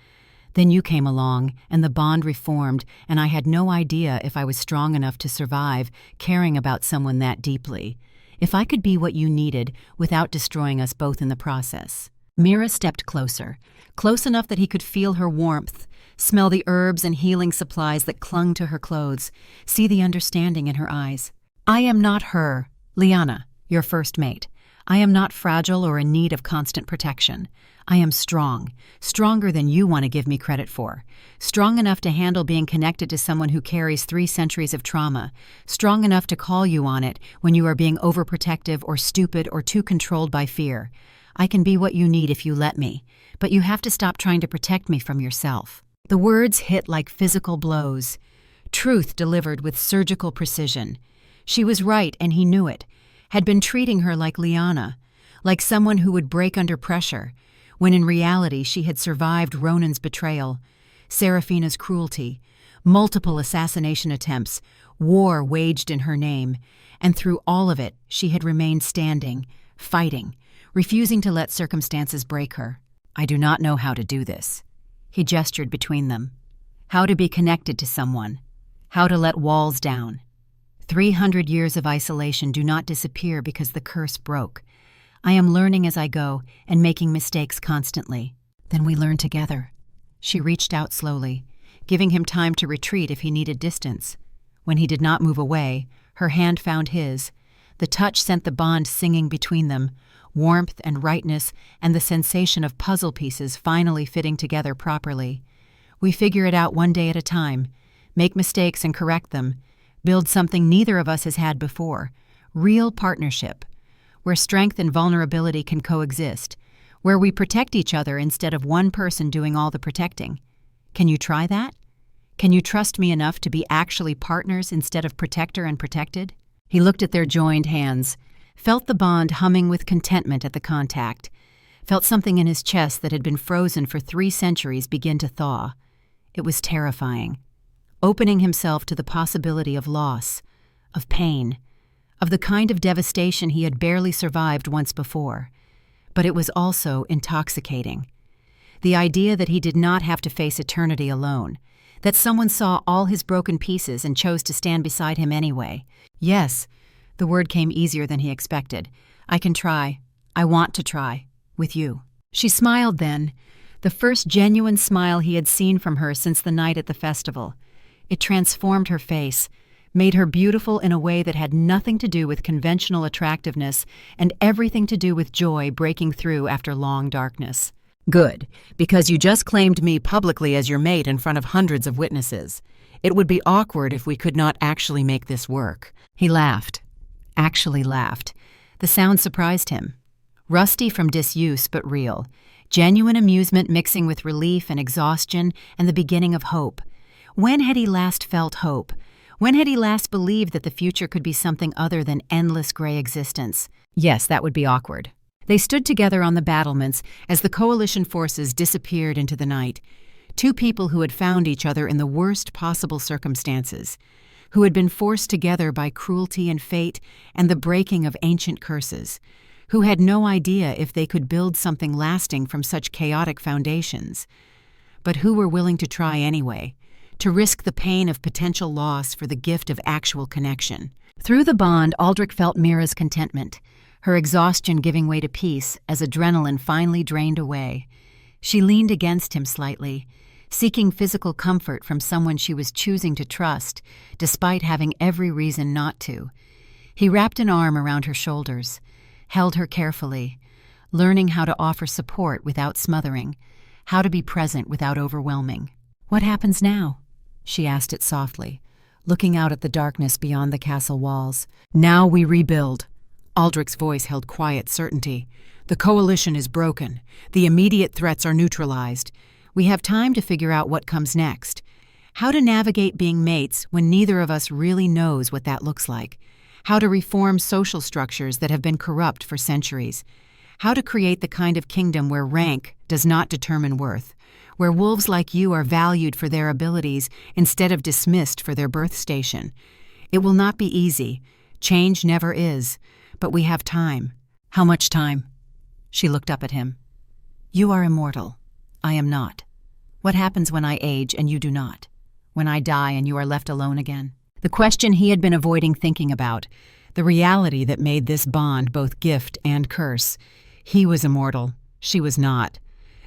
Then you came along, and the bond reformed, and I had no idea if I was strong enough to survive caring about someone that deeply, if I could be what you needed without destroying us both in the process. Mira stepped closer, close enough that he could feel her warmth, smell the herbs and healing supplies that clung to her clothes, see the understanding in her eyes. I am not her, Liana, your first mate. I am not fragile or in need of constant protection. I am strong, stronger than you want to give me credit for, strong enough to handle being connected to someone who carries 3 centuries of trauma, strong enough to call you on it when you are being overprotective or stupid or too controlled by fear. I can be what you need if you let me, but you have to stop trying to protect me from yourself. The words hit like physical blows, truth delivered with surgical precision. She was right, and he knew it, had been treating her like Liana, like someone who would break under pressure, when in reality she had survived Ronan's betrayal, Seraphina's cruelty, multiple assassination attempts, war waged in her name, and through all of it she had remained standing, fighting, refusing to let circumstances break her. I do not know how to do this. He gestured between them. How to be connected to someone. How to let walls down. 300 years of isolation do not disappear because the curse broke. I am learning as I go and making mistakes constantly. Then we learn together. She reached out slowly, giving him time to retreat if he needed distance. When he did not move away, her hand found his. The touch sent the bond singing between them, warmth and rightness and the sensation of puzzle pieces finally fitting together properly. We figure it out one day at a time, make mistakes and correct them, build something neither of us has had before, real partnership, where strength and vulnerability can coexist, where we protect each other instead of one person doing all the protecting. Can you try that? Can you trust me enough to be actually partners instead of protector and protected? He looked at their joined hands, felt the bond humming with contentment at the contact, felt something in his chest that had been frozen for 3 centuries begin to thaw. It was terrifying, opening himself to the possibility of loss, of pain, of the kind of devastation he had barely survived once before. But it was also intoxicating. The idea that he did not have to face eternity alone, that someone saw all his broken pieces and chose to stand beside him anyway. Yes, the word came easier than he expected. I can try. I want to try. With you. She smiled then, the first genuine smile he had seen from her since the night at the festival. It transformed her face, made her beautiful in a way that had nothing to do with conventional attractiveness and everything to do with joy breaking through after long darkness. Good, because you just claimed me publicly as your mate in front of hundreds of witnesses. It would be awkward if we could not actually make this work. He laughed. Actually laughed. The sound surprised him. Rusty from disuse, but real. Genuine amusement mixing with relief and exhaustion and the beginning of hope. When had he last felt hope? When had he last believed that the future could be something other than endless gray existence? Yes, that would be awkward. They stood together on the battlements as the coalition forces disappeared into the night. 2 people who had found each other in the worst possible circumstances, who had been forced together by cruelty and fate and the breaking of ancient curses, who had no idea if they could build something lasting from such chaotic foundations, but who were willing to try anyway, to risk the pain of potential loss for the gift of actual connection. Through the bond, Aldric felt Mira's contentment, her exhaustion giving way to peace as adrenaline finally drained away. She leaned against him slightly, seeking physical comfort from someone she was choosing to trust, despite having every reason not to. He wrapped an arm around her shoulders, held her carefully, learning how to offer support without smothering, how to be present without overwhelming. "What happens now?" she asked it softly, looking out at the darkness beyond the castle walls. "Now we rebuild." Aldric's voice held quiet certainty. "The coalition is broken. The immediate threats are neutralized. We have time to figure out what comes next. How to navigate being mates when neither of us really knows what that looks like. How to reform social structures that have been corrupt for centuries. How to create the kind of kingdom where rank does not determine worth, where wolves like you are valued for their abilities instead of dismissed for their birth station. It will not be easy. Change never is. But we have time." "How much time?" She looked up at him. "You are immortal. I am not. What happens when I age and you do not? When I die and you are left alone again?" The question he had been avoiding thinking about, the reality that made this bond both gift and curse. He was immortal. She was not.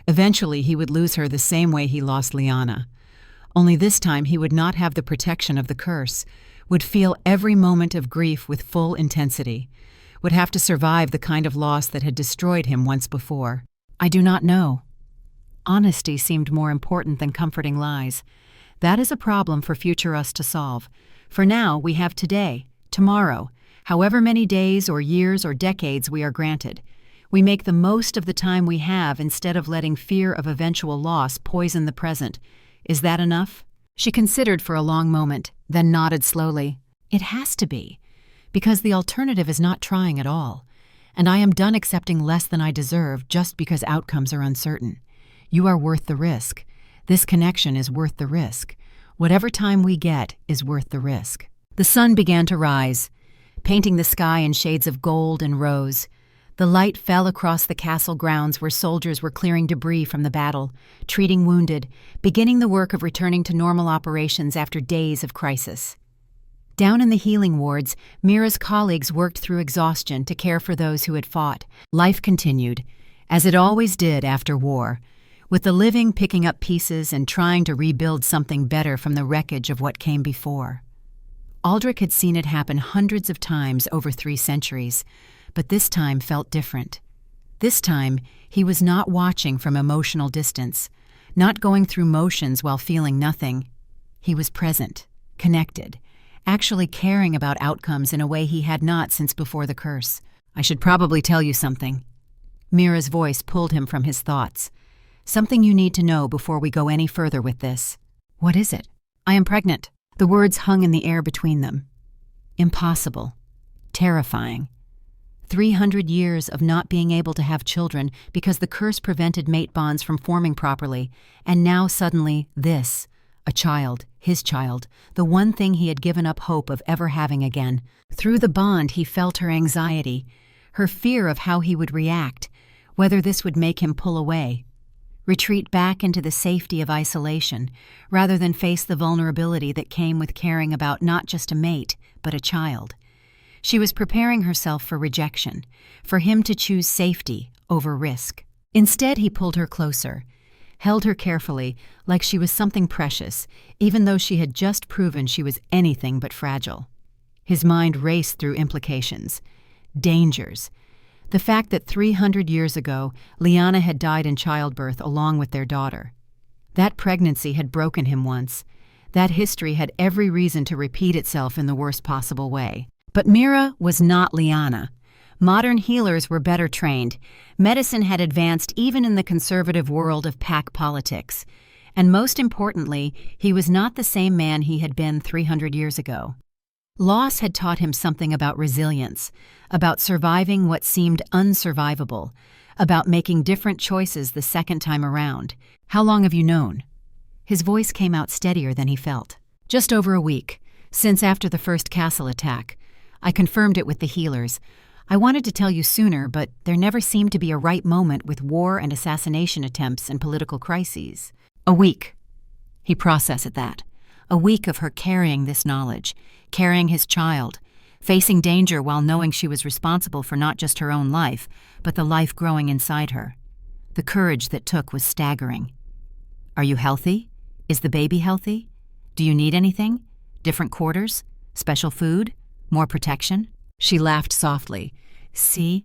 Eventually he would lose her the same way he lost Lyanna. Only this time he would not have the protection of the curse, would feel every moment of grief with full intensity, would have to survive the kind of loss that had destroyed him once before. "I do not know." Honesty seemed more important than comforting lies. That is a problem for future us to solve. For now, we have today, tomorrow, however many days or years or decades we are granted. We make the most of the time we have instead of letting fear of eventual loss poison the present. Is that enough? She considered for a long moment, then nodded slowly. It has to be, because the alternative is not trying at all, and I am done accepting less than I deserve just because outcomes are uncertain. You are worth the risk. This connection is worth the risk. Whatever time we get is worth the risk. The sun began to rise, painting the sky in shades of gold and rose. The light fell across the castle grounds where soldiers were clearing debris from the battle, treating wounded, beginning the work of returning to normal operations after days of crisis. Down in the healing wards, Mira's colleagues worked through exhaustion to care for those who had fought. Life continued, as it always did after war, with the living picking up pieces and trying to rebuild something better from the wreckage of what came before. Aldric had seen it happen hundreds of times over 3 centuries, but this time felt different. This time, he was not watching from emotional distance, not going through motions while feeling nothing. He was present, connected, actually caring about outcomes in a way he had not since before the curse. "I should probably tell you something." Mira's voice pulled him from his thoughts. "Something you need to know before we go any further with this." "What is it?" "I am pregnant." The words hung in the air between them. Impossible. Terrifying. 300 years of not being able to have children because the curse prevented mate bonds from forming properly, and now suddenly this, a child, his child, the one thing he had given up hope of ever having again. Through the bond he felt her anxiety, her fear of how he would react, whether this would make him pull away, retreat back into the safety of isolation, rather than face the vulnerability that came with caring about not just a mate, but a child. She was preparing herself for rejection, for him to choose safety over risk. Instead, he pulled her closer, held her carefully, like she was something precious, even though she had just proven she was anything but fragile. His mind raced through implications, dangers. The fact that 300 years ago, Liana had died in childbirth along with their daughter. That pregnancy had broken him once. That history had every reason to repeat itself in the worst possible way. But Mira was not Liana. Modern healers were better trained. Medicine had advanced even in the conservative world of pack politics. And most importantly, he was not the same man he had been 300 years ago. Loss had taught him something about resilience, about surviving what seemed unsurvivable, about making different choices the second time around. How long have you known? His voice came out steadier than he felt. Just over a week, since after the first castle attack. I confirmed it with the healers. I wanted to tell you sooner, but there never seemed to be a right moment with war and assassination attempts and political crises. A week. He processed that. A week of her carrying this knowledge, carrying his child, facing danger while knowing she was responsible for not just her own life, but the life growing inside her. The courage that took was staggering. Are you healthy? Is the baby healthy? Do you need anything? Different quarters? Special food? More protection? She laughed softly. See,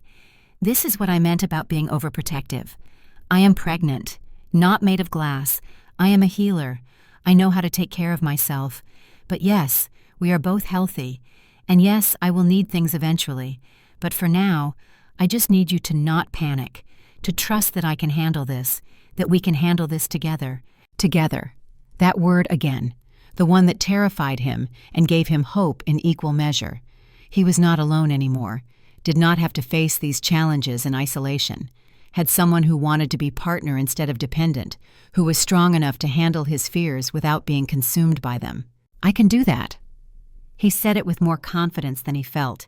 this is what I meant about being overprotective. I am pregnant, not made of glass. I am a healer. I know how to take care of myself. But yes, we are both healthy. And yes, I will need things eventually. But for now, I just need you to not panic, to trust that I can handle this, that we can handle this together. Together. That word again. The one that terrified him and gave him hope in equal measure. He was not alone anymore, did not have to face these challenges in isolation, had someone who wanted to be partner instead of dependent, who was strong enough to handle his fears without being consumed by them. I can do that. He said it with more confidence than he felt.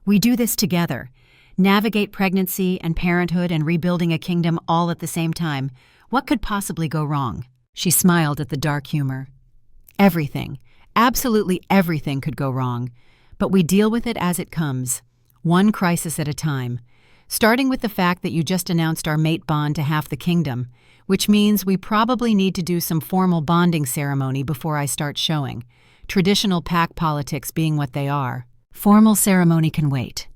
We do this together. Navigate pregnancy and parenthood and rebuilding a kingdom all at the same time. What could possibly go wrong? She smiled at the dark humor. Everything, absolutely everything could go wrong, but we deal with it as it comes, one crisis at a time, starting with the fact that you just announced our mate bond to half the kingdom, which means we probably need to do some formal bonding ceremony before I start showing, traditional pack politics being what they are. Formal ceremony can wait.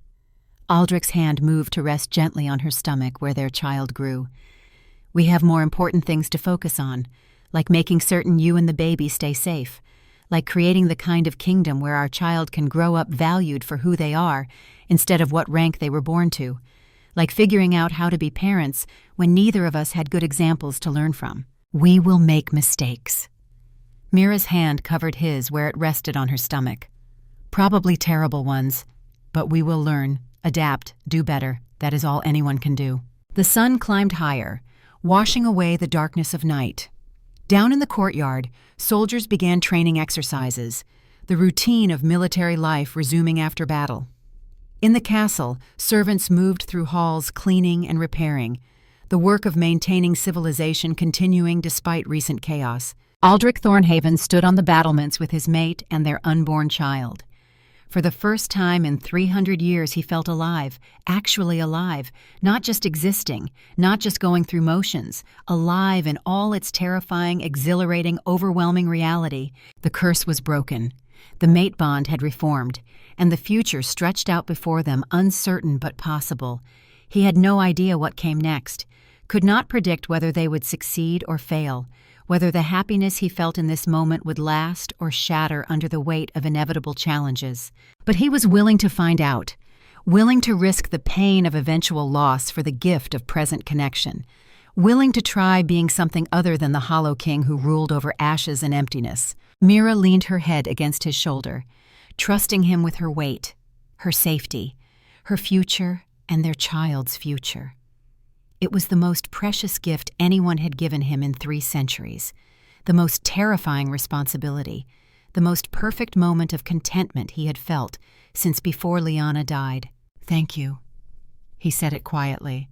Aldric's hand moved to rest gently on her stomach where their child grew. We have more important things to focus on, like making certain you and the baby stay safe, like creating the kind of kingdom where our child can grow up valued for who they are instead of what rank they were born to, like figuring out how to be parents when neither of us had good examples to learn from. We will make mistakes. Mira's hand covered his where it rested on her stomach. Probably terrible ones, but we will learn, adapt, do better. That is all anyone can do. The sun climbed higher, washing away the darkness of night. Down in the courtyard, soldiers began training exercises, the routine of military life resuming after battle. In the castle, servants moved through halls cleaning and repairing, the work of maintaining civilization continuing despite recent chaos. Aldric Thornhaven stood on the battlements with his mate and their unborn child. For the first time in 300 years he felt alive, actually alive, not just existing, not just going through motions, alive in all its terrifying, exhilarating, overwhelming reality. The curse was broken. The mate bond had reformed, and the future stretched out before them, uncertain but possible. He had no idea what came next, could not predict whether they would succeed or fail, whether the happiness he felt in this moment would last or shatter under the weight of inevitable challenges. But he was willing to find out, willing to risk the pain of eventual loss for the gift of present connection, willing to try being something other than the hollow king who ruled over ashes and emptiness. Mira leaned her head against his shoulder, trusting him with her weight, her safety, her future and their child's future. It was the most precious gift anyone had given him in 3 centuries, the most terrifying responsibility, the most perfect moment of contentment he had felt since before Lyanna died. "Thank you," he said it quietly,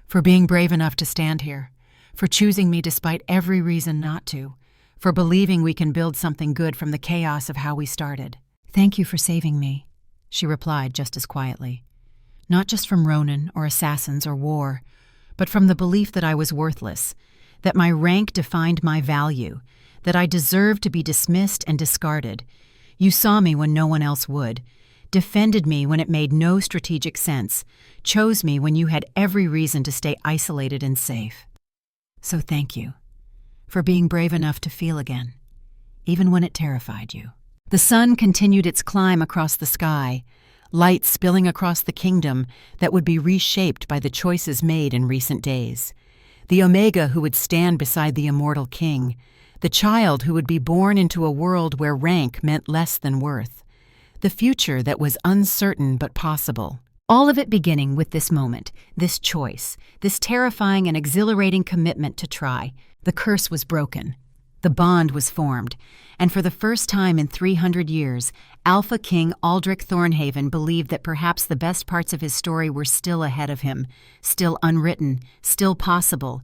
"for being brave enough to stand here, for choosing me despite every reason not to, for believing we can build something good from the chaos of how we started." "Thank you for saving me," she replied just as quietly. "Not just from Ronin or assassins or war, but from the belief that I was worthless, that my rank defined my value, that I deserved to be dismissed and discarded. You saw me when no one else would, defended me when it made no strategic sense, chose me when you had every reason to stay isolated and safe. So thank you for being brave enough to feel again, even when it terrified you." The sun continued its climb across the sky, light spilling across the kingdom that would be reshaped by the choices made in recent days. The Omega who would stand beside the immortal king, the child who would be born into a world where rank meant less than worth, the future that was uncertain but possible. All of it beginning with this moment, this choice, this terrifying and exhilarating commitment to try. The curse was broken. The bond was formed, and for the first time in 300 years, Alpha King Aldric Thornhaven believed that perhaps the best parts of his story were still ahead of him, still unwritten, still possible,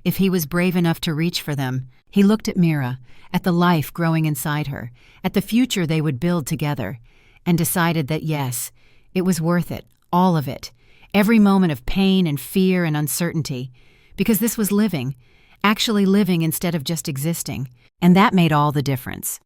if he was brave enough to reach for them. He looked at Mira, at the life growing inside her, at the future they would build together, and decided that yes, it was worth it, all of it, every moment of pain and fear and uncertainty, because this was living, actually living instead of just existing, and that made all the difference.